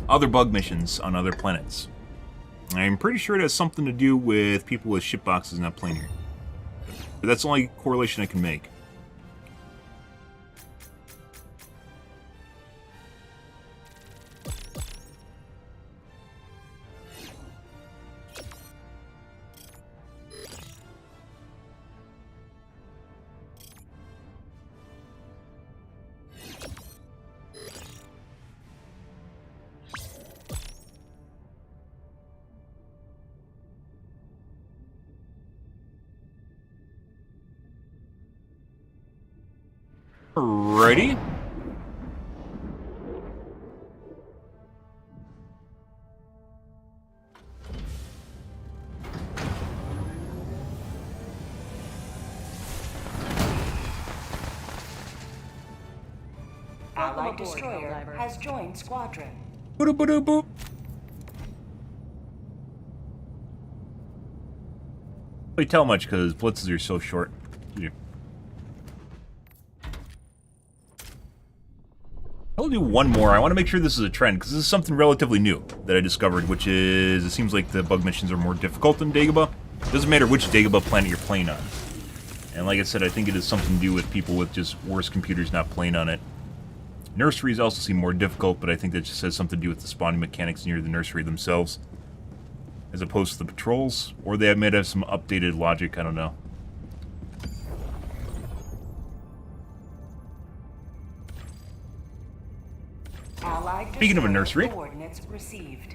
other bug missions on other planets. I'm pretty sure it has something to do with people with ship boxes not playing here. But that's the only correlation I can make. Alrighty. Allied aboard, destroyer Helldiver. has joined squadron. Boop boop boop. Really tell much because blitzes are so short. Yeah. I'll do one more. I want to make sure this is a trend because this is something relatively new that I discovered, which is it seems like the bug missions are more difficult in Dagobah. Doesn't matter which Dagobah planet you're playing on. And like I said, I think it has something to do with people with just worse computers not playing on it. Nurseries also seem more difficult, but I think that just has something to do with the spawning mechanics near the nursery themselves, as opposed to the patrols, or they might have some updated logic. I don't know. Allied Speaking of a destroyer nursery. Coordinates received.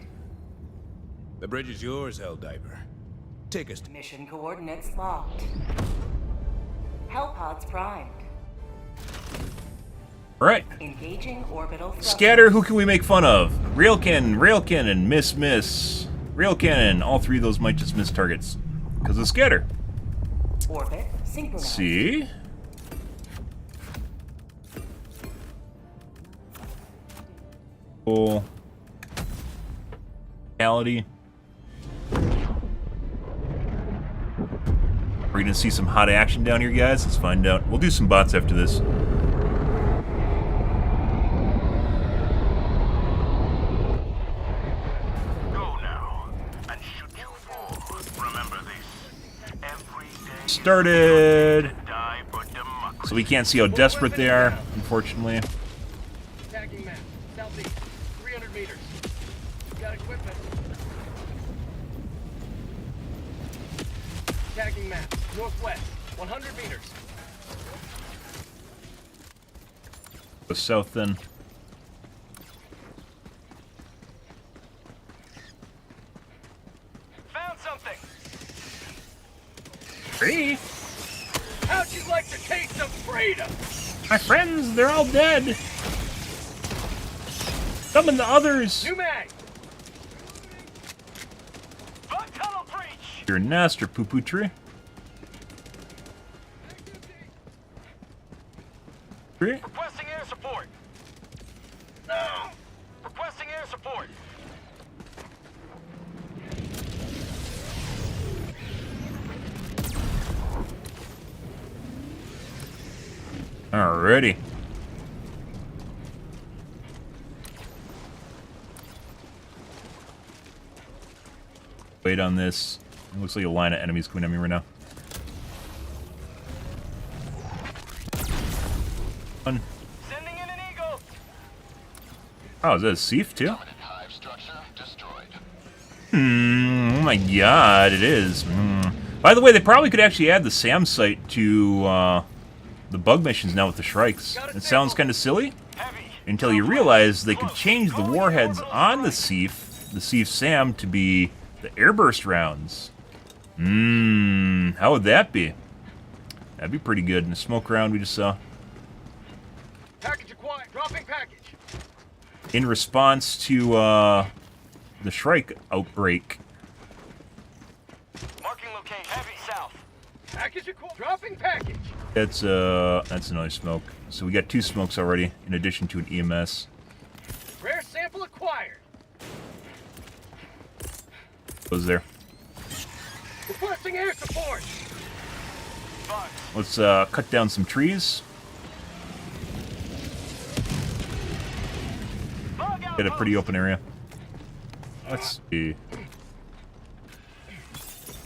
The bridge is yours, Helldiver. Take us to... Mission coordinates locked. Hellpods primed. All right. Engaging orbital thrusters. Scatter, who can we make fun of? Rail cannon, miss. Rail cannon, all three of those might just miss targets. Because of scatter. Orbit synchronized. See? Cool. Reality. We're gonna see some hot action down here, guys. Let's find out. We'll do some bots after this. Go now and shoot you fall. Remember this. Every day Started. die for democracy. So we can't see how desperate they are, unfortunately. Tagging map. Southeast. 300 meters. Got equipment. Tagging map. Northwest. 100 meters. Go south then. Found something. Free? How'd you like to taste some freedom? My friends, they're all dead. Summon the others. New mag. Bug tunnel breach. Your nest or poo-poo tree. Tree? Requesting air support. No. Requesting air support. Alrighty. Wait on this. It looks like a line of enemies coming at me right now. One. Sending in an eagle. Oh, is that a Seif too? Hive structure destroyed. Oh my god, it is. By the way, they probably could actually add the SAM site to the bug missions now with the Shrikes. It sounds kind of silly until you realize they could change the warheads on the Seif SAM, to be The airburst rounds. How would that be? That'd be pretty good in the smoke round we just saw. Package acquired. Dropping package. In response to the Shrike outbreak. Marking location. Heavy south. Package acquired. Dropping package. That's another smoke. So we got 2 smokes already, in addition to an EMS. Rare sample acquired. Goes there. Requesting air support. Let's cut down some trees. Get a pretty open area. Let's see.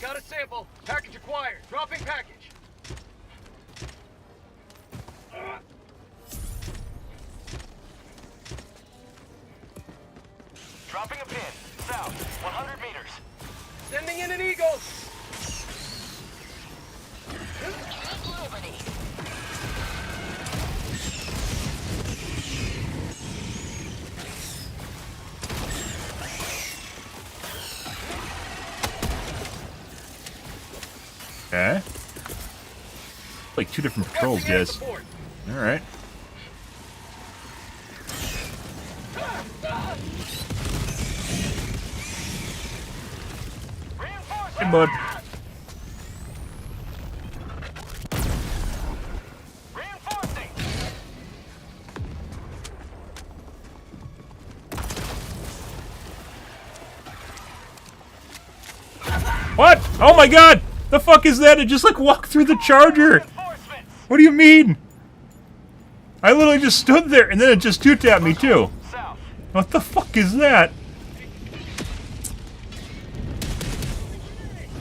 Got a sample. Package acquired. Dropping package. Dropping a pin. South. 100 meters. Sending in an eagle. Keep liberty. Okay. Like 2 different patrols, guys. Alright. Hey, bud. Reinforcing. What? Oh my god! The fuck is that? It just like walked through the charger! What do you mean? I literally just stood there and then it just 2-tapped me too. What the fuck is that?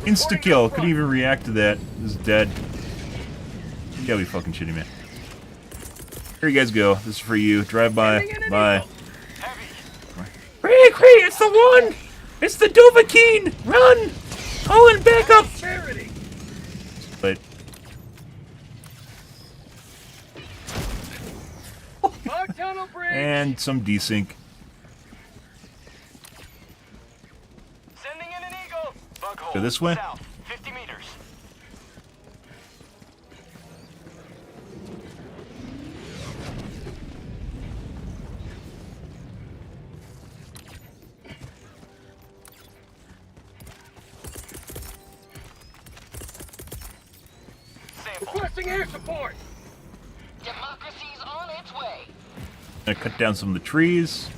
Insta-kill. Couldn't even react to that. This is dead. You gotta be fucking shitting me. Here you guys go. This is for you. Drive by. Bye. Cree! It's the one! It's the Dovahkiin! Run! Colin, back up! But and some desync. Sending in an eagle. Bug hole. Go this way. South. 50 meters. Requesting air support. Democracy's on its way. Gonna cut down some of the trees.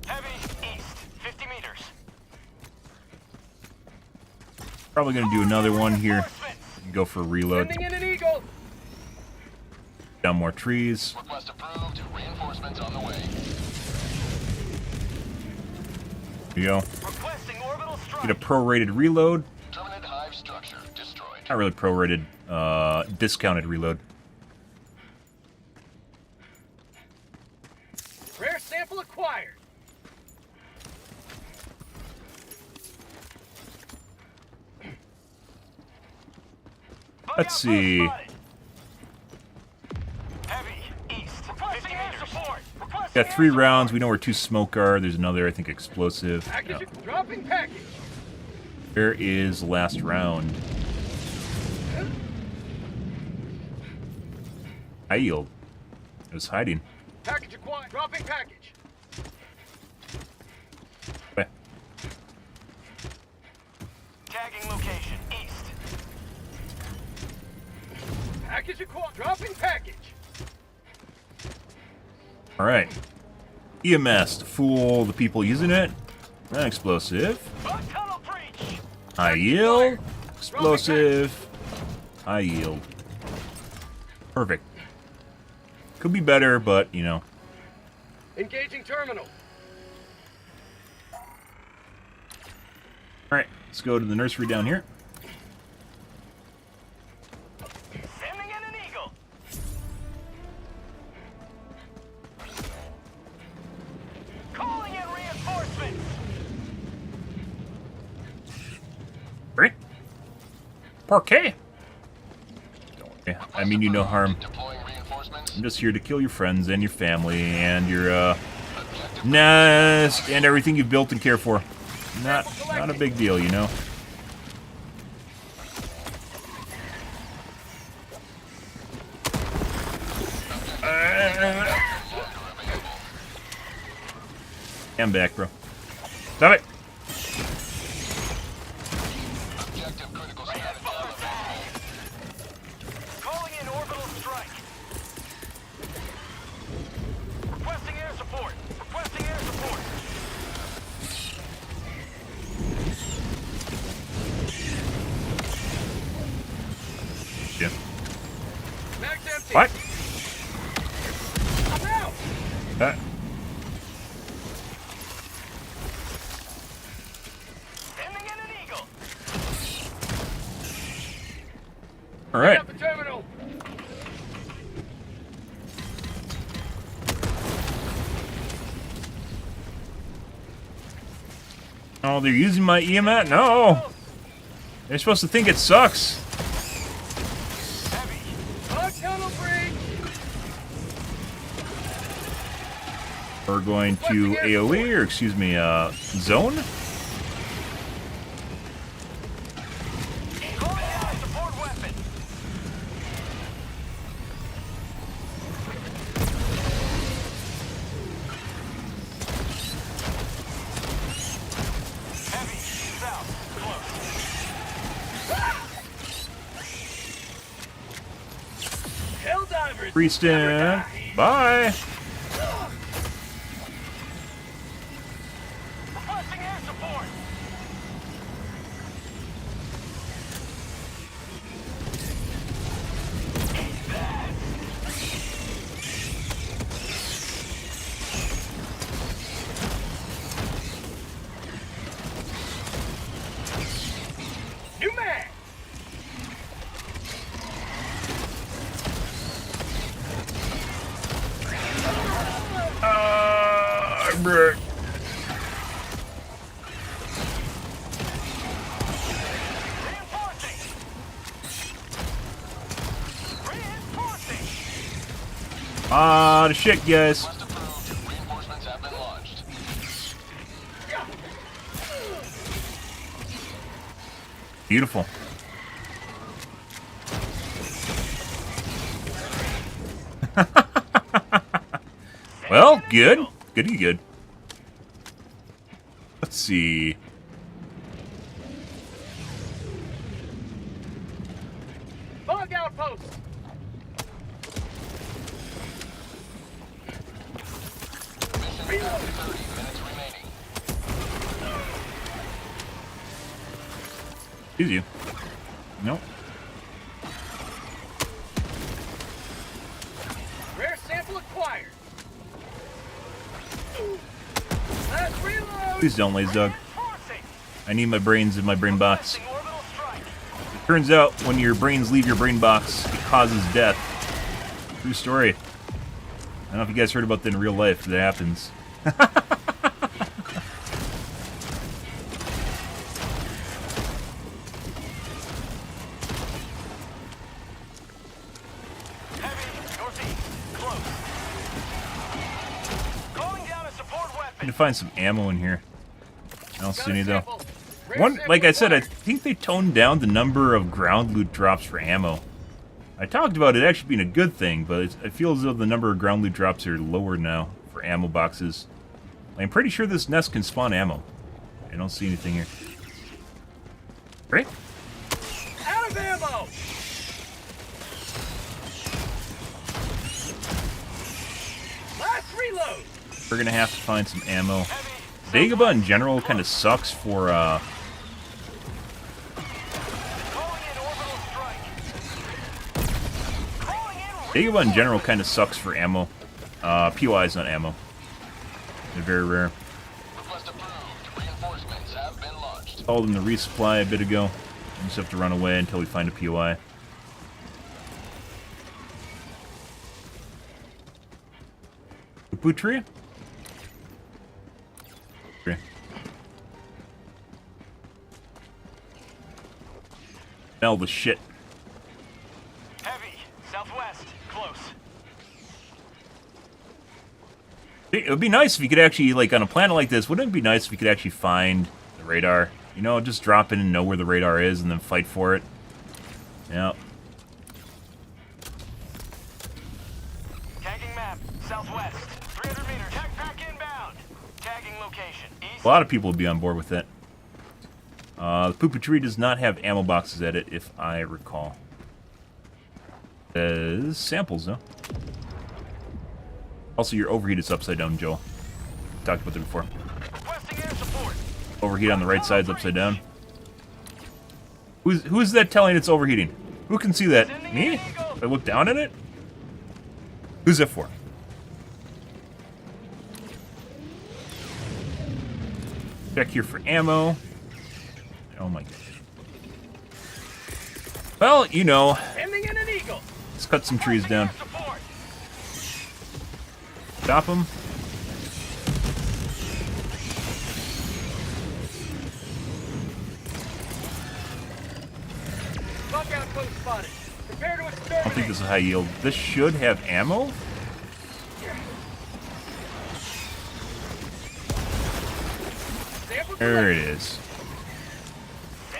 Heavy east. 50 meters. Probably gonna do another one here. Go for a reload. Sending in an eagle. Down more trees. Request approved. Reinforcements on the way. Here you go. Requesting orbital strike. Get a prorated reload. Permanent hive structure destroyed. Not really prorated. Discounted reload. Rare sample acquired. Let's see. Heavy east. Requesting air support. Got 3 rounds. We know where 2 smoke are. There's another, I think, explosive. Package No. dropping package. Where is last round? I yield. It was hiding. Package acquired. Dropping package. Okay. Tagging location east. Package acquired. Dropping package. Alright. EMS to fool the people using it. An explosive. Bug tunnel breach. I yield. Explosive. I yield. Perfect. Could be better, but, you know. Engaging terminal. Alright, let's go to the nursery down here. Sending in an eagle. Calling in reinforcements. Right? Parquet. Don't worry. I mean you no harm. Deploying reinforcements. I'm just here to kill your friends and your family and your nest and everything you've built and care for. Not a big deal, you know. I'm back, bro. Stop it. Objective critical status. Calling in orbital strike. Requesting air support. Requesting air support. Yeah. Mag's empty. What? I'm out. Sending in an eagle. All right. Up the terminal. Oh, they're using my EMF? No! They're supposed to think it sucks. Bug tunnel breach. We're going to AoE, or excuse me, zone? Calling out a support weapon. Heavy, south, close. Helldivers. Priest in. Bye! Requesting air support. New man. Bruh. Reinforcing. Reinforcing. Ah, the shit, guys. Request approved. Reinforcements have been launched. Beautiful. Well, good. Goody good. Let's see. Bug outpost. Mission 30 minutes remaining. Excuse you. Nope. Rare sample acquired. Last reload. Please don't, Lazy Dog. Reinforcing. I need my brains in my brain box. Requesting orbital strike. Turns out, when your brains leave your brain box, it causes death. True story. I don't know if you guys heard about that in real life. That happens. Heavy, northeast, close. Calling down a support I weapon. need to find some ammo in here. I don't see any though. Sample. Rare One, sample like I said, I acquired. think they toned down the number of ground loot drops for ammo. I talked about it actually being a good thing, but I feel as though the number of ground loot drops are lower now for ammo boxes. I'm pretty sure this nest can spawn ammo. I don't see anything here. Great. Out of ammo. Last reload. We're gonna have to find some ammo. Dagobah in general kind of sucks for, Calling in orbital strike. Calling in Dagobah in general kind of sucks for ammo. POI's not ammo. They're very rare. Request approved. Reinforcements have been launched. Called in the resupply a bit ago. We just have to run away until we find a POI. Boot tree? Tree. Smell the shit. heavy, southwest, close. It would be nice if you could actually, like, on a planet like this, wouldn't it be nice if you could actually find the radar? You know, just drop in and know where the radar is and then fight for it. Yeah. Tagging map, southwest. 300 meters. Tag pack inbound. Tagging location. East. A lot of people would be on board with that. The Poopa tree does not have ammo boxes at it, if I recall. There's samples, though. Also, your overheat is upside down, Joel. Talked about that before. Requesting air support. Overheat on the right side's upside down. Who's that telling it's overheating? Who can see that? Me? If I look down at it? Who's that for? Check here for ammo. Oh my gosh. Well, you know. Ending in an eagle. Let's cut some trees down. Stop them. Buck outpost spotted. Prepare to I don't think exterminate. this is high yield. This should have ammo. Sample There it collected. is.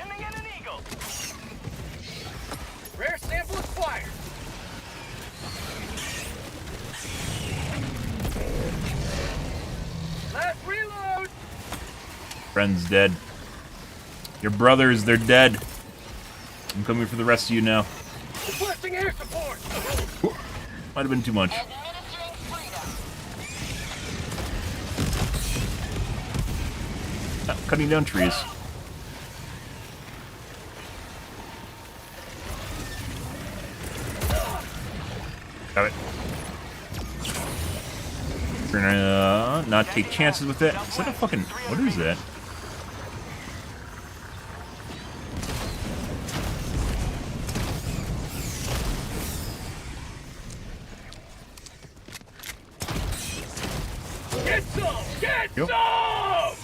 Ending in an eagle. Rare sample acquired. Last reload. Friend's dead. Your brothers, they're dead. I'm coming for the rest of you now. Requesting air support. Might have been too much. Administering freedom. Cutting down trees. Got it. We're gonna not take chances with that. Is that a fucking... What is that? Get some. Get Yep. some.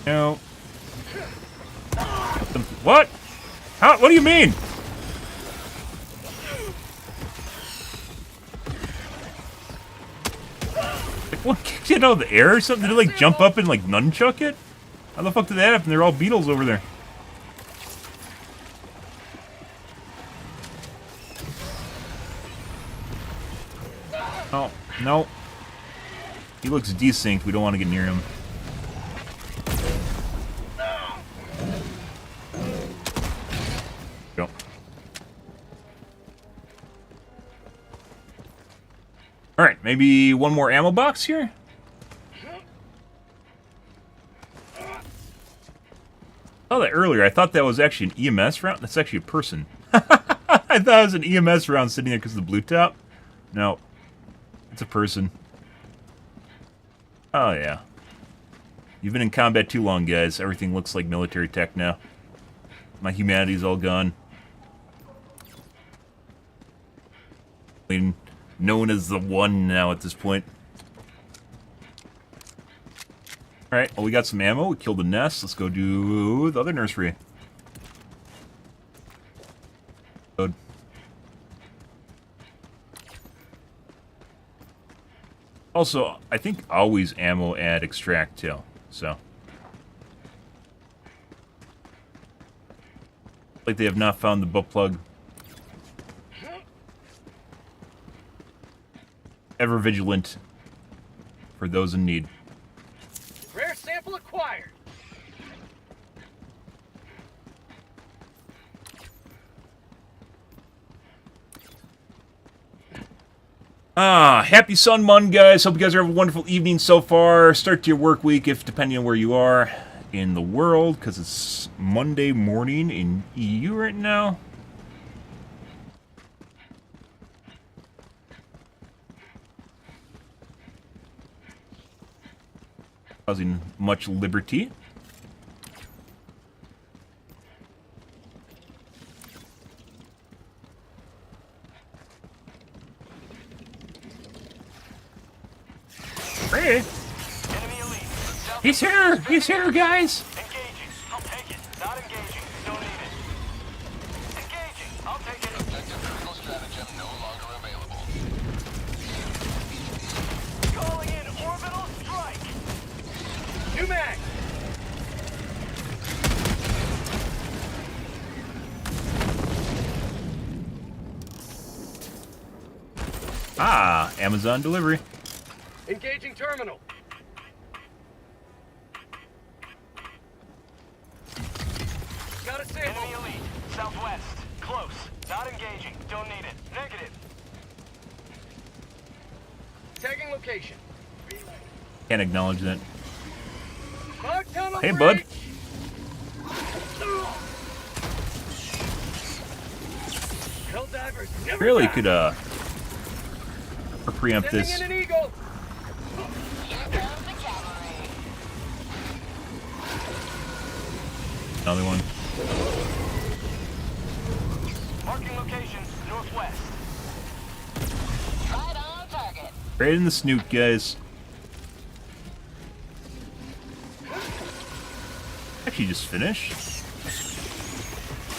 No. What? How? What do you mean? Like, what kicked it out of the air or something? Did it like jump up and like nunchuck it? How the fuck did that happen? They're all beetles over there. Oh, no. He looks desynced. We don't want to get near him. Go. Alright, maybe one more ammo box here? Oh, that earlier. I thought that was actually an EMS round. That's actually a person. I thought it was an EMS round sitting there because of the blue top. No. It's a person. Oh, yeah. You've been in combat too long, guys. Everything looks like military tech now. My humanity's all gone. I mean, known as the one now at this point. Alright, well, we got some ammo. We killed the nest. Let's go do the other nursery. Good. Also, I think always ammo add extract too, so. Like they have not found the butt plug. Ever vigilant for those in need. Rare sample acquired. Happy Sun Mon, guys. Hope you guys are having a wonderful evening so far. Start to your work week, if depending on where you are in the world, because it's Monday morning in EU right now. Causing much liberty. Hey. Enemy elite. South He's here! He's here, guys! engaging. I'll take it. Not engaging. Don't need it. Engaging. I'll take it. Objective critical stratagem no longer available. Calling in orbital strike. New mag. Ah, Amazon delivery. Engaging terminal. Got a sample. Enemy elite. Southwest. Close. Not engaging. Don't need it. Negative. Tagging location. Can't acknowledge that. Bug tunnel Hey, bud. breach. Helldivers never Really die. could preempt Sending this. in an eagle. Here comes the cavalry. Another one. Marking location. Northwest. Right on target. Right in the snoot, guys. Actually, just finish.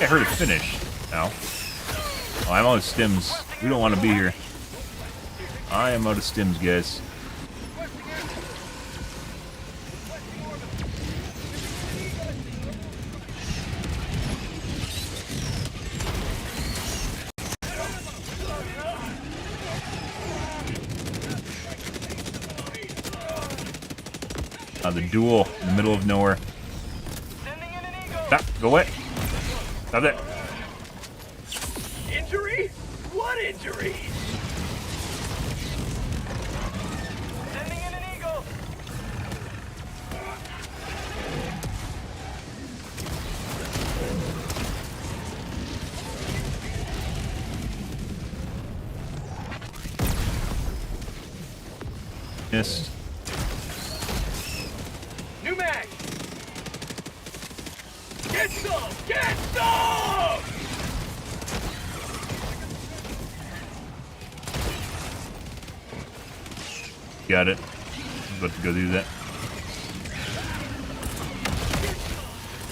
I heard it finish. Ow. Oh, I'm out of stims. We don't want to be here. I am out of stims, guys. The duel in the middle of nowhere. Sending in an eagle. Stop. Go away. Stop that. Injury? What injury? Sending in an eagle. Missed. New mag. Get some! Get some! Got it. I'm about to go do that.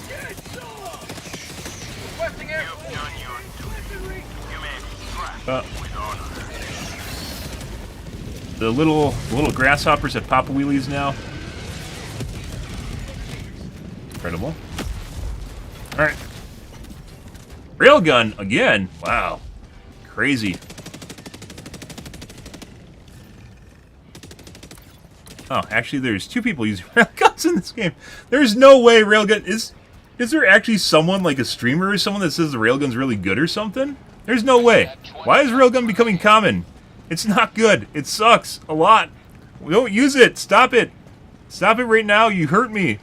Get some! Requesting air You've done your duty. You may extract Uh, with honor. the little grasshoppers that pop wheelies now. Incredible. Alright. Railgun again. Wow. Crazy. Oh, actually there's two people using railguns in this game. There's no way railgun is there actually someone like a streamer or someone that says the railgun's really good or something? There's no way. Why is railgun becoming common? It's not good. It sucks a lot. Don't use it. Stop it. Stop it right now. You hurt me.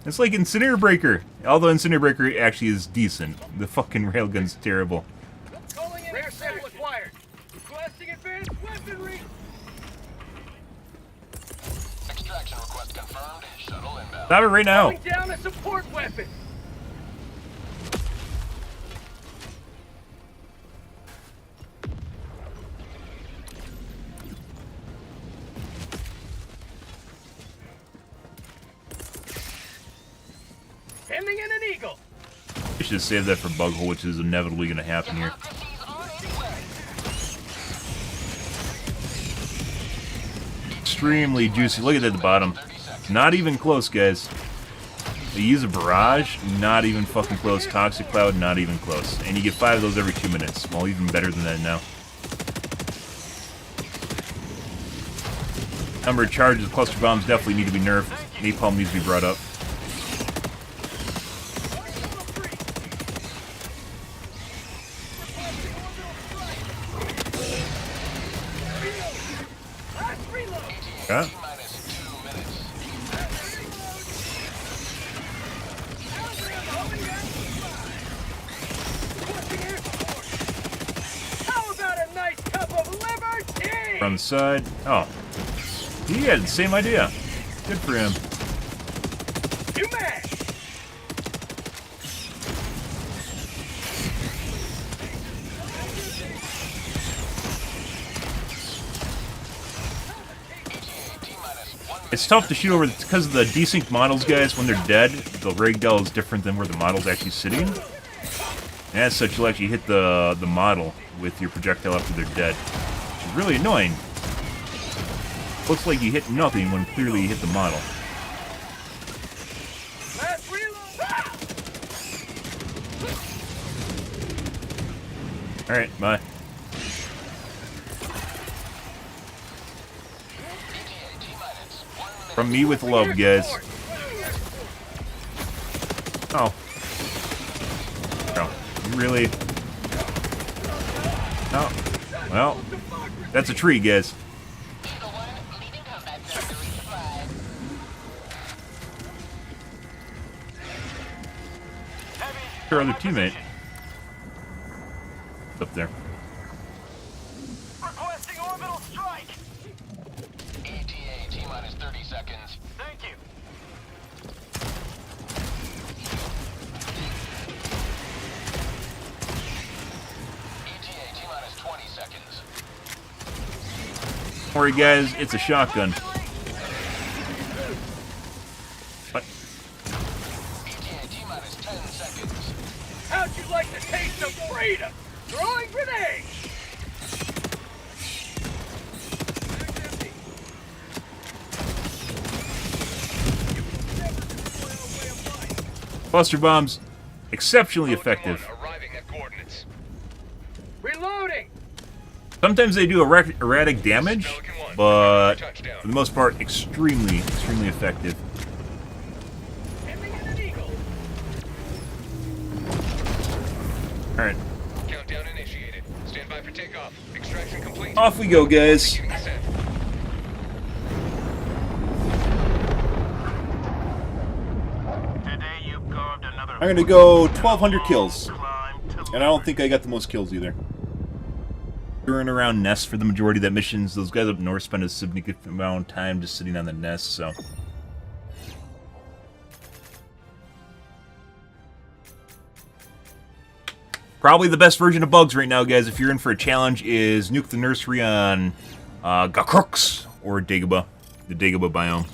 It's like Incinerator Breaker. Although Incinerator Breaker actually is decent. The fucking railgun's terrible. calling in air sample acquired. Requesting advanced weaponry. Extraction request confirmed. Shuttle inbound. Stop it right now. Calling down a support weapon. Sending in an eagle. I should have saved that for Bughole, which is inevitably going to happen here. Democracy's on its way. Extremely juicy. Look at that at the bottom. Not even close, guys. They use a barrage. Not even fucking close. Toxic Cloud. Not even close. And you get 5 of those every 2 minutes. Well, even better than that now. Number of charges of cluster bombs definitely need to be nerfed. Napalm needs to be brought up. Yeah. How about a nice cup of liberty? On the side. Oh. He had the same idea. Good for him. You man! It's tough to shoot over because of the desync models, guys. When they're dead, the ragdoll is different than where the model's actually sitting. And as such, you'll actually hit the model with your projectile after they're dead. Which is really annoying. Looks like you hit nothing when clearly you hit the model. Last reload! Alright, bye. From me with love, guys. Oh. No. You really? No. Well, that's a tree, guys. Your other teammate. Up there. Requesting orbital strike! ETA, T-minus 30 seconds. Thank you. ETA, T-minus 20 seconds. Don't worry, guys, it's a shotgun. What? ETA, T-minus 10 seconds. How'd you like the taste of freedom? Throwing grenade! Cluster bombs, exceptionally effective. Pelican 1 arriving at coordinates. Reloading! Sometimes they do erratic damage, but for the most part, extremely effective. Aiming at an eagle! Alright, Countdown initiated. Stand by for takeoff. Extraction complete. off we go, guys. Beginning descent. Today you carved another I'm gonna go 1,200 kills. climb to And I don't think I got the most kills either. Touring around nests for the majority of that missions. Those guys up north spend a significant amount of time just sitting on the nest, so. Probably the best version of bugs right now, guys, if you're in for a challenge, is Nuke the Nursery on Gakrooks or Dagobah, the Dagobah biome.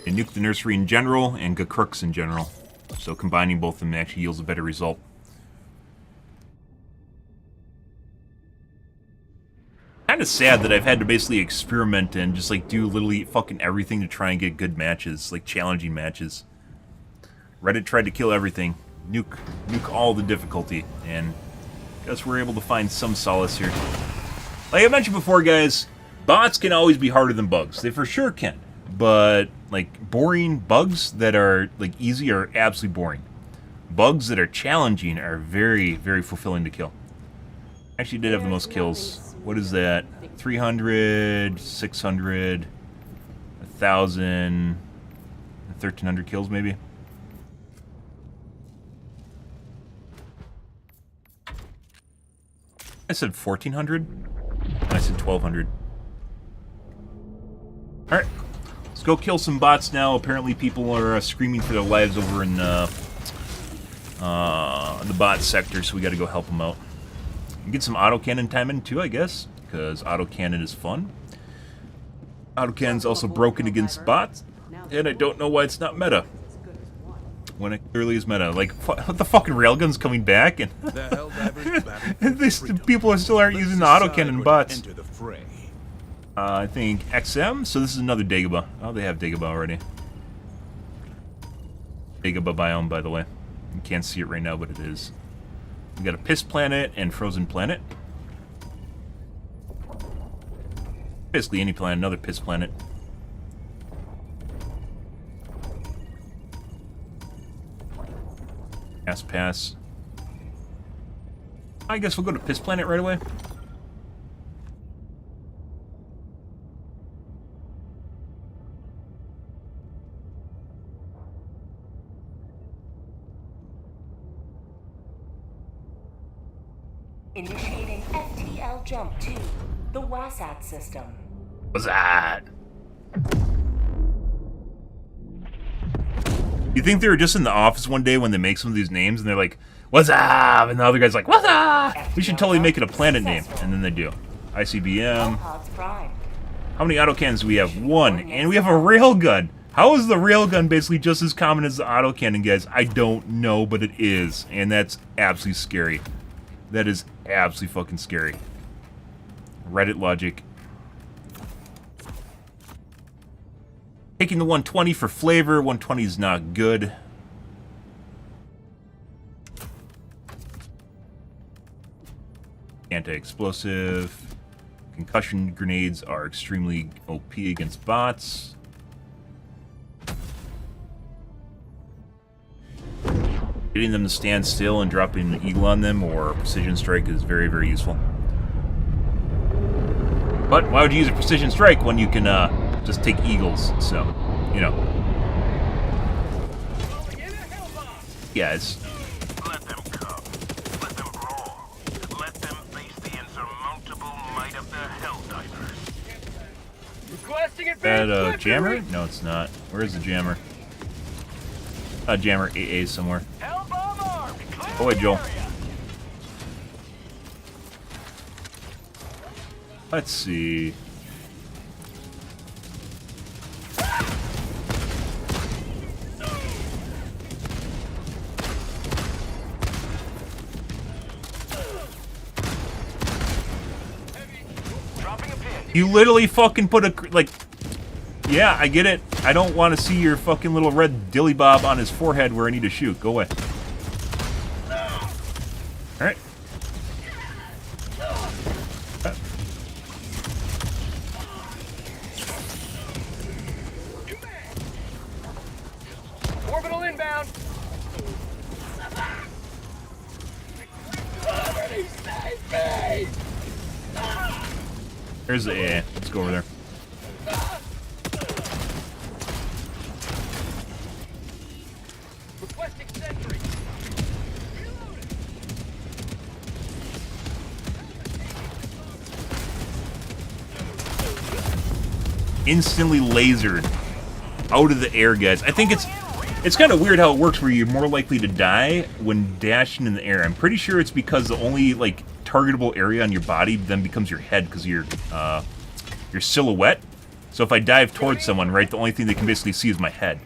And Nuke the Nursery in general, and Gakrooks in general. So combining both of them actually yields a better result. Kind of sad that I've had to basically experiment and just like do literally fucking everything to try and get good matches, like challenging matches. Reddit tried to kill everything, nuke all the difficulty, and I guess we're able to find some solace here. Like I mentioned before, guys, bots can always be harder than bugs. They for sure can. But like boring bugs that are like easy are absolutely boring. Bugs that are challenging are very, very fulfilling to kill. Actually did have the most kills. What is that? 300, 600, 1,000, 1,300 kills maybe? I said 1,400? I said 1,200. Alright. Let's go kill some bots now. Apparently people are screaming for their lives over in the bot sector, so we gotta go help them out. Get some autocannon time in too, I guess, because autocannon is fun. Autocannon's also broken against bots, and I don't know why it's not meta. When it clearly is meta. Like, the fucking railgun's coming back, and The Helldivers battle for people still aren't Let's using the decide autocannon where to bots. enter the fray. I think XM, so this is another Dagobah. Oh, they have Dagobah already. Dagobah biome, by the way. You can't see it right now, but it is. We got a Piss Planet and Frozen Planet. Basically any planet, another Piss Planet. Pass. I guess we'll go to Piss Planet right away. Initiating FTL jump to the WASAT system. What's that? You think they were just in the office one day when they make some of these names and they're like, "What's up?" And the other guy's like, "What's up?" We should totally make it a planet name. And then they do. ICBM. Pods primed. How many autocannons do we have? One. And we have a railgun. How is the railgun basically just as common as the autocannon, guys? I don't know, but it is. And that's absolutely scary. That is absolutely fucking scary. Reddit logic. Taking the 120 for flavor. 120 is not good. Anti-explosive. Concussion grenades are extremely OP against bots. Getting them to stand still and dropping an eagle on them or precision strike is very, very useful. But why would you use a precision strike when you can just take eagles? So, you know. Guys. Let them come. Let them brawl. Let them face the insurmountable might of the Helldivers. Requesting Is that a advanced jammer? weaponry. No, it's not. Where's the jammer? A jammer AA somewhere. Hellbomb armed. Clear Oh, wait, the Joel. area. Let's see. Dropping a pin. You literally fucking put a, like, yeah, I get it. I don't want to see your fucking little red dilly bob on his forehead where I need to shoot. Go away. Alright. Orbital inbound. Here's the AA. Let's go over there. Requesting sentry. Instantly lasered out of the air, guys. I think it's kind of weird how it works where you're more likely to die when dashing in the air. I'm pretty sure it's because the only, like, targetable area on your body then becomes your head because of your silhouette. So if I dive towards someone, right, the only thing they can basically see is my head.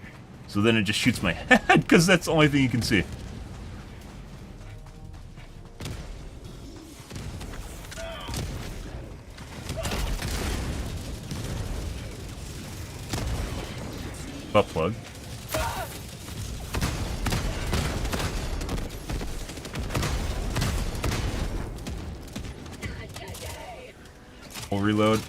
So then it just shoots my head because that's the only thing you can see. Butt plug. Full reload.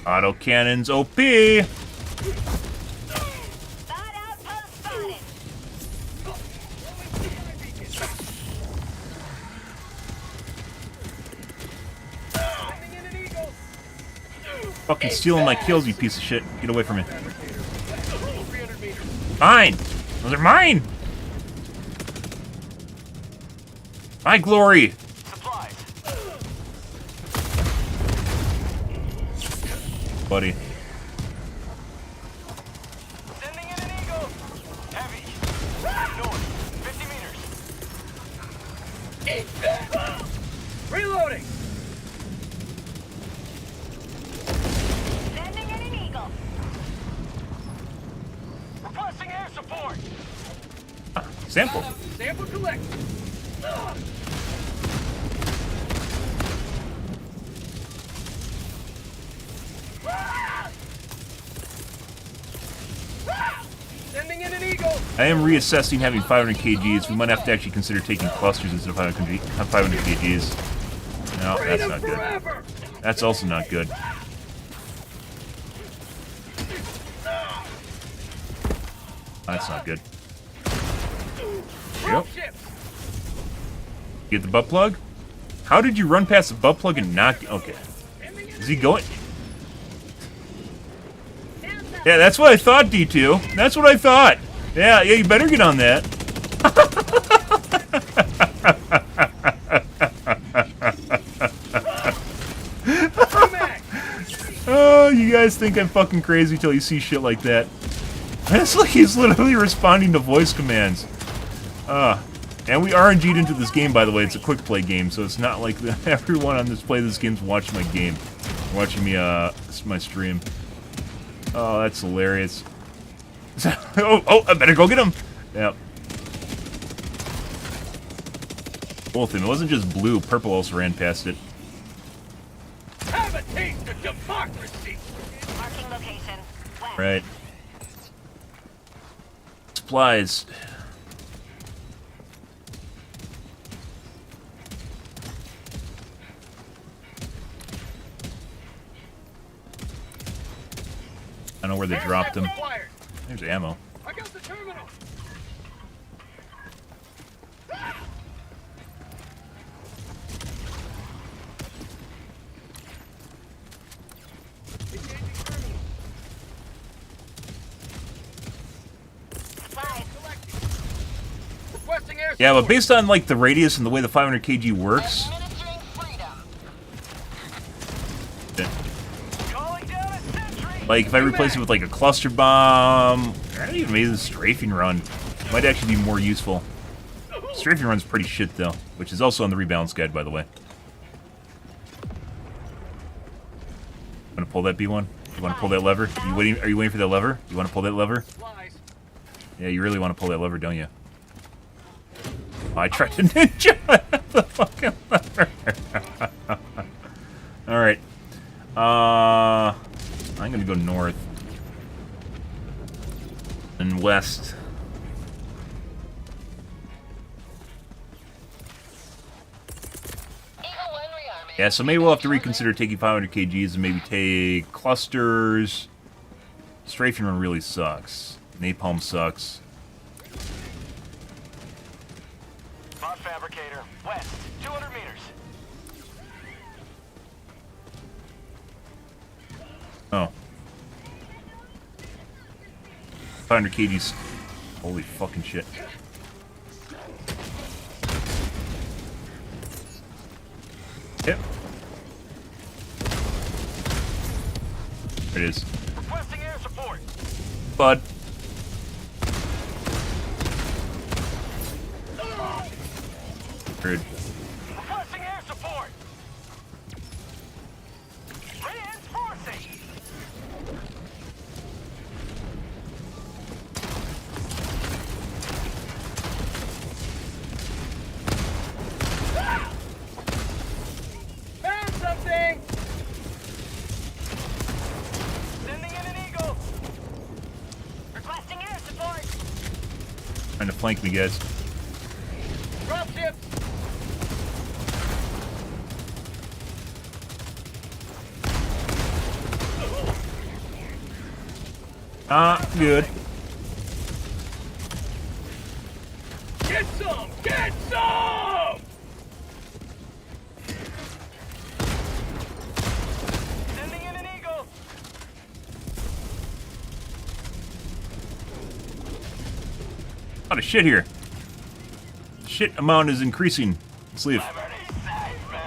Auto cannons OP. Fucking stealing my kills, you piece of shit. Get away from me. Mine! Those are mine! My glory! Supplies. Buddy. Sending in an eagle. Heavy. North. 50 meters. Reloading. Sending in an eagle. Requesting air support. Sample. Sample collect. Sending in an eagle. I am reassessing having 500 kgs. We might have to actually consider taking clusters instead of 500 kgs. No, that's not good. Forever. That's also not good. That's not good. Yep. Ships. Get the butt plug? How did you run past the butt plug and not... Okay. Is he going... Yeah, that's what I thought, D2. That's what I thought. Yeah, you better get on that. Oh, you guys think I'm fucking crazy till you see shit like that. It's like he's literally responding to voice commands. And And we RNG'd into this game, by the way. It's a quick play game, so it's not like everyone on this play this game's watching my game. Watching me, my stream. Oh, that's hilarious. Oh, I better go get him! Yep. Both of them. It wasn't just blue. Purple also ran past it. Have a taste of democracy! Marking location. West. Right. Supplies. I don't know where they dropped them. Required. There's ammo. I got the terminal. Engaging terminal. Supplies. Collecting. Requesting air Yeah, but support. based on like the radius and the way the 500 kg works, Administering freedom. Calling down a sentry. like if I replace it with like a cluster bomb, or even maybe the strafing run, might actually be more useful. Strafing run's pretty shit though, which is also on the rebalance guide, by the way. Want to pull that B1? You want to pull that lever? Are you waiting for that lever? You want to pull that lever? Supplies. Yeah, you really want to pull that lever, don't you? Oh, I tried to ninja the fucking lever. Alright. I'm gonna go north. And west. Eagle 1 rearming. Yeah, so maybe we'll have to reconsider taking 500 kgs and maybe take clusters. Strafing run really sucks. Napalm sucks. Bot fabricator. West. 200 meters. Oh. 500 kgs. Holy fucking shit. Yep. There it is. Requesting air support. Bud. Rude. Requesting air support. Reinforcing. Found something. Sending in an eagle. Requesting air support. Trying to flank me, guys. Dropships. Good. Get some. Get some. Sending in an eagle. A lot of shit here. Shit amount is increasing. Let's leave. Liberty, save me.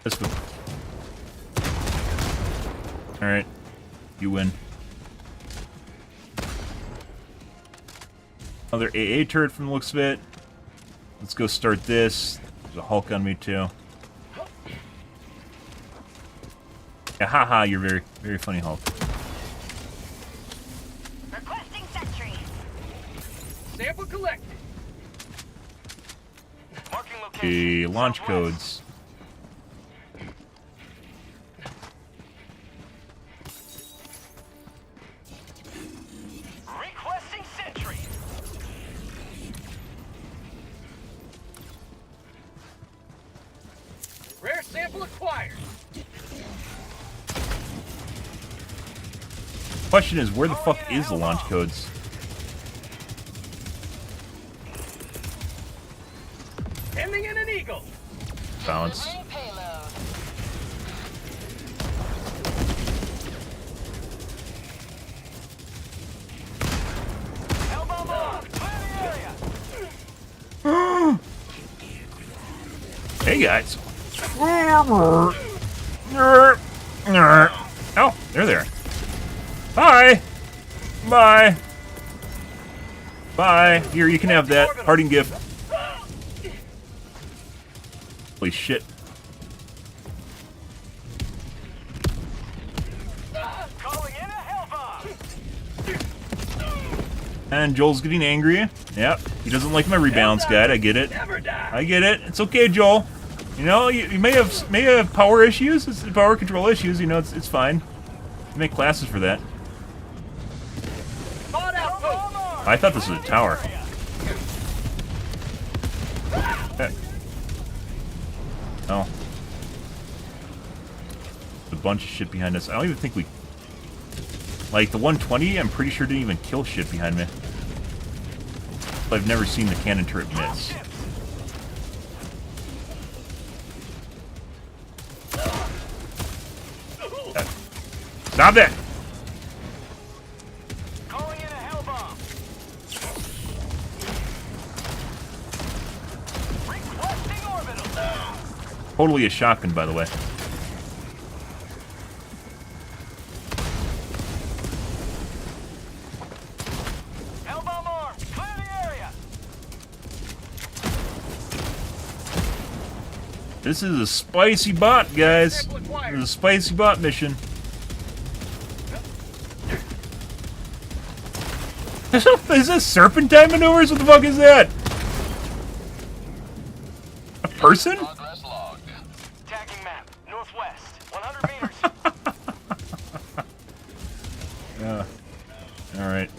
Let's go. Alright. You win. Another AA turret from the looks of it. Let's go start this. There's a Hulk on me too. Yeah, haha, you're very, very funny, Hulk. Requesting sentry. Sample collected. Marking location. The launch Southwest. codes. Requesting sentry. Rare sample acquired. Question is, where the fuck is the launch codes? Sending in an eagle. Bounce. Delivering payload. Elbow bomb. Clear the area. Hey guys. Oh, they're there. Hi. Bye. Bye. Here, you can have that. Parting gift. Holy shit. Calling in a hell bomb. And Joel's getting angry. Yep. He doesn't like my rebalance guide. I get it. I get it. It's okay, Joel. You know, you may have power issues, power control issues. You know, it's fine. You make classes for that. I thought this was a tower. Oh. A bunch of shit behind us. I don't even think we... Like, the 120, I'm pretty sure didn't even kill shit behind me. But I've never seen the cannon turret miss. Stop that! Calling in a hell bomb. Requesting orbital. Totally a shotgun, by the way. Hell bomb armed. Clear the area. This is a spicy bot, guys. This is a spicy bot mission. Is this serpentine maneuvers? What the fuck is that? A person? Tagging map. Northwest. 100 meters. Yeah. Alright.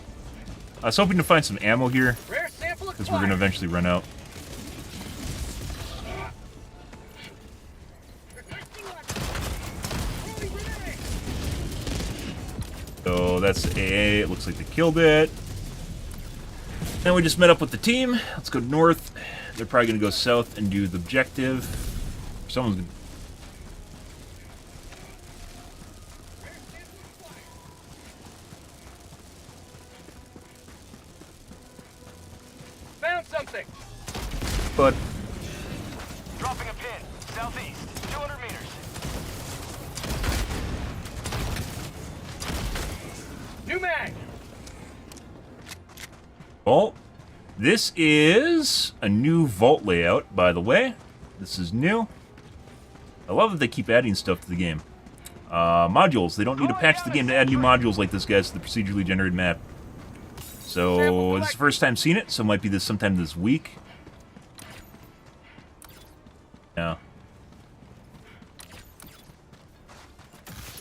I was hoping to find some ammo here, Rare sample because we're going to eventually run out. So that's AA. It looks like they killed it. And we just met up with the team. Let's go north. They're probably going to go south and do the objective. Someone's going to... Found something. But... Dropping a pin. Southeast. 200 meters. New mag. Vault. This is a new vault layout, by the way. This is new. I love that they keep adding stuff to the game. Modules. They don't need to patch the game to add new modules like this, guys, to the procedurally generated map. So, this is the first time seeing it, so it might be this sometime this week. Yeah.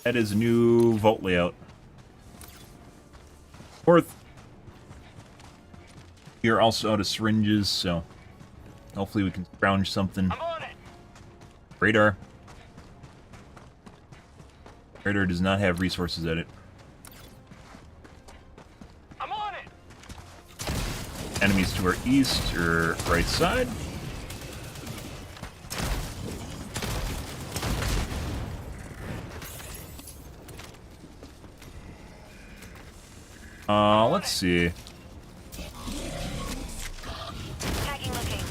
That is a new vault layout. Fourth. We are also out of syringes, so hopefully we can scrounge something. I'm on it. Radar. Radar does not have resources at it. I'm on it. Enemies to our east or right side. Let's see. Tagging location.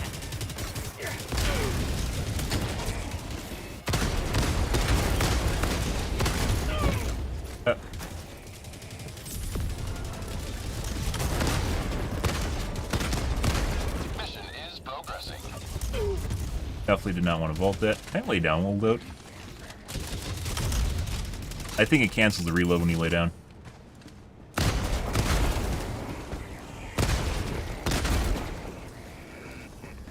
Mission is progressing. Definitely did not want to vault that. Can I lay down a little bit? I think it cancels the reload when you lay down.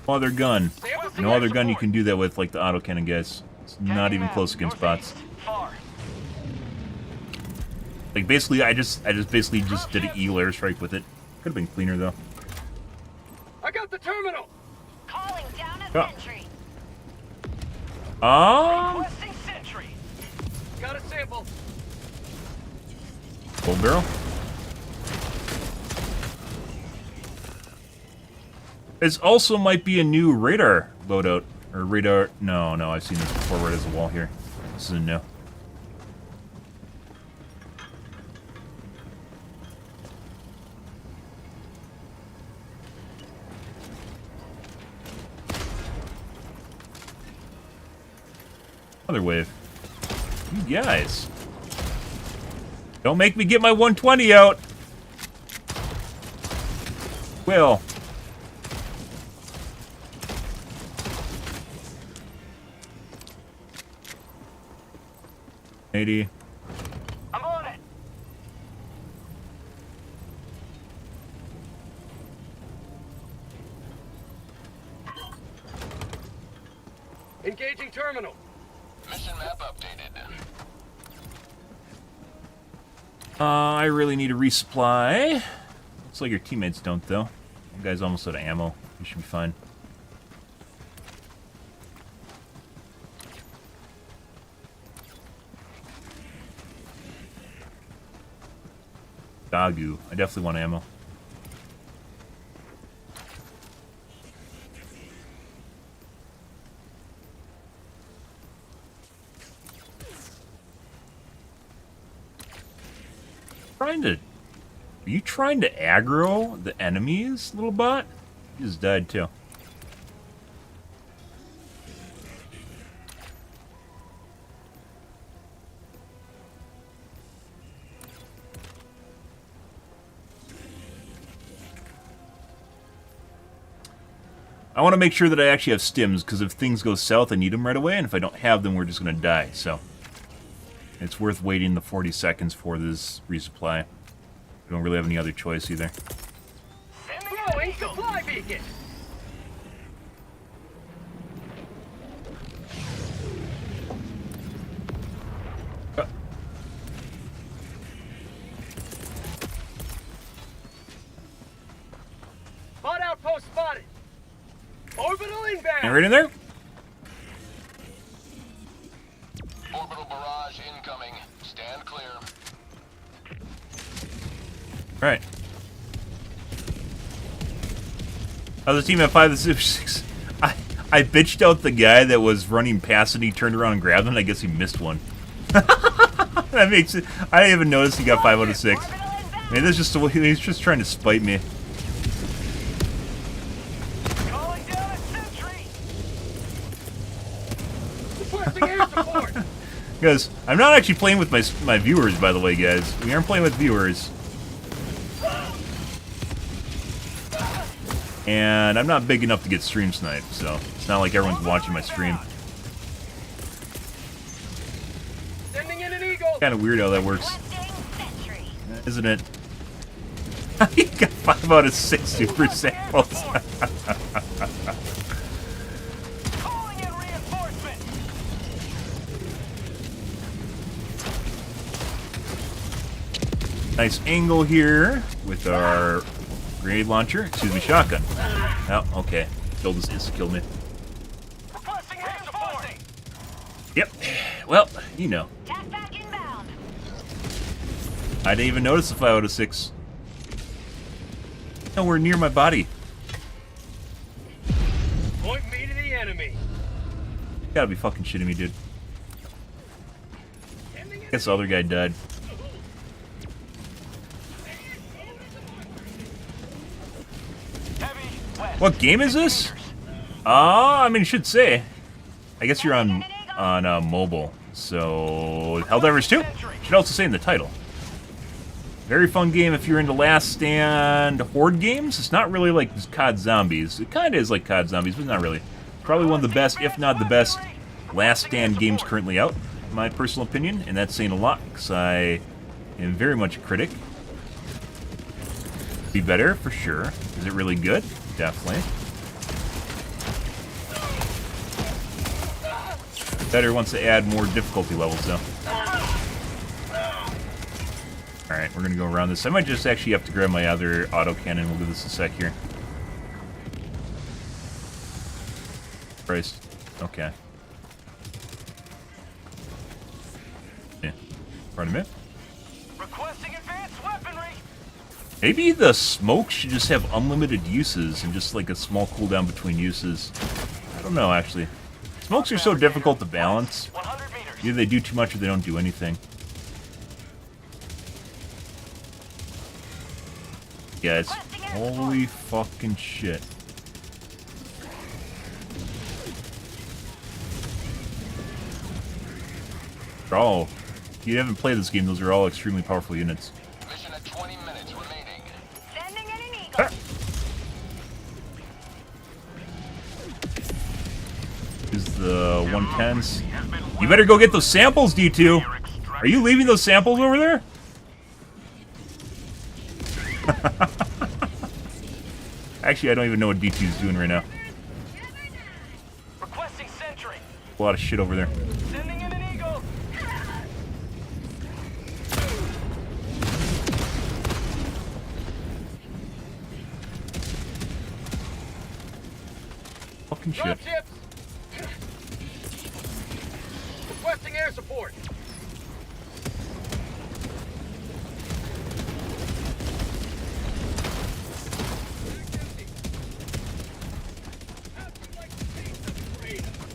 No other gun. No other gun you can do that with, like the autocannon, guys. It's not even close against bots. Far. Like basically, I just basically just did an E-layer airstrike with it. Could have been cleaner though. I got the terminal. Calling down a Yeah. sentry. Requesting sentry. Got a sample. Full barrel. This also might be a new radar loadout. Or radar... No, I've seen this before right as a wall here. This is a no. Other wave. You guys. Don't make me get my 120 out. Quill. $80. I'm on it. Engaging terminal. Mission map updated. I really need a resupply. Looks like your teammates don't, though. You guys almost out of ammo. You should be fine. Dagu. I definitely want ammo. Are you trying to aggro the enemies, little bot? You just died too. I want to make sure that I actually have stims, because if things go south, I need them right away, and if I don't have them, we're just going to die, so... It's worth waiting the 40 seconds for this resupply. We don't really have any other choice either. Throwing supply beacon. Bot outpost spotted. Orbital inbound. And right in there? Orbital barrage incoming. Stand clear. Right. I was a team at 5 to 6. I bitched out the guy that was running past and he turned around and grabbed him. I guess he missed one. That makes it. I didn't even notice he got 5 out of 6. Maybe that's just he's just trying to spite me. Calling down a sentry. Requesting air support. Because I'm not actually playing with my viewers, by the way, guys. We aren't playing with viewers. And I'm not big enough to get stream sniped, so it's not like everyone's watching my stream. Sending in an eagle. Kind of weird how that works, isn't it? You got 5 out of 6 super samples. Calling in reinforcement. Nice angle here with our grenade launcher. Excuse me, shotgun. Oh, okay. Killed this. Insta-killed me. Requesting air support. Yep. Well, you know. I didn't even notice the 5 out of 6. Nowhere near my body. Point me to the enemy. You gotta be fucking shitting me, dude. Guess the other guy died. Heavy west. What game is this? I mean, you should say. I guess you're on mobile. So, Helldivers 2? Should also say in the title. Very fun game if you're into Last Stand Horde games. It's not really like COD Zombies. It kind of is like COD Zombies, but not really. Probably one of the best, if not the best, Last Stand games currently out, in my personal opinion. And that's saying a lot, because I am very much a critic. Be better, for sure. Is it really good? Definitely. Better once they add more difficulty levels, though. Alright, we're gonna go around this. I might just actually have to grab my other autocannon. We'll do this in a sec here. Christ. Okay. Yeah. Pardon me? Requesting advanced weaponry. Maybe the smoke should just have unlimited uses and just like a small cooldown between uses. I don't know, actually. Smokes are so difficult to balance. 100 meters. Either they do too much or they don't do anything. Guys, holy fucking shit. They're all, if you haven't played this game, those are all extremely powerful units. Mission at 20 minutes remaining. Sending in an eagle. Is the 110s. You better go get those samples, D2. Are you leaving those samples over there? Actually, I don't even know what D2 is doing right now. Requesting sentry. A lot of shit over there. Sending in an eagle. Fucking shit. Dropships. Requesting air support.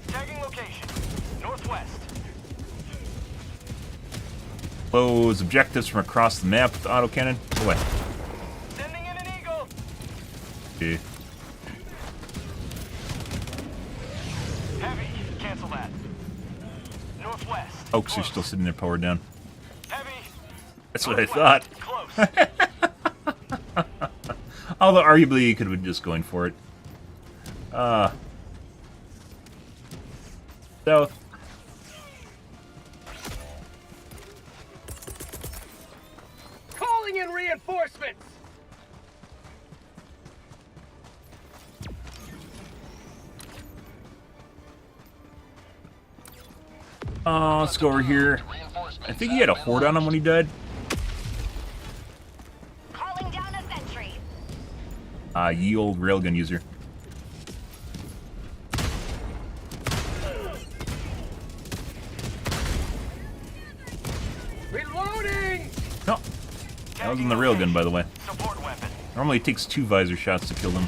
Tagging location. Northwest. Close objectives from across the map with the autocannon. Go away. Sending in an eagle. Okay. Heavy. Cancel that. Northwest. Oaks are still sitting there powered down. Heavy. That's what I thought. Close. Although arguably you could have been just going for it. South. Calling in reinforcements. Let's go over here. I think he had a horde on him when he died. Calling down a sentry. Ye old railgun user. Reloading. No. That was in the railgun, by the way. Support weapon. Normally it takes 2 visor shots to kill them.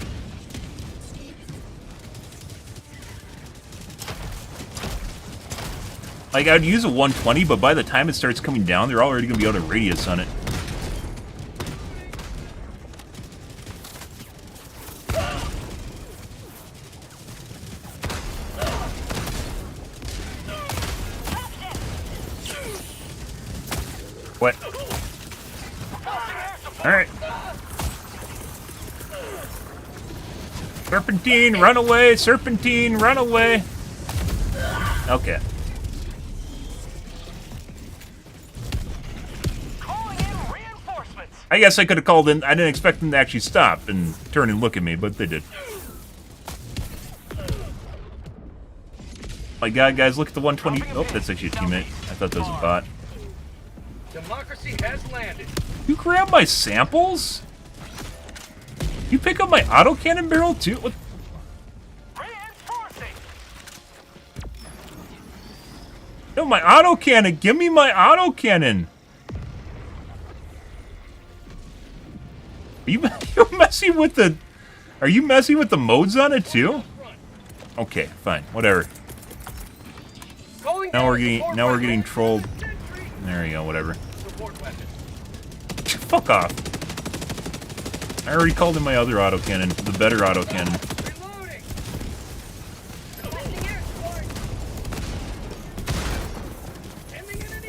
Like, I'd use a 120, but by the time it starts coming down, they're already going to be out of radius on it. What? Alright. Serpentine, run away! Serpentine, run away! Okay. Calling in reinforcements. I guess I could have called in. I didn't expect them to actually stop and turn and look at me, but they did. My God, guys, look at the 120. Oh, that's actually a teammate. I thought that was a bot. Democracy has landed. You grab my samples? You pick up my autocannon barrel too? What? Reinforcing. No, my autocannon! Give me my autocannon! Are you messing with the? Are you messing with the modes on it too? Okay, fine, whatever. Calling Now down we're a getting support weapon. trolled. There you go, whatever. Support weapon. Fuck off. I already called in my other autocannon, the better autocannon. Reloading. Requesting air support. Sending in an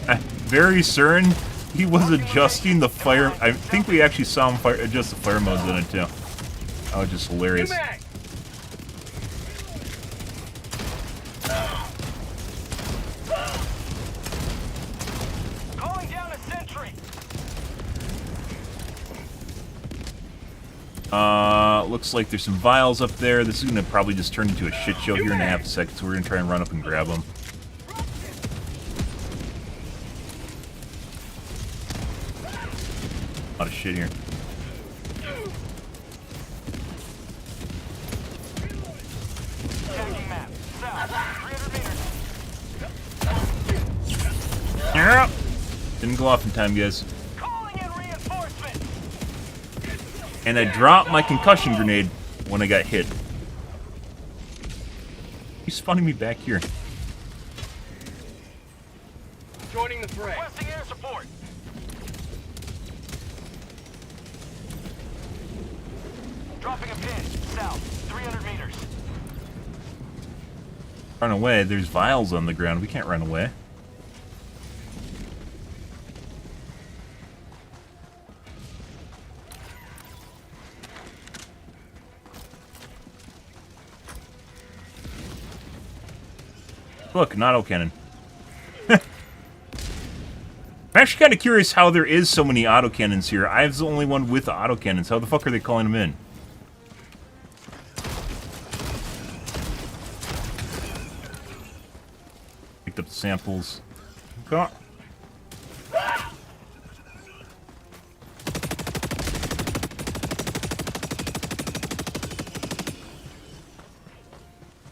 eagle. Very certain he was adjusting the fire. I think we actually saw him adjust the fire modes in it too. That was just hilarious. Mag. Calling down a sentry. Looks like there's some vials up there. This is gonna probably just turn into a shit show here in a half a second, so we're gonna try and run up and grab them. A lot of shit here. Tagging map. South. 300 meters. Yeah. Didn't go off in time, guys. Calling in reinforcements. And I dropped my concussion grenade when I got hit. He's spawning me back here. Joining the fray. Requesting air support. Dropping a pin. South. 300 meters. Run away. There's vials on the ground. We can't run away. Look, an autocannon. I'm actually kind of curious how there is so many autocannons here. I was the only one with autocannons. How the fuck are they calling them in? Picked up the samples. Okay.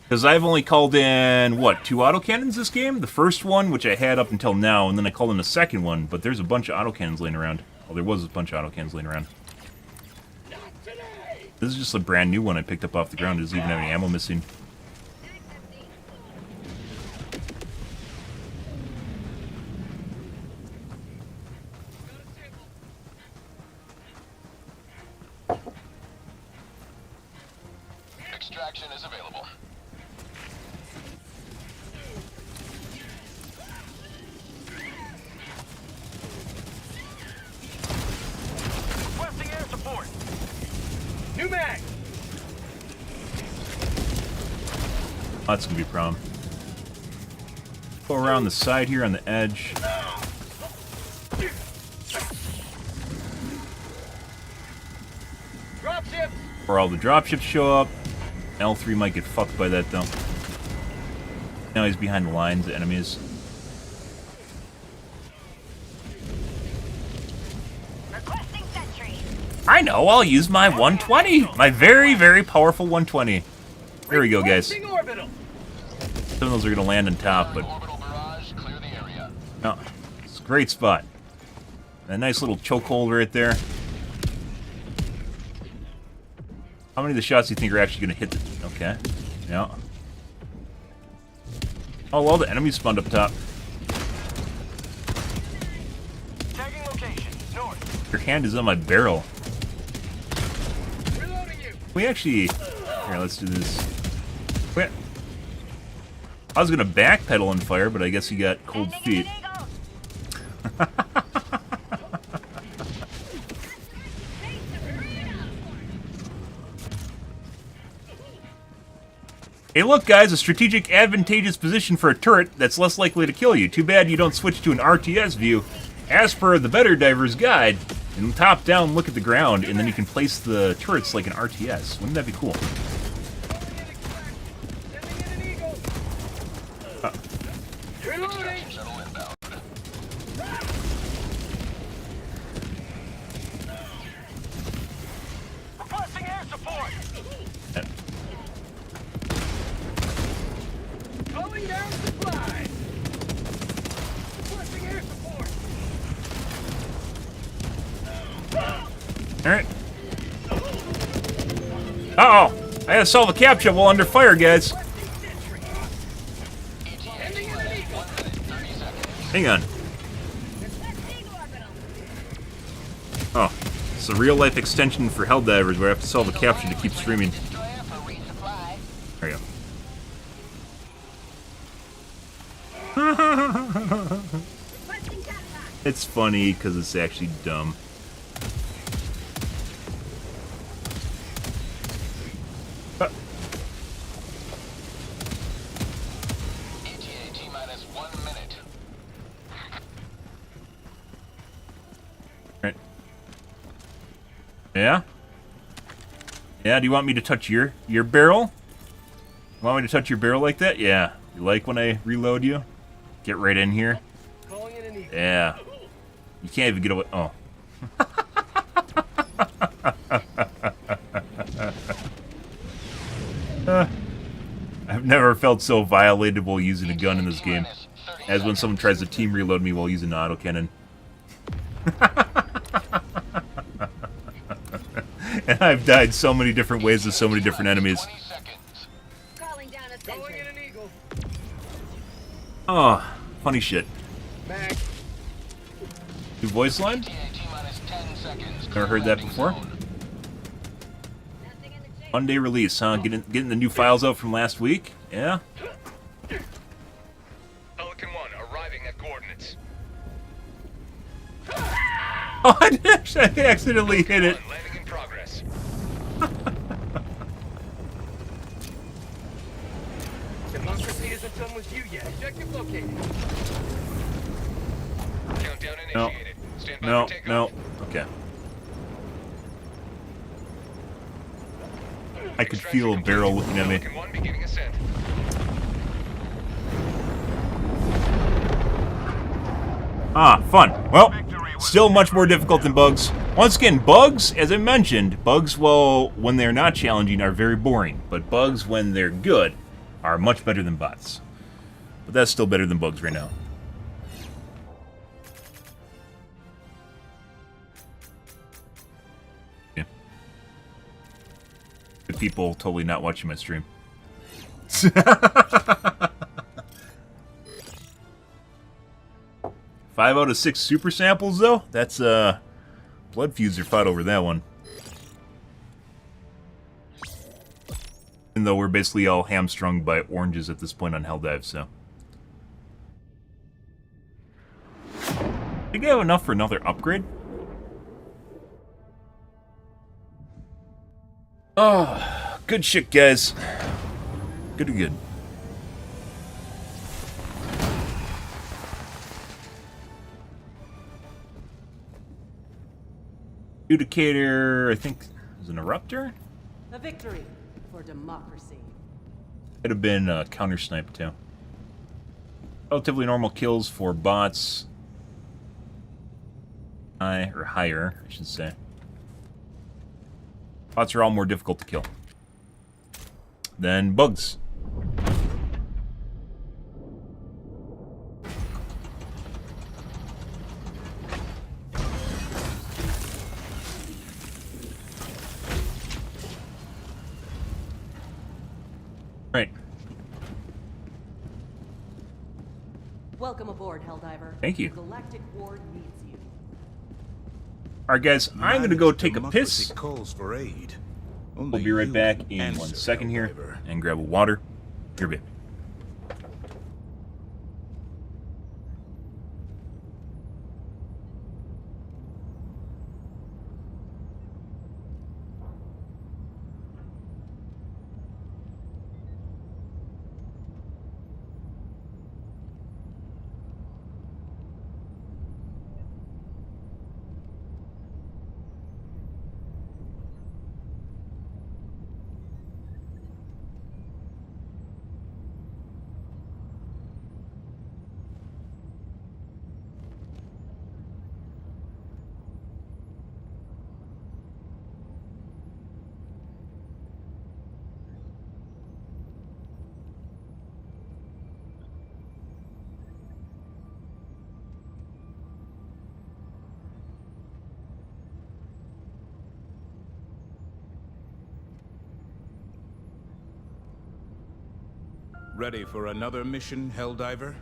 Because I've only called in, what, 2 autocannons this game? The first one, which I had up until now, and then I called in the second one, but there's a bunch of autocannons laying around. Well, there was a bunch of autocannons laying around. This is just a brand new one I picked up off the ground. It doesn't even have any ammo missing. Extraction is available. Requesting air support. New mag! Oh, that's gonna be a problem. Go around the side here on the edge. Dropship. Where all the dropships show up. L3 might get fucked by that though. Now he's behind the lines, the enemies. Requesting sentry. I know, I'll use my 120. My very, very powerful 120. There we go, guys. Requesting orbital. Some of those are gonna land on top, but Orbital barrage, clear the area. no, it's a great spot. A nice little chokehold right there. How many of the shots do you think are actually gonna hit the... Okay. Yeah. Oh, well, the enemies spawned up top. Tagging location. North. Your hand is on my barrel. Reloading you. We actually... Here, let's do this. Wait. I was gonna backpedal and fire, but I guess he got cold feet. Hey look guys, a strategic advantageous position for a turret that's less likely to kill you. Too bad you don't switch to an RTS view. As per the Better Diver's guide, and top down look at the ground, and then you can place the turrets like an RTS. Wouldn't that be cool? Extraction shuttle inbound. Requesting air support. Calling down supplies. Requesting air support. Alright. Uh-oh! I gotta solve a captcha while under fire, guys. Hang on. Oh, it's a real-life extension for Helldivers where I have to solve a captcha to keep streaming. There you go. It's funny because it's actually dumb. ETA T-minus 1 minute. Right. Yeah? Yeah, do you want me to touch your barrel? Want me to touch your barrel like that? Yeah. You like when I reload you? Get right in here. Calling in an eagle. Yeah. You can't even get away. Oh. I've never felt so violated while using a gun in this game as when someone tries to team reload me while using an autocannon. And I've died so many different ways to so many different enemies. 20 seconds. Calling down a Calling sentry. in an eagle. Oh, funny shit. Mag. New voice line? ETA T-minus 10 seconds. Never heard that before. Nothing in the chamber. One day release, huh? Getting the new files out from last week? Yeah? Pelican 1 arriving at coordinates. Oh, I accidentally hit it. Landing in progress. Democracy isn't done with you Yeah, objective located. Countdown No. initiated. Stand by No, for takeoff. no. Okay. I could Extraction feel a complete. barrel looking at me. Pelican 1 beginning ascent. Ah, fun. Well, still much more difficult than bugs. Once again, bugs, as I mentioned, bugs, well, when they're not challenging, are very boring. But bugs, when they're good, are much better than bots. But that's still better than bugs right now. Yeah. The people totally not watching my stream. 5 out of 6 super samples, though? That's, Blood Fuser fought over that one. Even though we're basically all hamstrung by oranges at this point on Helldive, so. I think I have enough for another upgrade. Oh, good shit, guys. Good to good. Adjudicator, I think, is an eruptor? A victory for democracy. Could have been counter snipe too. Relatively normal kills for bots. High, or higher, I should say. Bots are all more difficult to kill than bugs. Right. Welcome aboard, Helldiver. Thank you. The Galactic Ward needs you. Alright guys, I'm gonna go take a piss. Democracy calls for aid. We'll Only be right you back can in answer, 1 second here Helldiver. and grab a water. Here, babe. Ready for another mission, Helldiver?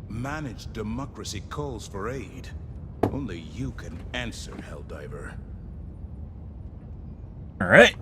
Managed democracy calls for aid. Only you can answer, Helldiver. Alright.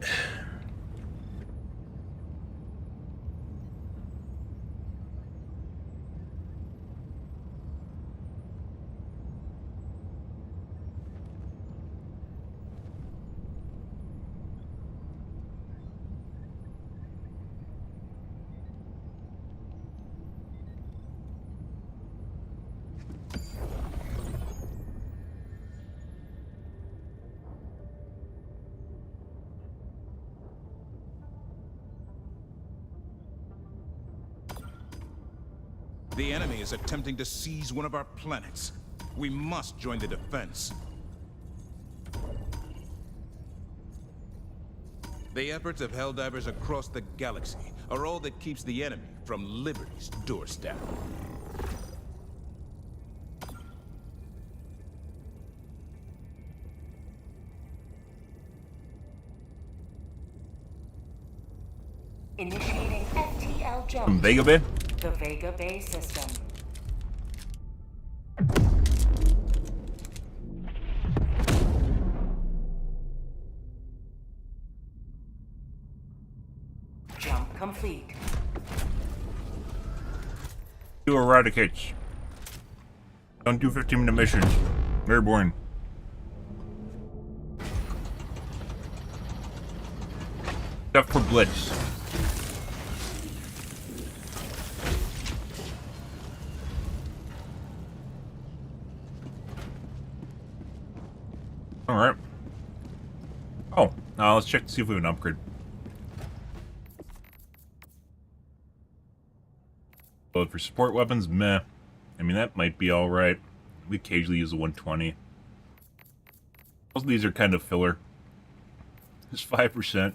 The enemy is attempting to seize one of our planets. We must join the defense. The efforts of Helldivers across the galaxy are all that keeps the enemy from Liberty's doorstep. Initiating FTL jump. From Vega Bay? The Vega Bay system. Jump complete. Do eradicates. Don't do 15-minute missions. Very boring. Except for Blitz. Alright. Oh, now let's check to see if we have an upgrade. Load for support weapons, meh. I mean, that might be alright. We occasionally use the 120. Most of these are kind of filler. Just 5%.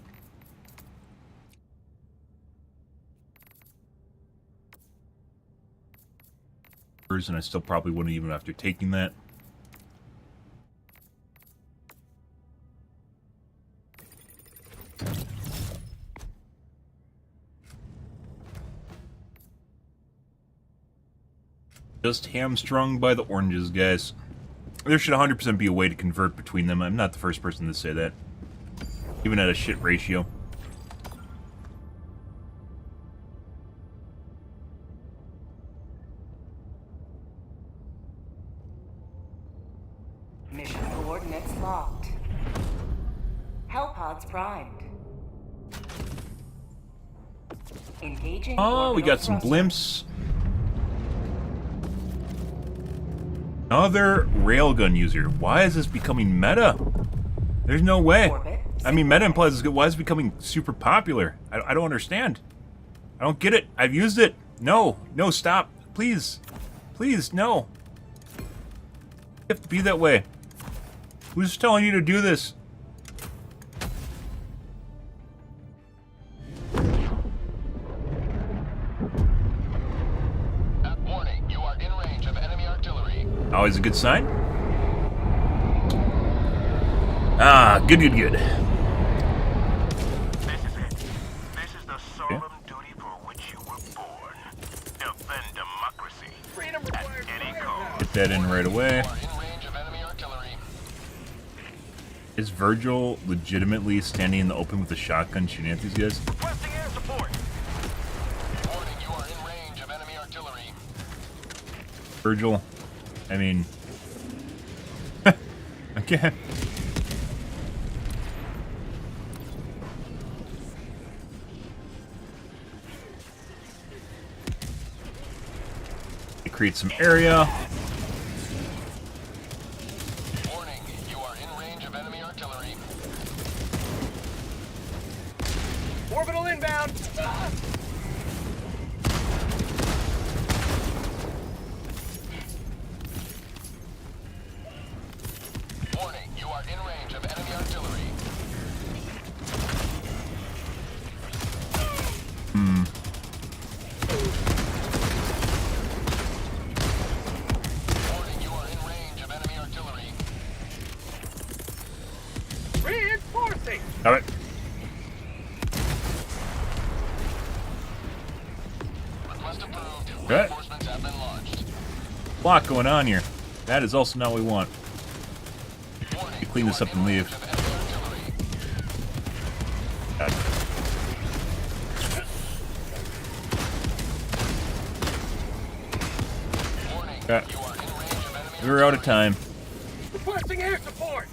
And I still probably wouldn't even after taking that. Just hamstrung by the oranges, guys. There should 100% be a way to convert between them. I'm not the first person to say that. Even at a shit ratio. Mission coordinates locked. Hellpods primed. Engaging. Oh, we got some blimps. Another railgun user. Why is this becoming meta? There's no way. I mean, meta implies why is it becoming super popular? I don't understand. I don't get it. I've used it. No, no, stop. Please. Please, no. You have to be that way. Who's telling you to do this? Warning, you are in range of enemy artillery. Always a good sign. Ah, good, good, good. This is it. This is the solemn duty for which you were born. Defend democracy. Freedom At requires any firepower. cost. Get that in right away. You are in range of enemy artillery. Is Virgil legitimately standing in the open with a shotgun shooting at these guys? Requesting air support. Warning, you are in range of enemy artillery. Virgil, I mean... okay. Create some area. Warning, you are in range of enemy artillery. Orbital inbound. Ah! Warning, you are in range of enemy artillery. Warning, you are in range of enemy artillery. Reinforcing. Got it. Request approved. Okay. Reinforcements have been launched. A lot going on here. That is also not what we want. Warning, Clean this up and leave. of enemy artillery. Got it. Warning, Okay. you are in range of enemy We're out of time. Requesting air support.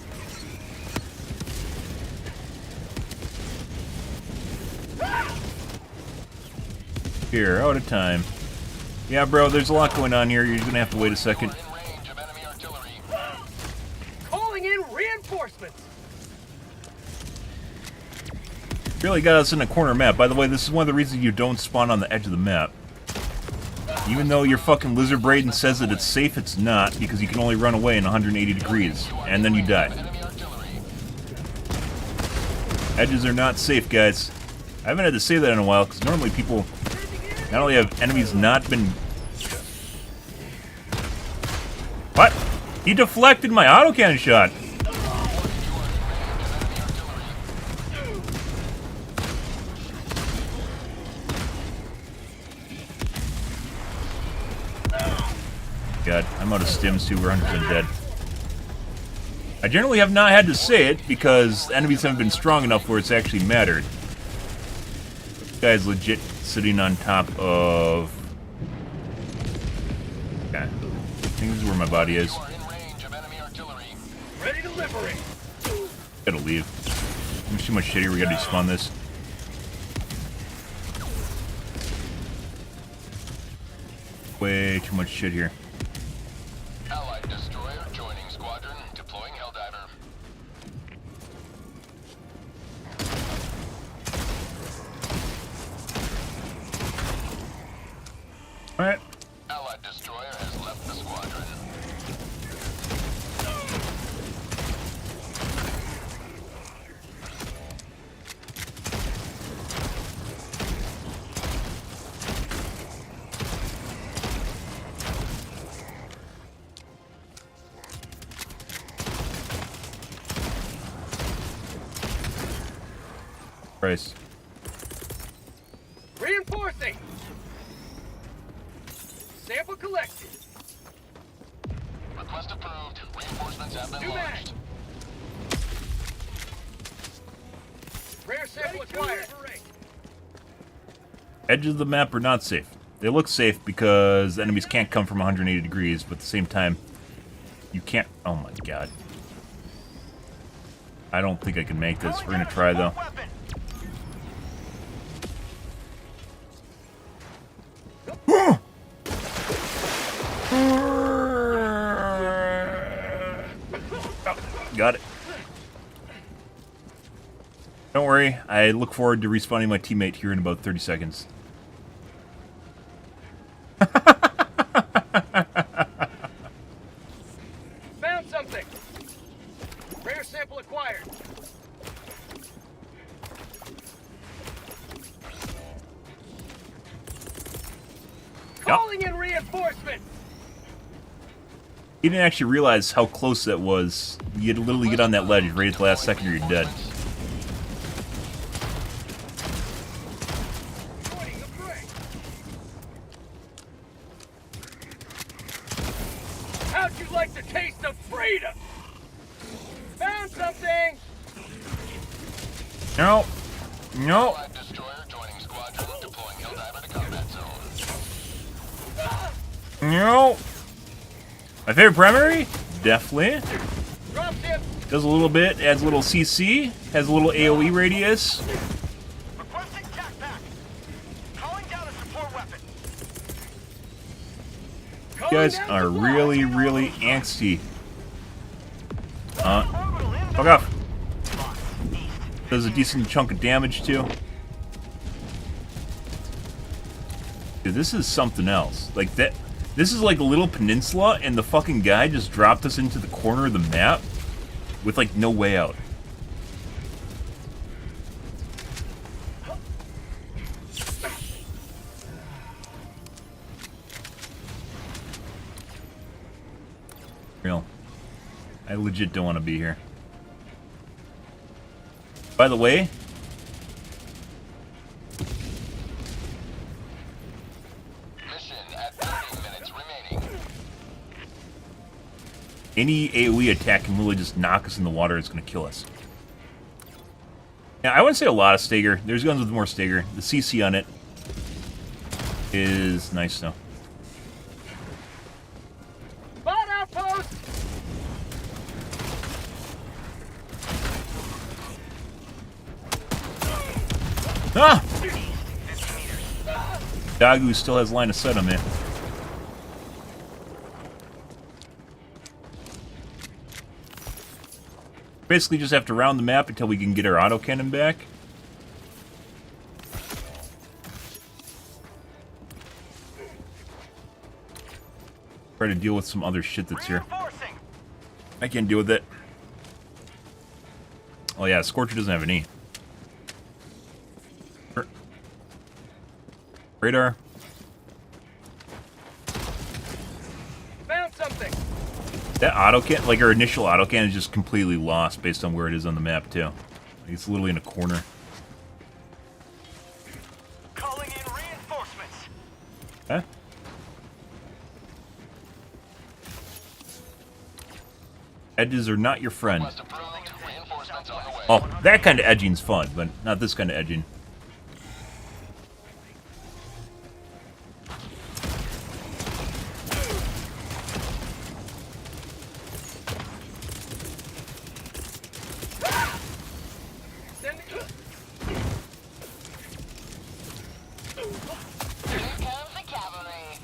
Here, out of time. Yeah, bro, there's a lot going on here. You're gonna have to wait a second. in range of enemy artillery. Calling in reinforcements. Really got us in a corner map. By the way, this is one of the reasons you don't spawn on the edge of the map. Even though your fucking lizard brain says that it's safe, it's not, because you can only run away in 180 degrees, and then you die. Edges are not safe, guys. I haven't had to say that in a while, because normally people not only have enemies not been... What? He deflected my autocannon shot! God, I'm out of stims too, we're 100% dead. I generally have not had to say it, because enemies haven't been strong enough where it's actually mattered. This guy's legit sitting on top of... Okay. I think this is where my body is. Ready to liberate. Gotta leave. There's too much shit here, we gotta despawn this. Way too much shit here. Allied destroyer joining squadron, deploying Helldiver. Alright. Allied destroyer has left the squadron. Christ. Reinforcing. Sample collected. Request approved. Reinforcements have been launched. Rare sample acquired. Edges of the map are not safe. They look safe because enemies can't come from 180 degrees, but at the same time, you can't... Oh my god. I don't think I can make this. We're gonna try, though. Got it. Don't worry, I look forward to respawning my teammate here in about 30 seconds. Found something. Rare sample acquired. Calling in reinforcements. You didn't actually realize how close that was. You had to literally get on that ledge right at the last second or you're dead. How'd you like the taste of freedom? Found something. No. No. Allied destroyer joining squadron, deploying Helldiver to combat zone. No. My favorite primary? Definitely. Dropship. Does a little bit, adds a little CC, has a little AoE radius. Requesting tac back. Calling down a support weapon. You guys are really, really angsty. Fuck off. Does a decent chunk of damage too. Dude, this is something else. Like that. This is like a little peninsula, and the fucking guy just dropped us into the corner of the map with like no way out. Real. I legit don't want to be here. By the way, Mission at 30 minutes remaining. any AoE attack can really just knock us in the water. It's going to kill us. Yeah, I wouldn't say a lot of stagger. There's guns with more stagger. The CC on it is nice, though. Spot outpost. Ah! Dagu still has line of sight on me. Basically just have to round the map until we can get our autocannon back. try to deal with some other shit that's here. Reinforcing. I can't deal with it. Oh yeah, Scorcher doesn't have an E. Radar. Found something. That autocan, like our initial autocan, is just completely lost based on where it is on the map too. Like it's literally in a corner. Calling in reinforcements. Huh? Edges are not your friend. Request approved. Reinforcements on the way. Oh, that kind of edging's fun, but not this kind of edging. Here comes the cavalry.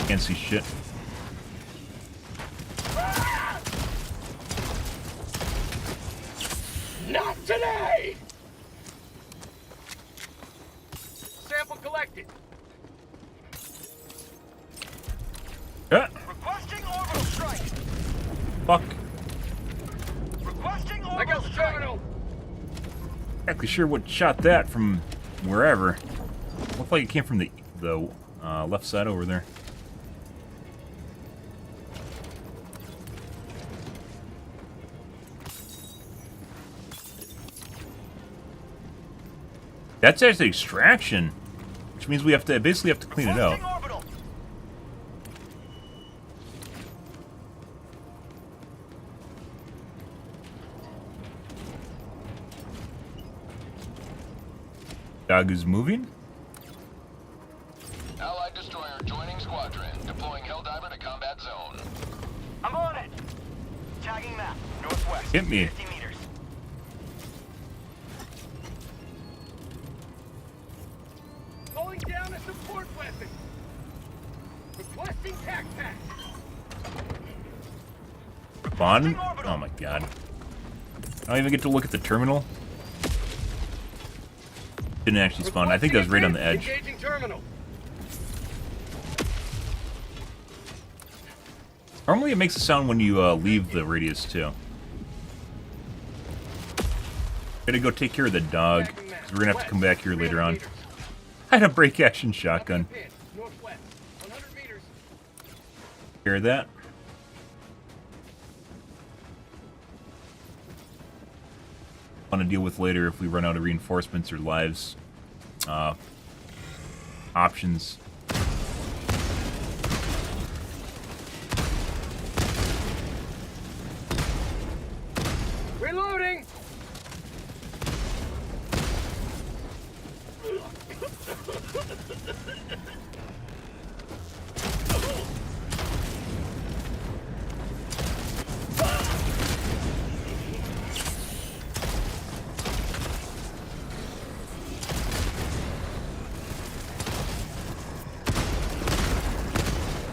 Can't see shit. Not today. Sample collected. Ah, Requesting orbital strike. fuck. Requesting orbital strike. Exactly sure what shot that from wherever. Looked like it came from the left side over there. That's actually extraction, which means we have to basically have to clean it out. Requesting orbital. Dog is moving. Allied destroyer joining squadron. Deploying Helldiver to combat zone. I'm on it. Tagging map. Northwest. Hit me. 50 meters. Calling down a support weapon. Requesting tac pack. Spawn? Oh my god. I don't even get to look at the terminal. Didn't actually spawn. I think that was right on the edge. Engaging terminal. Normally it makes a sound when you leave the radius too. Gotta go take care of the dog, 'cause we're gonna have to come back here later on. I had a break action shotgun. Northwest. 100 meters. Hear that? Want to deal with later if we run out of reinforcements or lives. Options. Reloading.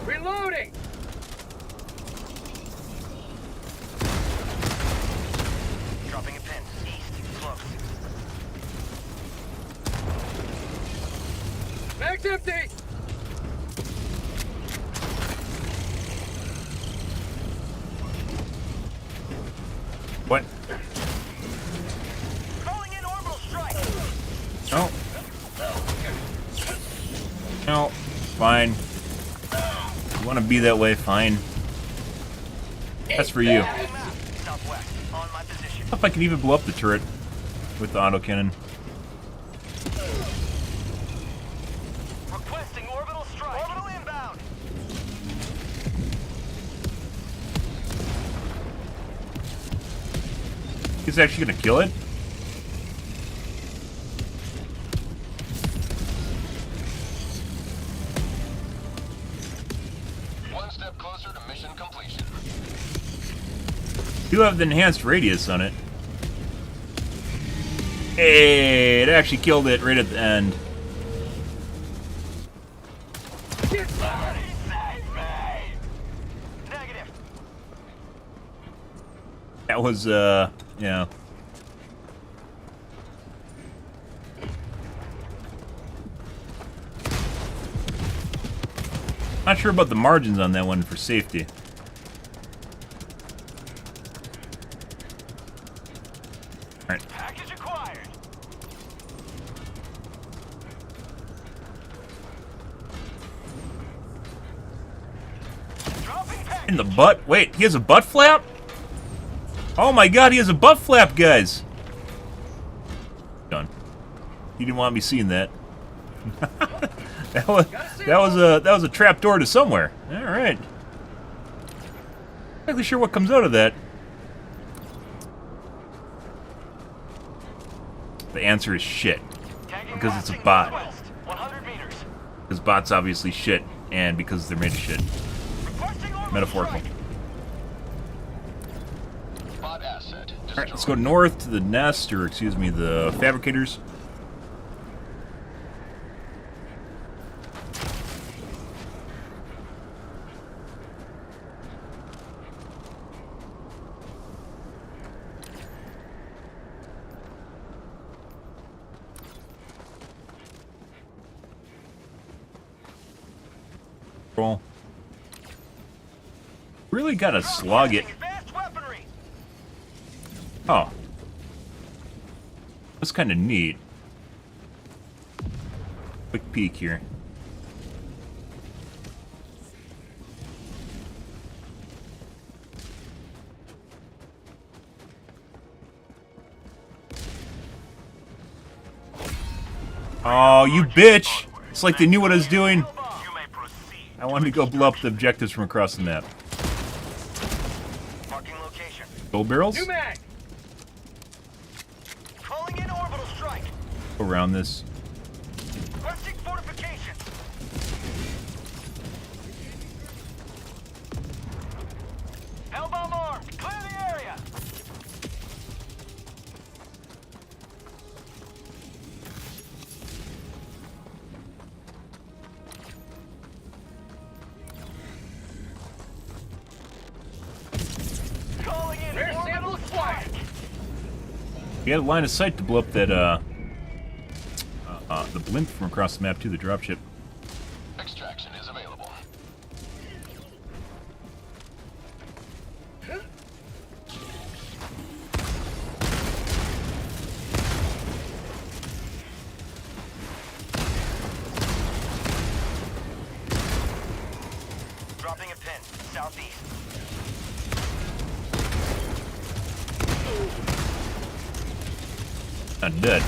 Reloading. Dropping a pin. East. Close. Mag's empty. What? Calling in orbital strike. No. No. Fine. You want to be that way? Fine. That's for you. Southwest. On my position. If I can even blow up the turret with the autocannon. Requesting orbital strike. Orbital inbound. He's actually gonna kill it? One step closer to mission completion. You have the enhanced radius on it. Hey, it actually killed it right at the end. Get somebody save me! Negative. That was, yeah. Not sure about the margins on that one for safety. Alright. Package acquired. Dropping package. In the butt? Wait, he has a butt flap? Oh my god, he has a butt flap, guys! Done. He didn't want me seeing that. that was a trap door to somewhere. Alright. Not exactly sure what comes out of that. The answer is shit. Because it's a bot. 100 meters. Because bots obviously shit, and because they're made of shit. Metaphorical. Bot asset. Alright, let's go north to the nest, or excuse me, the fabricators. Roll. Really gotta slog it. Advanced weaponry. Oh. That's kind of neat. Quick peek here. Oh, you bitch! It's like they knew what I was doing. You may proceed. I wanted to go blow up the objectives from across the map. Marking location. Gold barrels? New mag. Calling in orbital strike. Go around this. Requesting fortification. Hellbomb armed. Clear the area. Calling in orbital strike. You had a line of sight to blow up that, the blimp from across the map to the dropship. Extraction is available. Dropping a pin, southeast. Not dead.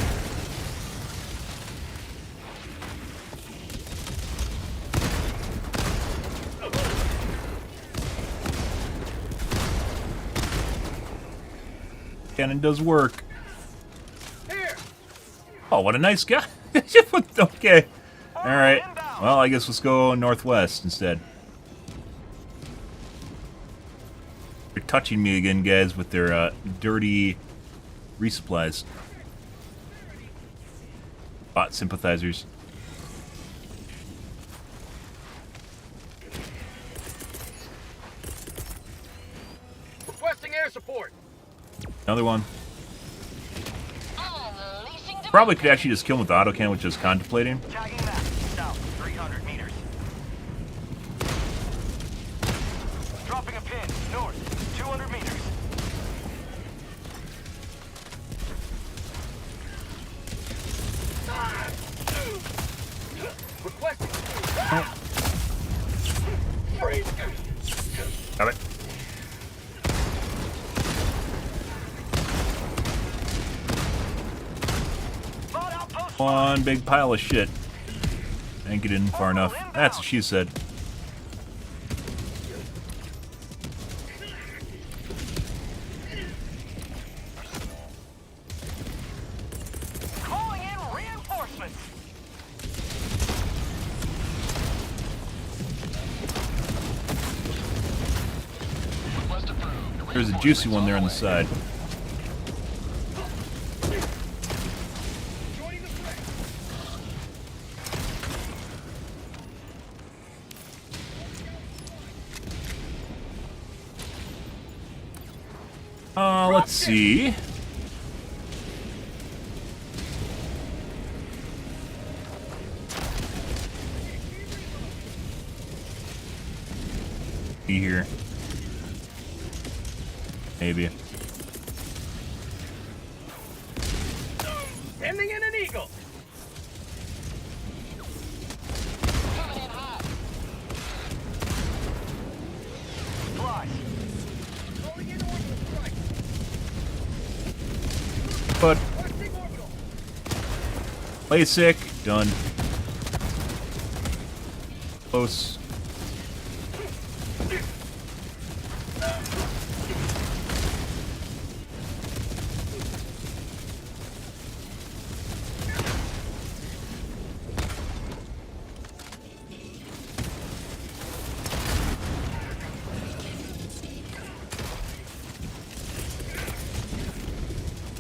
Cannon does work. Here. Oh, what a nice guy. Okay. Alright. Well, I guess let's go northwest instead. They're touching me again, guys, with their dirty resupplies. Bot sympathizers. Requesting air support. Another one. Unleashing the Probably could actually just kill him with the autocannon, which I was contemplating. Tagging map. South, 300 meters. Dropping a pin. North, 200 meters. Requesting. Got it. One big pile of shit. Ain't get in far enough. That's what she said. Calling in reinforcements. Request approved. There's a juicy one there on the side. Let's see. be here. Maybe. Sending in an eagle. Coming in hot. Fly. But play sick. Done. Close.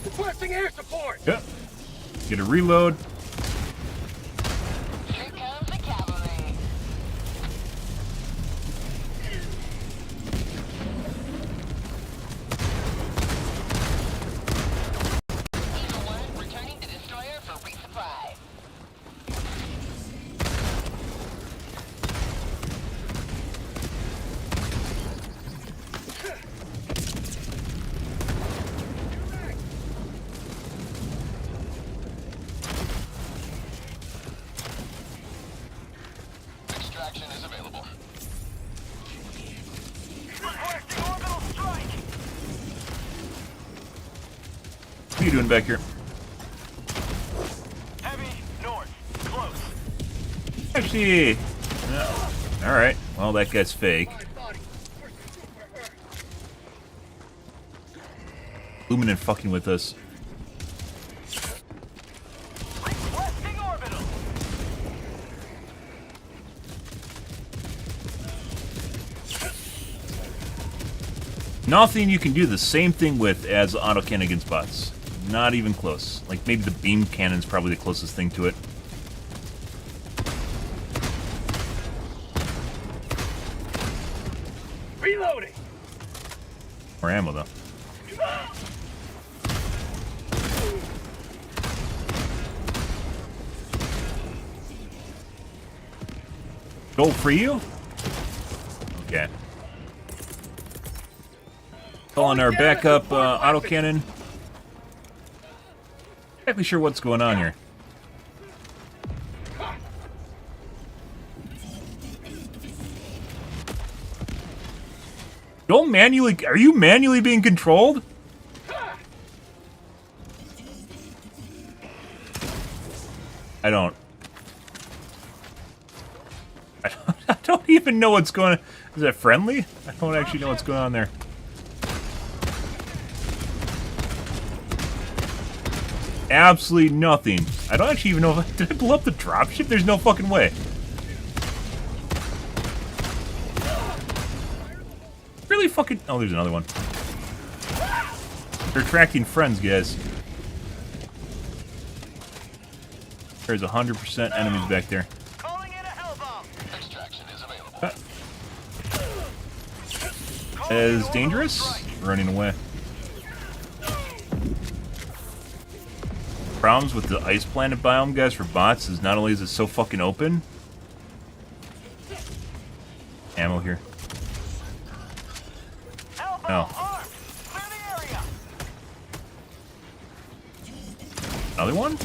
Requesting air support. Yep. Get a reload. Here comes the cavalry. Eagle 1 returning to destroyer for resupply. Extraction is available. Requesting orbital strike. What are you doing back here? Heavy north. Close. Actually, no. All right. Well, that guy's fake. Luminant fucking with us. Requesting orbital. Nothing you can do the same thing with as autocannon against bots. Not even close. Like, maybe the beam cannon's probably the closest thing to it. Reloading. More ammo, though. Gold for you? Okay. Calling our backup autocannon. Not exactly sure what's going on here. Don't manually... Are you manually being controlled? I don't even know what's going on. Is that friendly? I don't actually know what's going on there. Absolutely nothing. I don't actually even know if did I blow up the dropship? There's no fucking way. Really fucking... Oh, there's another one. They're attracting friends, guys. There's 100% enemies back there. Calling in a hell bomb. Extraction is available. As dangerous? Running away. Problems with the ice planet biome, guys, for bots is not only is it so fucking open. Ammo here. Oh. Clear the area. Another one?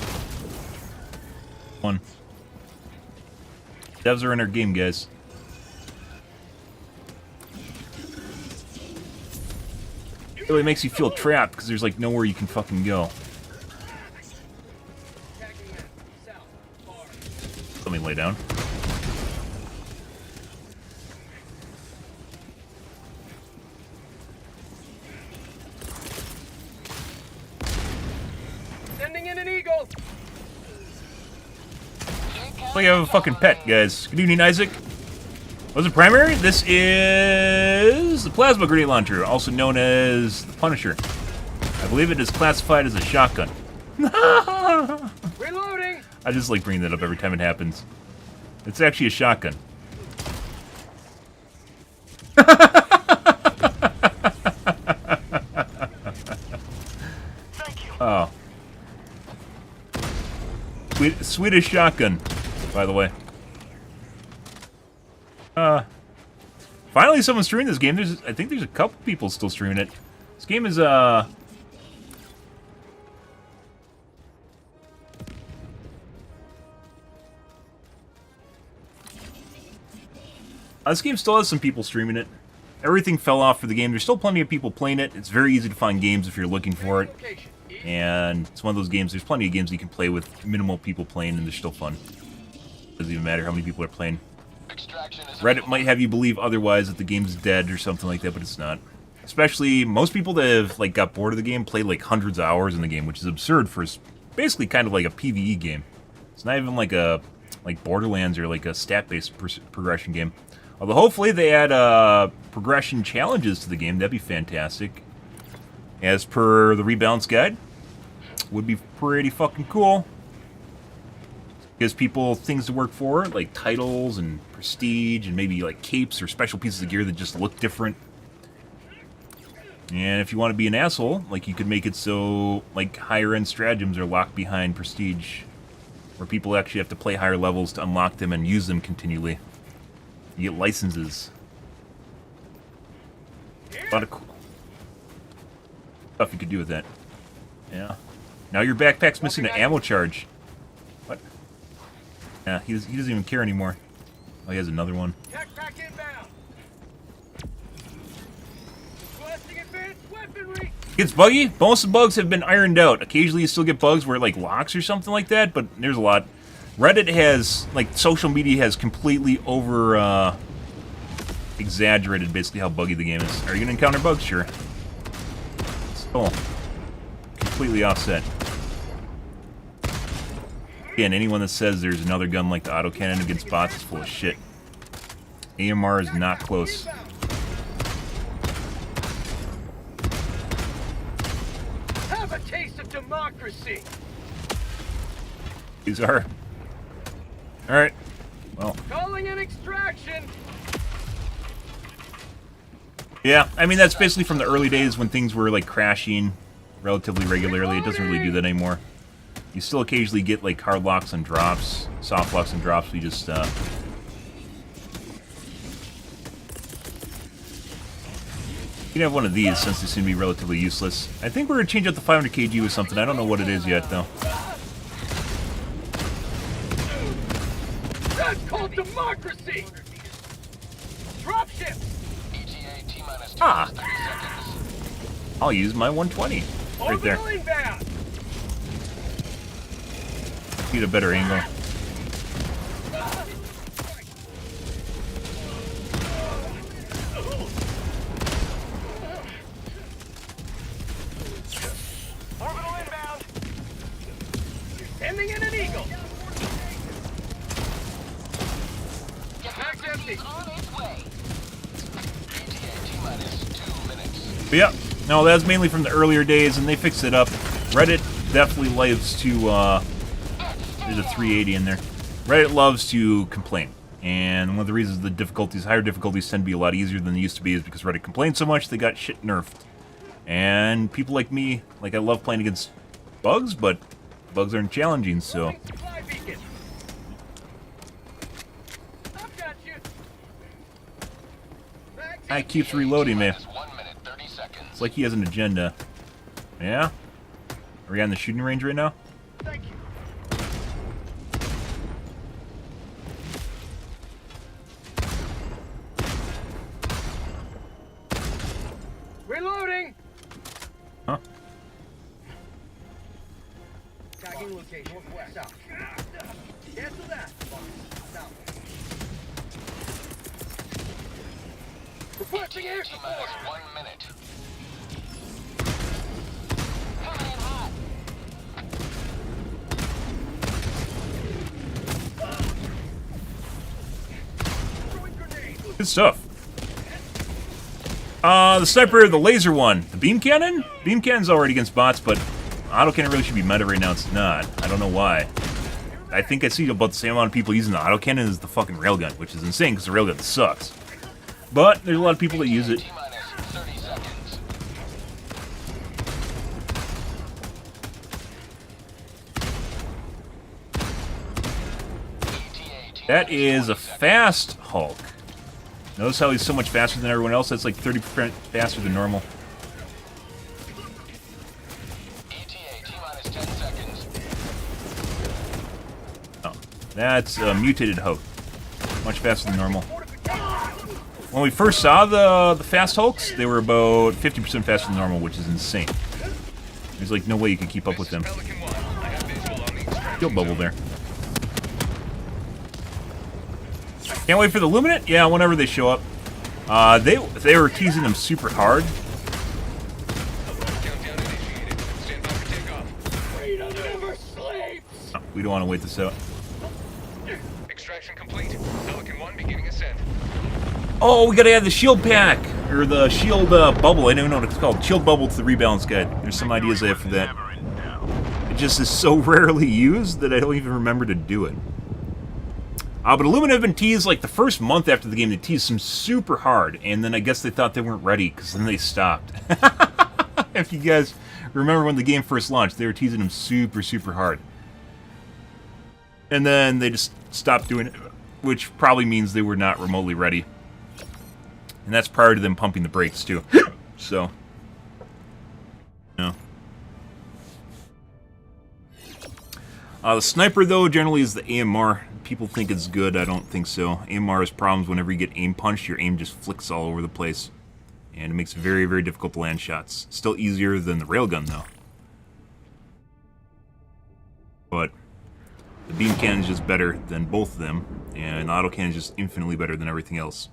One. Devs are in our game, guys. It really makes you feel trapped because there's like nowhere you can fucking go. Let me lay down. Sending in an eagle. It's like I have a fucking pet, guys. Good evening, Isaac. Was it primary? This is the plasma grenade launcher, also known as the Punisher. I believe it is classified as a shotgun. Reloading. I just like bringing that up every time it happens. It's actually a shotgun. Thank you. Oh. Swedish shotgun, by the way. Finally, someone's streaming this game. I think there's a couple people still streaming it. This game is, this game still has some people streaming it. Everything fell off for the game. There's still plenty of people playing it. It's very easy to find games if you're looking for it. And it's one of those games, there's plenty of games you can play with minimal people playing, and they're still fun. Doesn't even matter how many people are playing. Reddit might have you believe otherwise, that the game's dead or something like that, but it's not. Especially, most people that have like got bored of the game played like hundreds of hours in the game, which is absurd for basically kind of like a PvE game. It's not even like a Borderlands or like a stat-based progression game. Although hopefully they add progression challenges to the game, that'd be fantastic. As per the rebalance guide, would be pretty fucking cool. Gives people things to work for, like titles and prestige, and maybe like capes or special pieces of gear that just look different. And if you want to be an asshole, like you could make it so like higher end stratagems are locked behind prestige, where people actually have to play higher levels to unlock them and use them continually. You get licenses. A lot of cool stuff you could do with that. Yeah. Now your backpack's missing an ammo charge. What? Yeah, he doesn't even care anymore. Oh, he has another one. Backpack inbound. Requesting advanced weaponry. It's buggy. Most of the bugs have been ironed out. Occasionally you still get bugs where it like locks or something like that, but there's a lot. Reddit has, like, social media has completely exaggerated basically how buggy the game is. Are you gonna encounter bugs? Sure. Still completely offset. Again, anyone that says there's another gun like the autocannon against bots is full of shit. AMR is not close. Have a taste of democracy. These are. Alright. Well. Calling an extraction. Yeah, I mean, that's basically from the early days when things were, like, crashing relatively regularly. It doesn't really do that anymore. You still occasionally get, like, hard locks and drops, soft locks and drops. We just, You can have one of these, since they seem to be relatively useless. I think we're going to change out the 500 kg with something. I don't know what it is yet, though. That's called democracy. Dropship. Ah! I'll use my 120 right there. Orbital inbound. Get a better angle. Orbital inbound. Sending in an eagle. Pack's empty. But yeah, no, that's mainly from the earlier days, and they fixed it up. Reddit definitely loves to, there's a 380 in there. Reddit loves to complain. And one of the reasons the higher difficulties tend to be a lot easier than they used to be is because Reddit complained so much, they got shit nerfed. And people like me, like, I love playing against bugs, but bugs aren't challenging, so... I keeps reloading me. It's like he has an agenda. Yeah? Are we on the shooting range right now? Thank you. Reloading. Huh? Tagging location. Northwest. South. Cancel that. South. Requesting air support. 1 minute. Good stuff. The sniper, the laser one. The beam cannon? Beam cannon's already against bots, but autocannon really should be meta right now. It's not. I don't know why. I think I see about the same amount of people using the autocannon as the fucking railgun, which is insane because the railgun sucks. But there's a lot of people that use it. That is a fast Hulk. Notice how he's so much faster than everyone else? That's like 30% faster than normal. ETA, T-minus 10 seconds. Oh, that's a mutated Hulk. Much faster than normal. When we first saw the fast Hulks, they were about 50% faster than normal, which is insane. There's like no way you can keep up with them. Pelican 1, I have visual on the extraction Field bubble zone. there. Can't wait for the Luminant? Yeah, whenever they show up. They were teasing them super hard. Countdown initiated. Stand by for takeoff. Oh, we don't want to wait this out. Extraction complete. Pelican 1 beginning ascent. Oh, we gotta add the shield pack! Or the shield bubble. I don't know what it's called. Shield bubble to the rebalance guide. There's some ideas I have for that. Never in doubt. It just is so rarely used that I don't even remember to do it. But Illumina have been teased like the first month after the game. They teased them super hard, and then I guess they thought they weren't ready because then they stopped. If you guys remember when the game first launched, they were teasing them super, super hard. And then they just stopped doing it, which probably means they were not remotely ready. And that's prior to them pumping the brakes, too. So, no. The sniper, though, generally is the AMR. People think it's good. I don't think so. AMR has problems whenever you get aim punched. Your aim just flicks all over the place. And it makes it very, very difficult to land shots. Still easier than the railgun, though. But the beam cannon is just better than both of them. And the auto cannon is just infinitely better than everything else.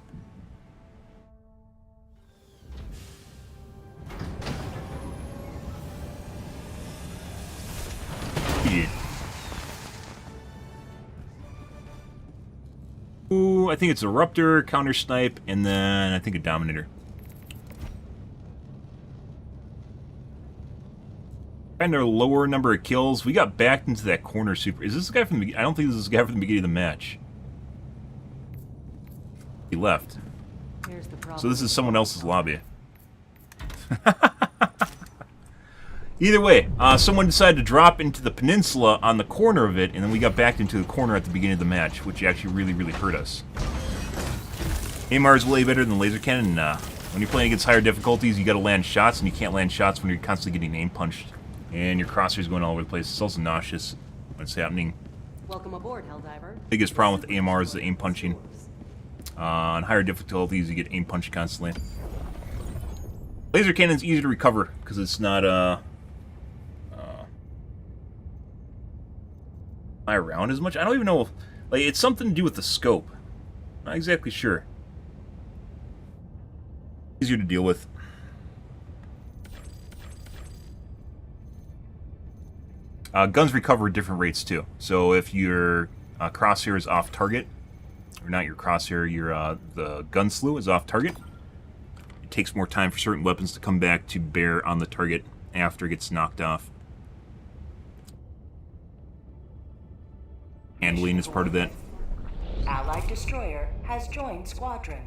Yeah. Ooh, I think it's a Ruptor, Counter Snipe, and then I think a Dominator. Kind of a lower number of kills. We got backed into that corner super. Is this the guy from the beginning? I don't think this is the guy from the beginning of the match. He left. Here's the problem. So this is someone else's lobby. Either way, someone decided to drop into the peninsula on the corner of it, and then we got backed into the corner at the beginning of the match, which actually really, really hurt us. AMR is way better than laser cannon. When you're playing against higher difficulties, you gotta land shots, and you can't land shots when you're constantly getting aim punched. And your crosshairs going all over the place. It's also nauseous when it's happening. Welcome aboard, Helldiver. Biggest problem with AMR is the aim punching. On higher difficulties, you get aim punched constantly. Laser cannon's easy to recover, because it's not, fly around as much. I don't even know if, like, it's something to do with the scope. Not exactly sure. Easier to deal with. Guns recover at different rates too. So if your crosshair is off target, or not your crosshair, your the gun slew is off target, it takes more time for certain weapons to come back to bear on the target after it gets knocked off. Handling is part of that. Allied destroyer has joined squadron.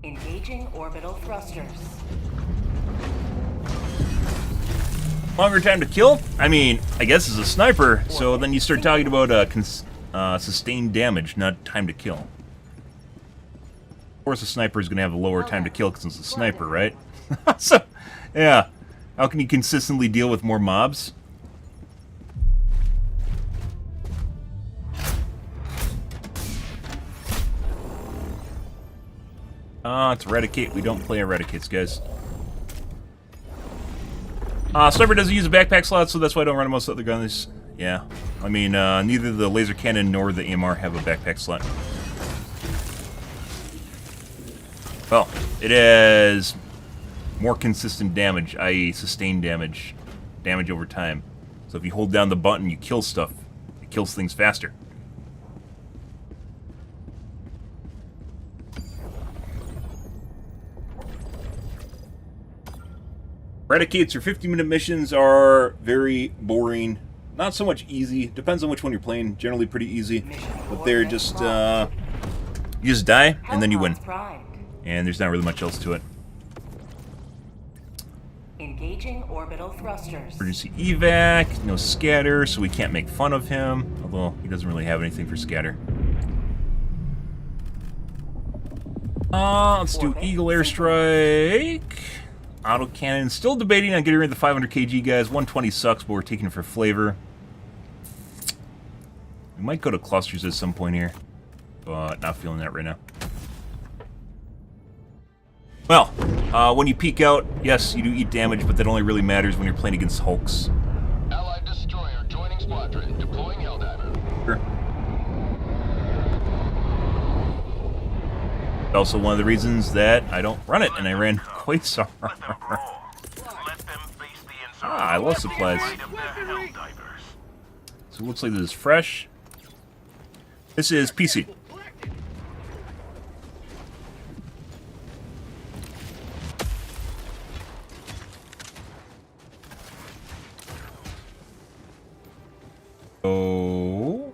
Engaging orbital thrusters. Longer time to kill? I mean, I guess as a sniper, so then you start talking about sustained damage, not time to kill. Of course a sniper is going to have a lower time to kill because it's a sniper, right? So, yeah. How can you consistently deal with more mobs? It's Eradicate. We don't play Eradicates, guys. Sniper doesn't use a backpack slot, so that's why I don't run most other guns. Yeah. I mean, neither the laser cannon nor the AMR have a backpack slot. Well, it has more consistent damage, i.e. sustained damage. Damage over time. So if you hold down the button, you kill stuff. It kills things faster. Eradicates or 50-minute missions are very boring. Not so much easy. Depends on which one you're playing. Generally pretty easy. But they're just, you just die, and then you win. And there's not really much else to it. Engaging orbital thrusters. Emergency evac, no scatter, so we can't make fun of him. Although, he doesn't really have anything for scatter. Let's do Eagle Airstrike. Autocannon. Still debating on getting rid of the 500 kg, guys. 120 sucks, but we're taking it for flavor. We might go to clusters at some point here, but not feeling that right now. Well, when you peek out, yes, you do eat damage, but that only really matters when you're playing against Hulks. Allied destroyer joining squadron. Deploying Helldiver. Sure. Also one of the reasons that I don't run it, and I ran Quasar. I love supplies. So it looks like this is fresh. This is PC. Oh.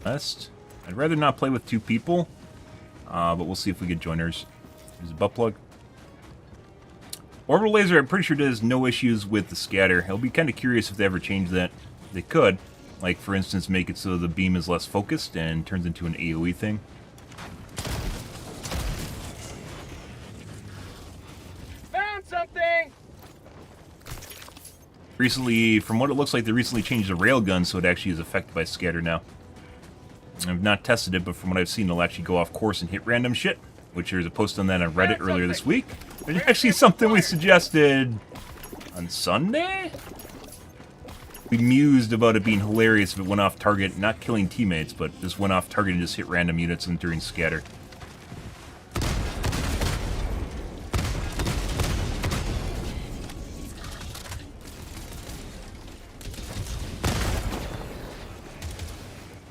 Best. I'd rather not play with two people, but we'll see if we get joiners. There's a butt plug. Orbital laser, I'm pretty sure does no issues with the scatter. I'll be kind of curious if they ever change that. They could. Like, for instance, make it so the beam is less focused and turns into an AoE thing. Found something! Recently, from what it looks like, they recently changed the railgun so it actually is affected by scatter now. I've not tested it, but from what I've seen, it'll actually go off course and hit random shit. Which there's a post on that on Reddit earlier this week. There's actually something we suggested on Sunday? We mused about it being hilarious if it went off target, not killing teammates, but just went off target and just hit random units and during scatter.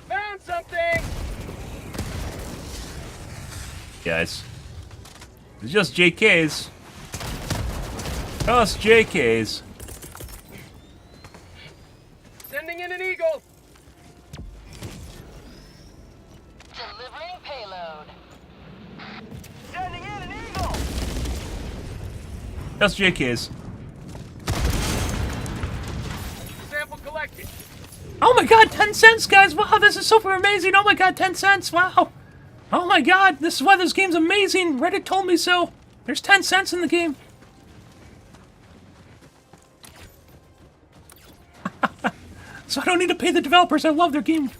Found something! Guys. It's just JKs. Just JKs. Sending in an eagle! Delivering payload. Sending in an eagle! Just JKs. Sample collected. Oh my god, 10 cents, guys! Wow, this is super amazing! Oh my god, 10 cents! Wow! Oh my god, this is why this game's amazing! Reddit told me so! There's 10 cents in the game! So I don't need to pay the developers, I love their game!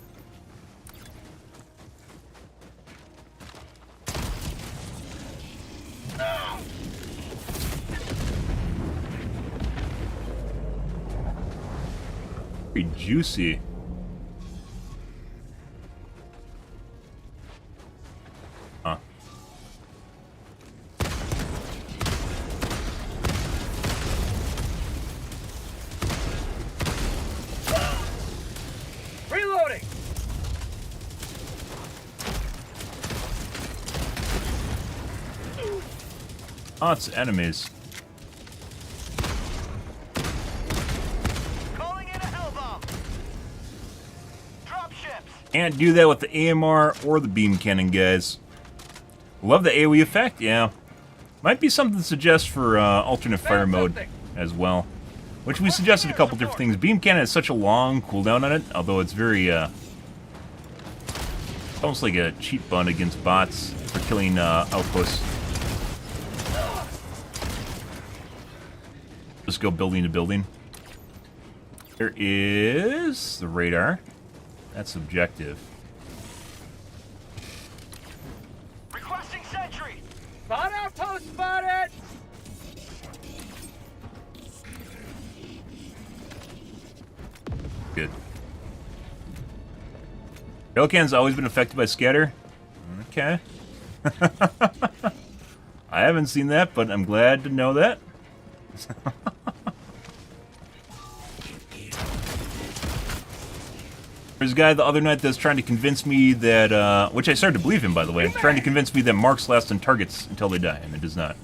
Very juicy. Huh. Reloading! Oh, it's enemies. Calling in a hellbomb! Drop ships! Can't do that with the AMR or the beam cannon, guys. Love the AoE effect, yeah. Might be something to suggest for alternate fire mode as well. Which we suggested a couple different things. Beam cannon has such a long cooldown on it, although it's very, almost like a cheat bun against bots for killing outposts. Just go building to building. There is the radar. That's objective. Requesting sentry! Spot outpost spotted! Good. Railcan's always been affected by scatter. Okay. I haven't seen that, but I'm glad to know that. There's a guy the other night that's trying to convince me that, which I started to believe him, by the way, trying to convince me that marks last on targets until they die, and it does not.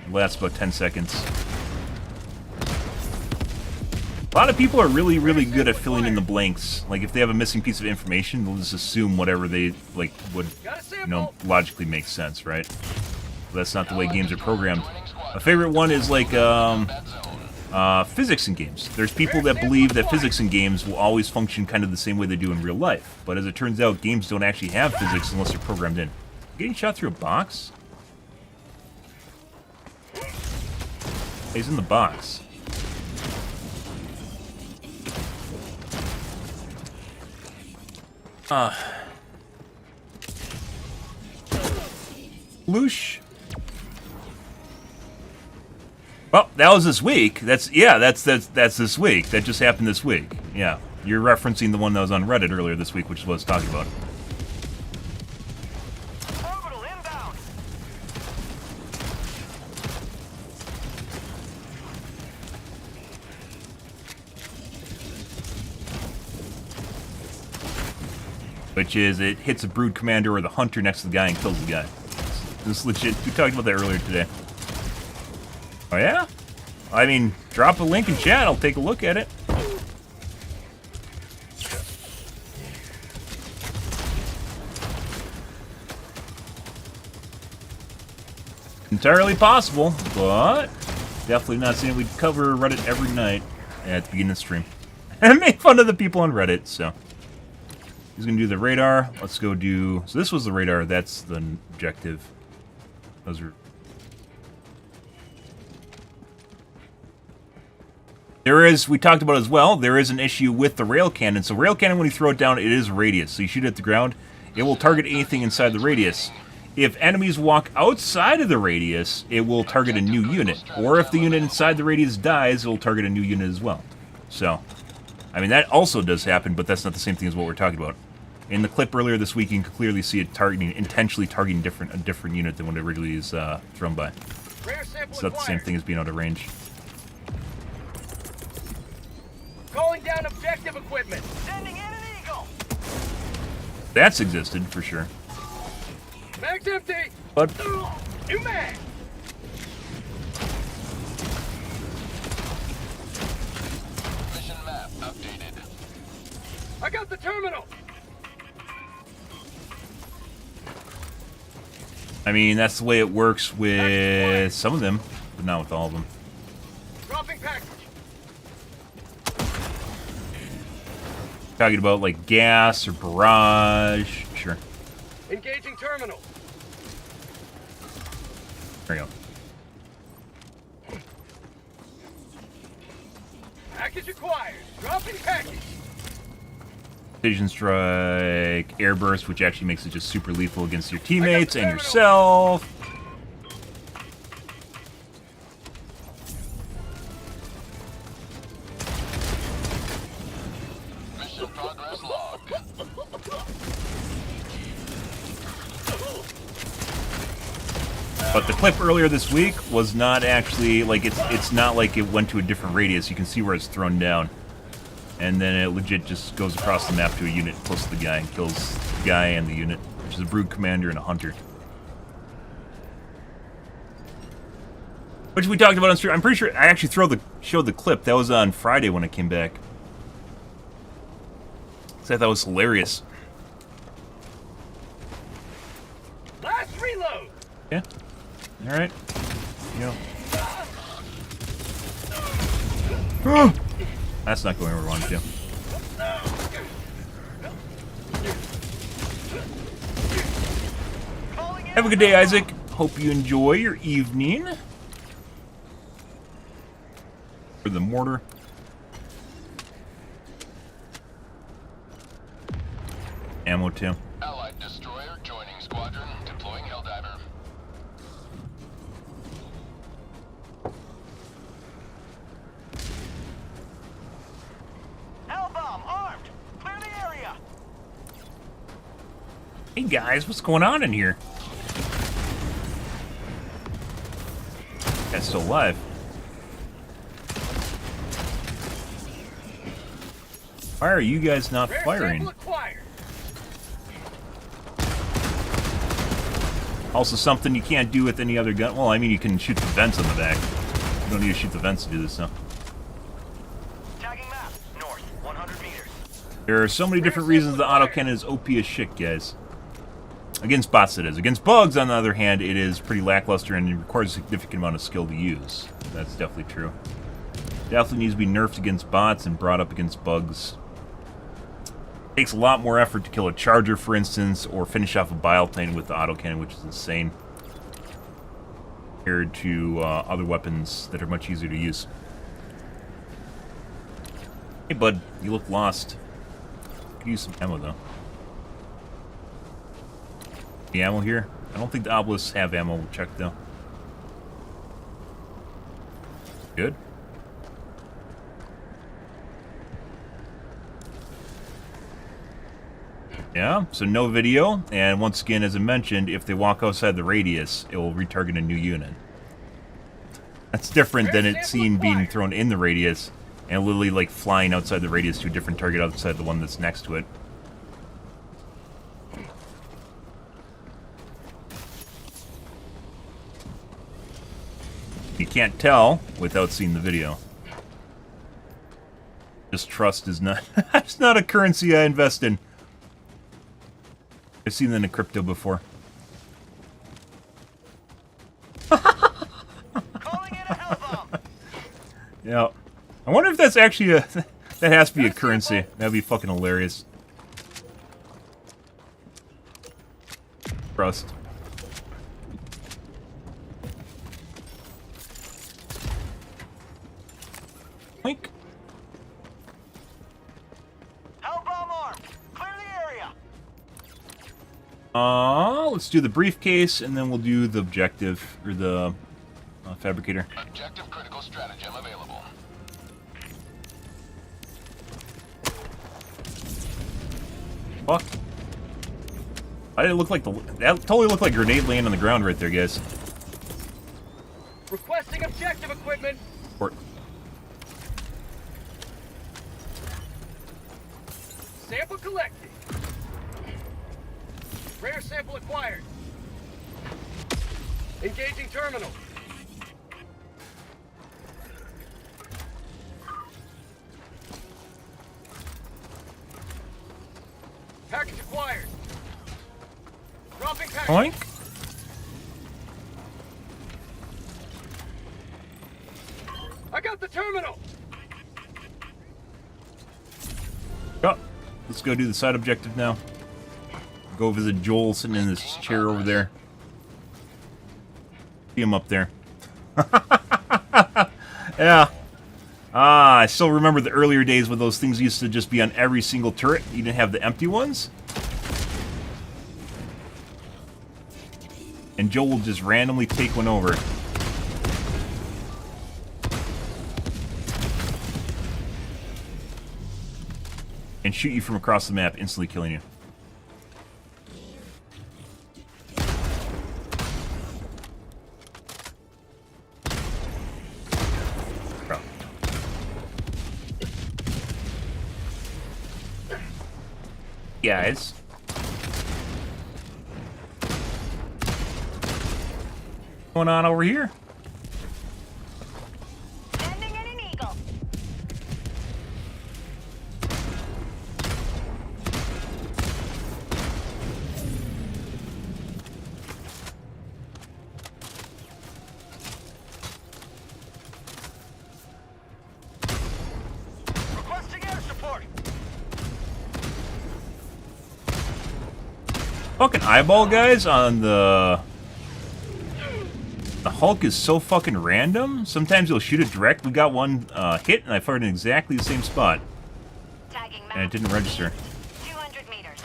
It lasts about 10 seconds. A lot of people are really, really good at filling in the blanks. Like, if they have a missing piece of information, they'll just assume whatever they, like, would, you know, logically make sense, right? But that's not the way games are programmed. My favorite one is, like, physics in games. There's people that believe that physics in games will always function kind of the same way they do in real life. But as it turns out, games don't actually have physics unless they're programmed in. Getting shot through a box? He's in the box. Loosh. Well, that was this week. That's this week. That just happened this week. Yeah. You're referencing the one that was on Reddit earlier this week, which is what I was talking about. Orbital inbound. Which is, it hits a brood commander or the hunter next to the guy and kills the guy. This is legit. We talked about that earlier today. Oh yeah? I mean, drop a link in chat, I'll take a look at it. Entirely possible, but definitely not saying we'd cover Reddit every night at the beginning of the stream. And make fun of the people on Reddit, so. He's gonna do the radar. Let's go do... So this was the radar, that's the objective. Those are... There is, we talked about as well, there is an issue with the rail cannon. So rail cannon, when you throw it down, it is radius. So you shoot it at the ground, it will target anything inside the radius. If enemies walk outside of the radius, it will target a new unit. Or if the unit inside the radius dies, it will target a new unit as well. So, I mean, that also does happen, but that's not the same thing as what we're talking about. In the clip earlier this week, you can clearly see it intentionally targeting a different unit than what it originally is thrown by. It's not the same thing as being out of range. Calling down objective equipment. Sending in an eagle. That's existed, for sure. Mag's empty. But New mag. Mission map updated. I got the terminal. I mean, that's the way it works with some of them, but not with all of them. Dropping package. Talking about, like, gas or barrage. Sure. Engaging terminal. There you go. Package acquired. Dropping package. Precision strike, airburst, which actually makes it just super lethal against your teammates and yourself. Mission progress log. But the clip earlier this week was not actually, like, it's not like it went to a different radius. You can see where it's thrown down. And then it legit just goes across the map to a unit close to the guy and kills the guy and the unit, which is a brood commander and a hunter. Which we talked about on stream. I'm pretty sure I actually showed the clip. That was on Friday when I came back. So I thought it was hilarious. Last reload. Yeah. All right. You know. That's not going where we wanted to. Have a good day, Isaac. Hope you enjoy your evening. For the mortar. Ammo too. Allied destroyer joining squadron, deploying Helldiver. Hellbomb armed. Clear the area. Hey guys, what's going on in here? Guy's still alive. Why are you guys not firing? Also something you can't do with any other gun. Well, I mean, you can shoot the vents on the back. You don't need to shoot the vents to do this, though. Tagging map. North, 100 meters. There are so many different reasons the autocannon is OP as shit, guys. Against bots, it is. Against bugs, on the other hand, it is pretty lackluster and it requires a significant amount of skill to use. That's definitely true. Definitely needs to be nerfed against bots and brought up against bugs. Takes a lot more effort to kill a charger, for instance, or finish off a bile plane with the autocannon, which is insane, compared to other weapons that are much easier to use. Hey, bud, you look lost. Could use some ammo, though. The ammo here? I don't think the obelisks have ammo. We'll check, though. Good. Yeah, so no video, and once again, as I mentioned, if they walk outside the radius, it will retarget a new unit. That's different than it seen being thrown in the radius, and literally, like, flying outside the radius to a different target outside the one that's next to it. You can't tell without seeing the video. Just trust is not... it's not a currency I invest in. I've seen that in crypto before. Calling in a hell bomb. Yeah. I wonder if that's actually a... that has to be a currency. That'd be fucking hilarious. Trust. Link. Hell bomb armed. Clear the area. Let's do the briefcase, and then we'll do the objective, or the fabricator. Objective critical stratagem available. Fuck. I didn't look like the... That totally looked like a grenade laying on the ground right there, guys. Requesting objective equipment. Or, Sample collected. Rare sample acquired. Engaging terminal. Package acquired. Dropping package. oink. I got the terminal. Oh, let's go do the side objective now. Go visit Joel sitting in this chair over there. See him up there. Yeah. Ah, I still remember the earlier days when those things used to just be on every single turret. You didn't have the empty ones. And Joel will just randomly take one over. And shoot you from across the map, instantly killing you. Bro. Guys. What's going on over here? Sending in an eagle. Requesting air support. Fucking eyeball guys on the Hulk is so fucking random. Sometimes he'll shoot it direct. We got one hit, and I fired in exactly the same spot, Tagging and it didn't register. 200 meters.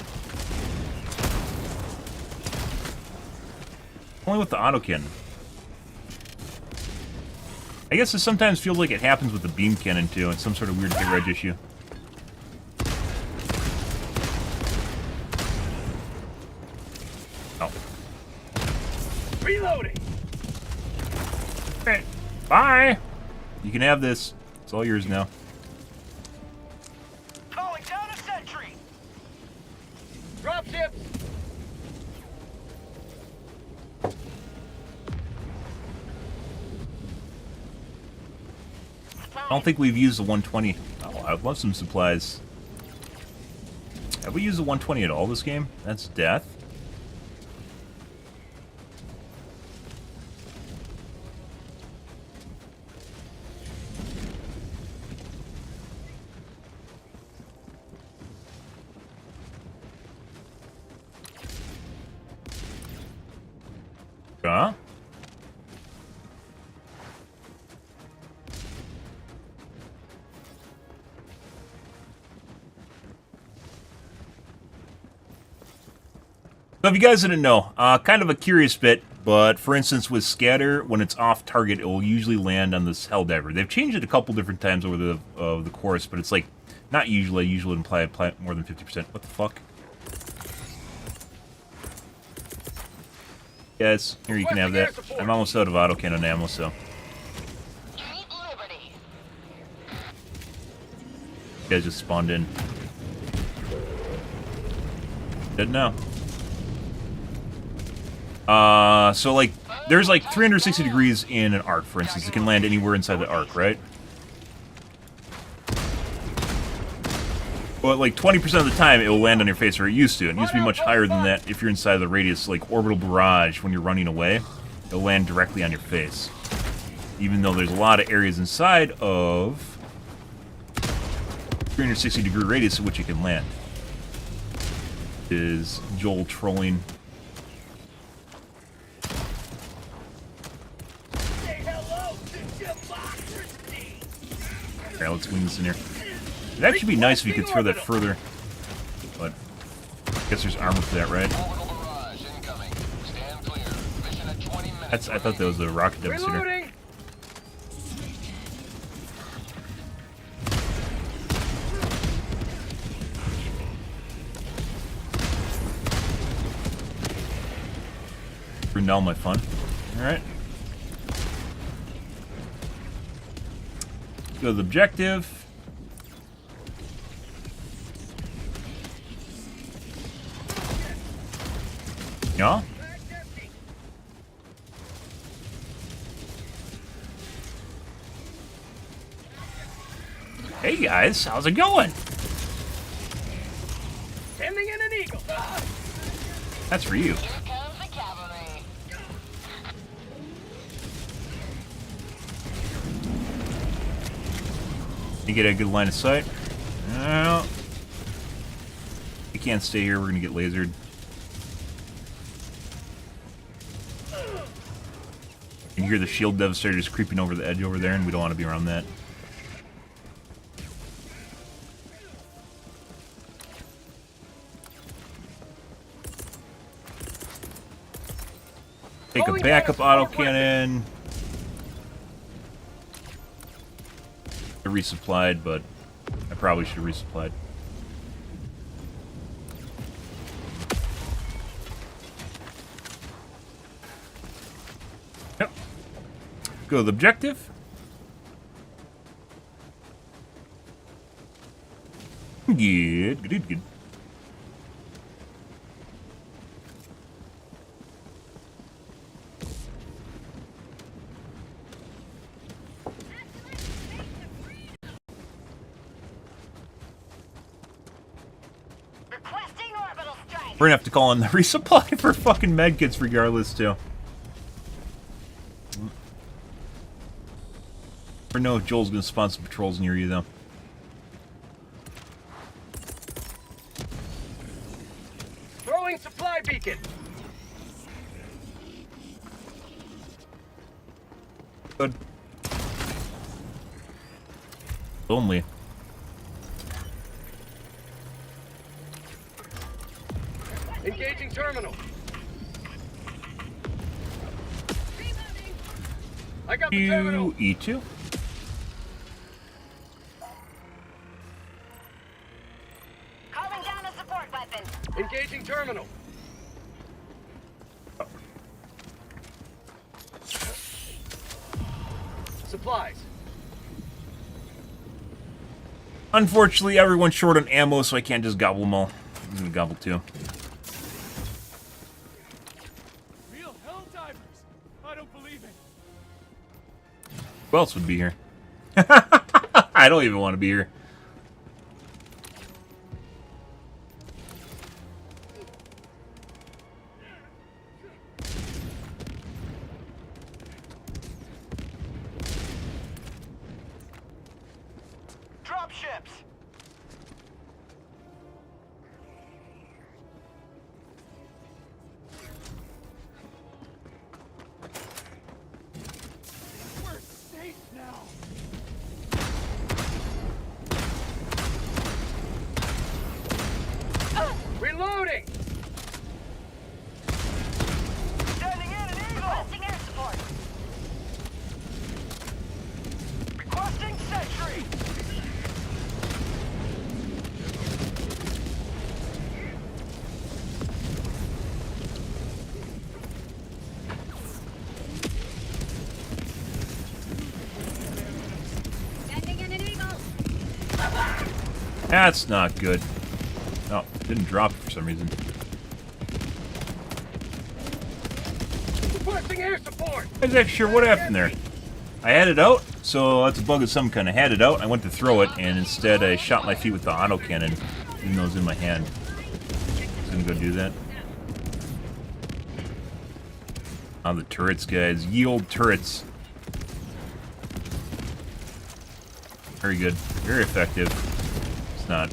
Only with the autocannon. I guess it sometimes feels like it happens with the beam cannon too. It's some sort of weird hit reg issue. Oh. Reloading. Okay. Bye. You can have this. It's all yours now. Calling down a sentry. Dropships. I don't think we've used the 120. Oh, I'd love some supplies. Have we used the 120 at all this game? That's death. So if you guys didn't know, kind of a curious bit, but for instance with scatter, when it's off target, it will usually land on this Helldiver. They've changed it a couple different times over the course, but it's like, not usually, usually imply more than 50%. What the fuck? Yes, here you can have that. I'm almost out of autocannon ammo, so. Keep liberty. You guys just spawned in. Dead now. So like, there's like 360 degrees in an arc, for instance. It can land anywhere inside the arc, right? But like 20% of the time, it will land on your face, or it used to. It used to be much higher than that if you're inside the radius, like orbital barrage, when you're running away. It'll land directly on your face. Even though there's a lot of areas inside of 360 degree radius at which it can land. Is Joel trolling? Alright, let's wing this in here. It'd actually be nice if you could throw that further. But I guess there's armor for that, right? I thought that was a rocket devastator. Ruined all my fun. Alright. Go to the objective. Yeah? Hey guys, how's it going? Sending in an eagle. That's for you. Here comes the cavalry. You get a good line of sight. No. You can't stay here, we're gonna get lasered. You hear the shield devastator just creeping over the edge over there, and we don't want to be around that. Take a backup autocannon. I resupplied, but I probably should have resupplied. Yep. Go to the objective. Good. Requesting orbital strike. We're gonna have to call in the resupply for fucking medkits regardless, too. Or no, Joel's gonna spawn some patrols near you, though. Throwing supply beacon. Good. Only. Engaging terminal. I got the terminal. E2. Calling down a support weapon. Engaging terminal. Supplies. Unfortunately, everyone's short on ammo, so I can't just gobble them all. I'm gonna gobble two. Real Helldivers. I don't believe it. Who else would be here? I don't even want to be here. Drop ships. We're safe now. Reloading. That's not good. Oh, didn't drop for some reason. Requesting air support! I was actually sure what happened there. I had it out, so that's a bug of some kind. I had it out, I went to throw it, and instead I shot my feet with the autocannon, even though it was in my hand. I was gonna go do that. Oh, the turrets, guys. Ye old turrets. Very good. Very effective. It's not.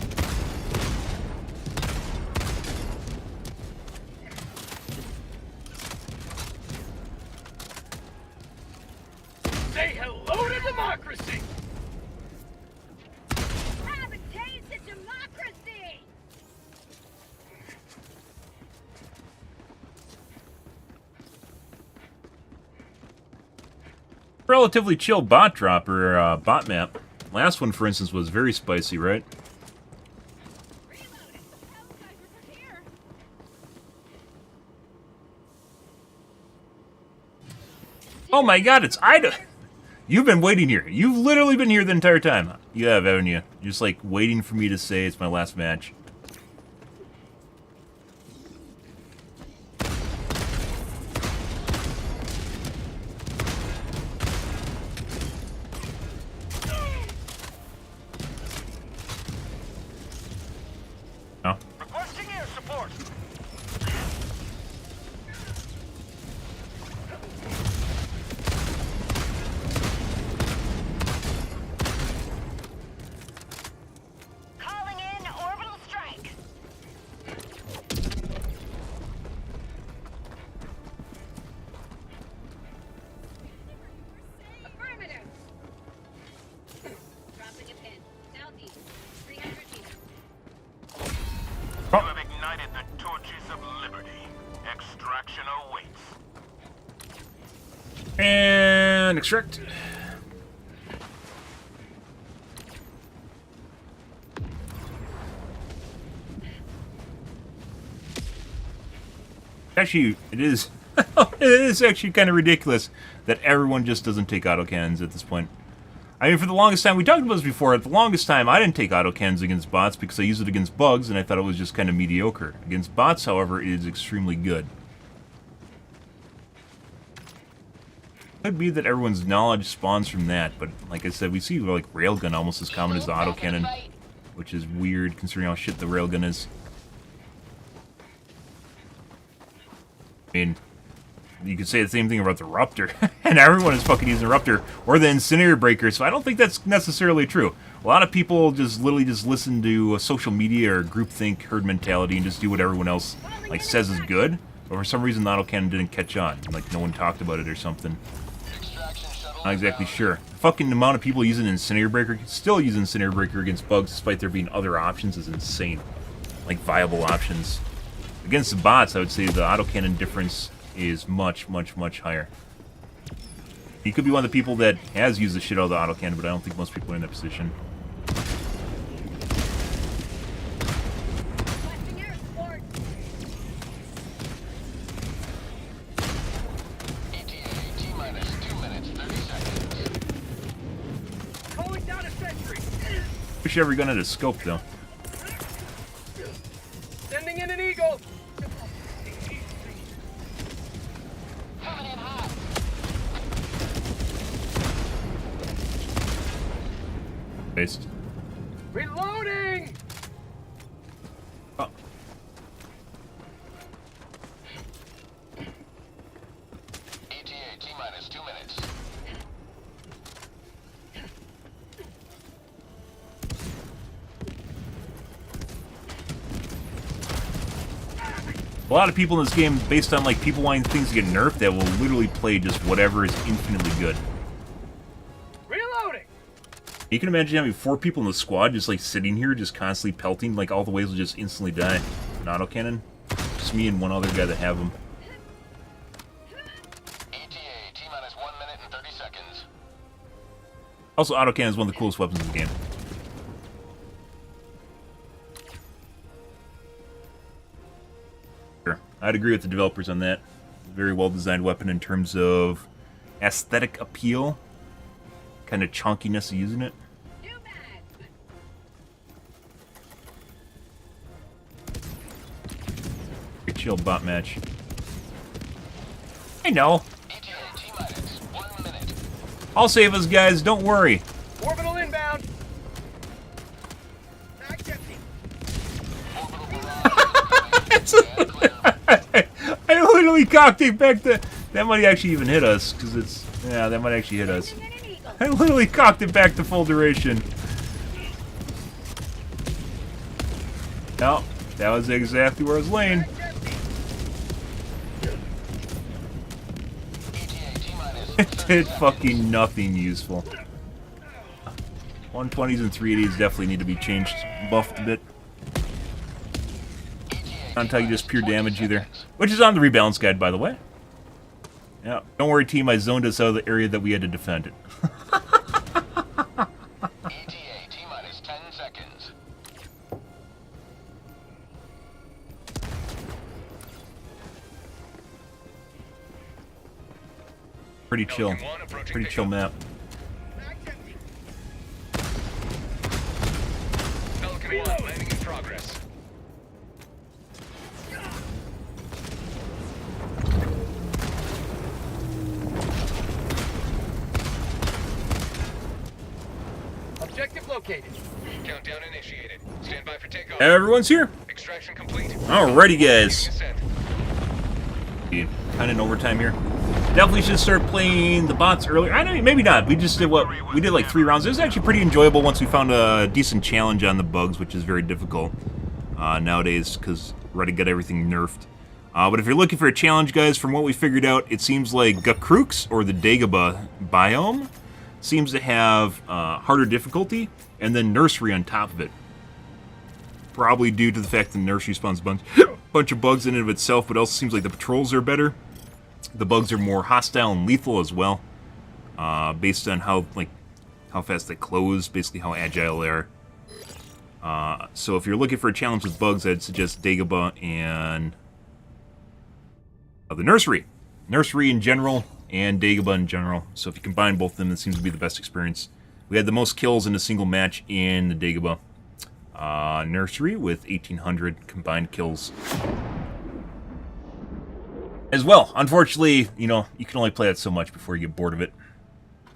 Say hello to democracy! Have a taste of democracy! Relatively chill bot drop or bot map. Last one, for instance, was very spicy, right? Reloading. Helldivers are here. Oh my god, it's Ida! You've been waiting here. You've literally been here the entire time. You have, haven't you? Just like waiting for me to say it's my last match. No. Requesting air support! Calling in orbital strike. Affirmative. Dropping a pin. Southeast. 300 meters. You have ignited the torches of liberty. Extraction awaits. And extract. Actually, it is. It is actually kind of ridiculous that everyone just doesn't take autocannons at this point. I mean, for the longest time, we talked about this before, at the longest time, I didn't take autocannons against bots because I used it against bugs, and I thought it was just kind of mediocre. Against bots, however, it is extremely good. Could be that everyone's knowledge spawns from that, but like I said, we see like railgun almost as common as the autocannon, which is weird considering how shit the railgun is. I mean, you could say the same thing about the Ruptor, and everyone is fucking using the Ruptor or the Incinerator Breaker, so I don't think that's necessarily true. A lot of people just literally just listen to social media or groupthink herd mentality and just do what everyone else like says is good, but for some reason the autocannon didn't catch on, like no one talked about it or something. Not exactly sure. The fucking amount of people using Incinerator Breaker, still using Incinerator Breaker against bugs despite there being other options is insane. Like viable options. Against the bots, I would say the autocannon difference is much, much, much higher. He could be one of the people that has used the shit out of the autocannon, but I don't think most people are in that position. Requesting air support. ETA, T-minus 2 minutes, 30 seconds. Calling down a sentry! Wish every gun had a scope, though. Sending in an eagle! Coming in hot. Based. Reloading! Oh. ETA, T-minus 2 minutes. A lot of people in this game, based on like people wanting things to get nerfed, that will literally play just whatever is infinitely good. Reloading! You can imagine having 4 people in the squad just like sitting here, just constantly pelting, like all the ways will just instantly die. An autocannon. Just me and one other guy that have them. ETA, T-minus 1 minute and 30 seconds. Also, autocannon is one of the coolest weapons in the game. Sure. I'd agree with the developers on that. Very well designed weapon in terms of aesthetic appeal. Kind of chunkiness of using it. New mag. chill bot match. I know. ETA T-minus 1 minute. I'll save us, guys. Don't worry. Orbital inbound. I literally cocked it back to... That might actually even hit us, because it's... Yeah, that might actually hit us. I literally cocked it back to full duration. No, that was exactly where I was laying. It did fucking nothing useful. 120s and 380s definitely need to be changed, buffed a bit. Not tell you just pure damage either. Which is on the rebalance guide, by the way. Yeah, don't worry, team. I zoned us out of the area that we had to defend it. ETA T-minus 10 seconds. Pretty chill. Pretty chill map. Pelican 1 landing in progress. Objective located. Countdown initiated. Stand by for takeoff. Everyone's here. Extraction complete. Alrighty, guys. Ascent. Kind of in overtime here. Definitely should start playing the bots earlier. I don't. Maybe not. We just did what we did, like 3 rounds. It was actually pretty enjoyable once we found a decent challenge on the bugs, which is very difficult nowadays because we're to get everything nerfed. But if you're looking for a challenge, guys, from what we figured out, it seems like Gakrooks or the Dagobah biome seems to have harder difficulty, and then Nursery on top of it. Probably due to the fact that Nursery spawns a bunch of bugs in and of itself, but also seems like the patrols are better. The bugs are more hostile and lethal as well, based on how fast they close, basically how agile they are. So if you're looking for a challenge with bugs, I'd suggest Dagobah and the Nursery. Nursery in general and Dagobah in general. So if you combine both of them, it seems to be the best experience. We had the most kills in a single match in the Dagobah. Nursery with 1,800 combined kills. As well, unfortunately, you know, you can only play that so much before you get bored of it.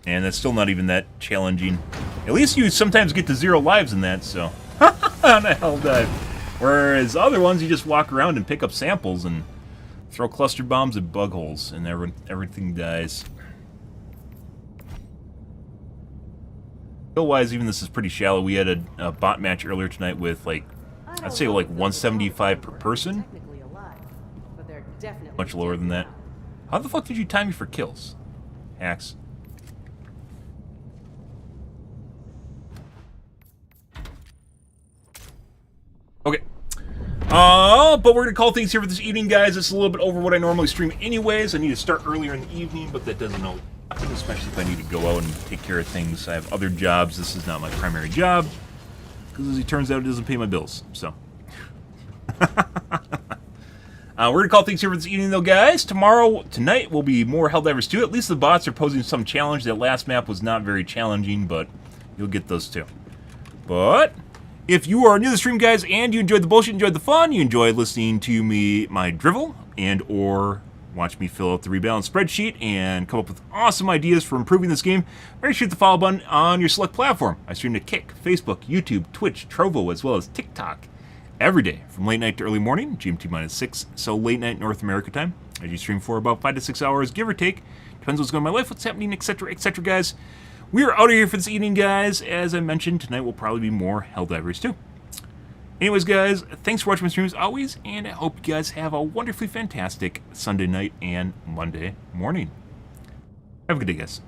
And that's still not even that challenging. At least you sometimes get to 0 lives in that, so. On a Helldive. Whereas other ones, you just walk around and pick up samples and throw cluster bombs at bug holes, and everything dies. Skill-wise, even this is pretty shallow. We had a bot match earlier tonight with, like, I'd say like 175 per person. Technically alive, but they're definitely Much lower than that. How the fuck did you time me for kills? Hacks. Okay. But we're gonna call things here for this evening, guys. It's a little bit over what I normally stream anyways. I need to start earlier in the evening, but that doesn't always happen, especially if I need to go out and take care of things. I have other jobs. This is not my primary job, because as it turns out, it doesn't pay my bills, so. We're gonna call things here for this evening, though, guys. Tonight will be more Helldivers 2. At least the bots are posing some challenge. That last map was not very challenging, but you'll get those too. But if you are new to the stream, guys, and you enjoyed the bullshit, enjoyed the fun, you enjoyed listening to my drivel, and or watch me fill out the rebalance spreadsheet and come up with awesome ideas for improving this game, make sure to hit the follow button on your select platform. I stream to Kick, Facebook, YouTube, Twitch, Trovo, as well as TikTok every day from late night to early morning, GMT-6, so late night North America time. I do stream for about 5 to 6 hours, give or take. Depends what's going on in my life, what's happening, etc., guys. We are out of here for this evening, guys. As I mentioned, tonight will probably be more Helldivers 2. Anyways, guys, thanks for watching my stream as always, and I hope you guys have a wonderfully fantastic Sunday night and Monday morning. Have a good day, guys.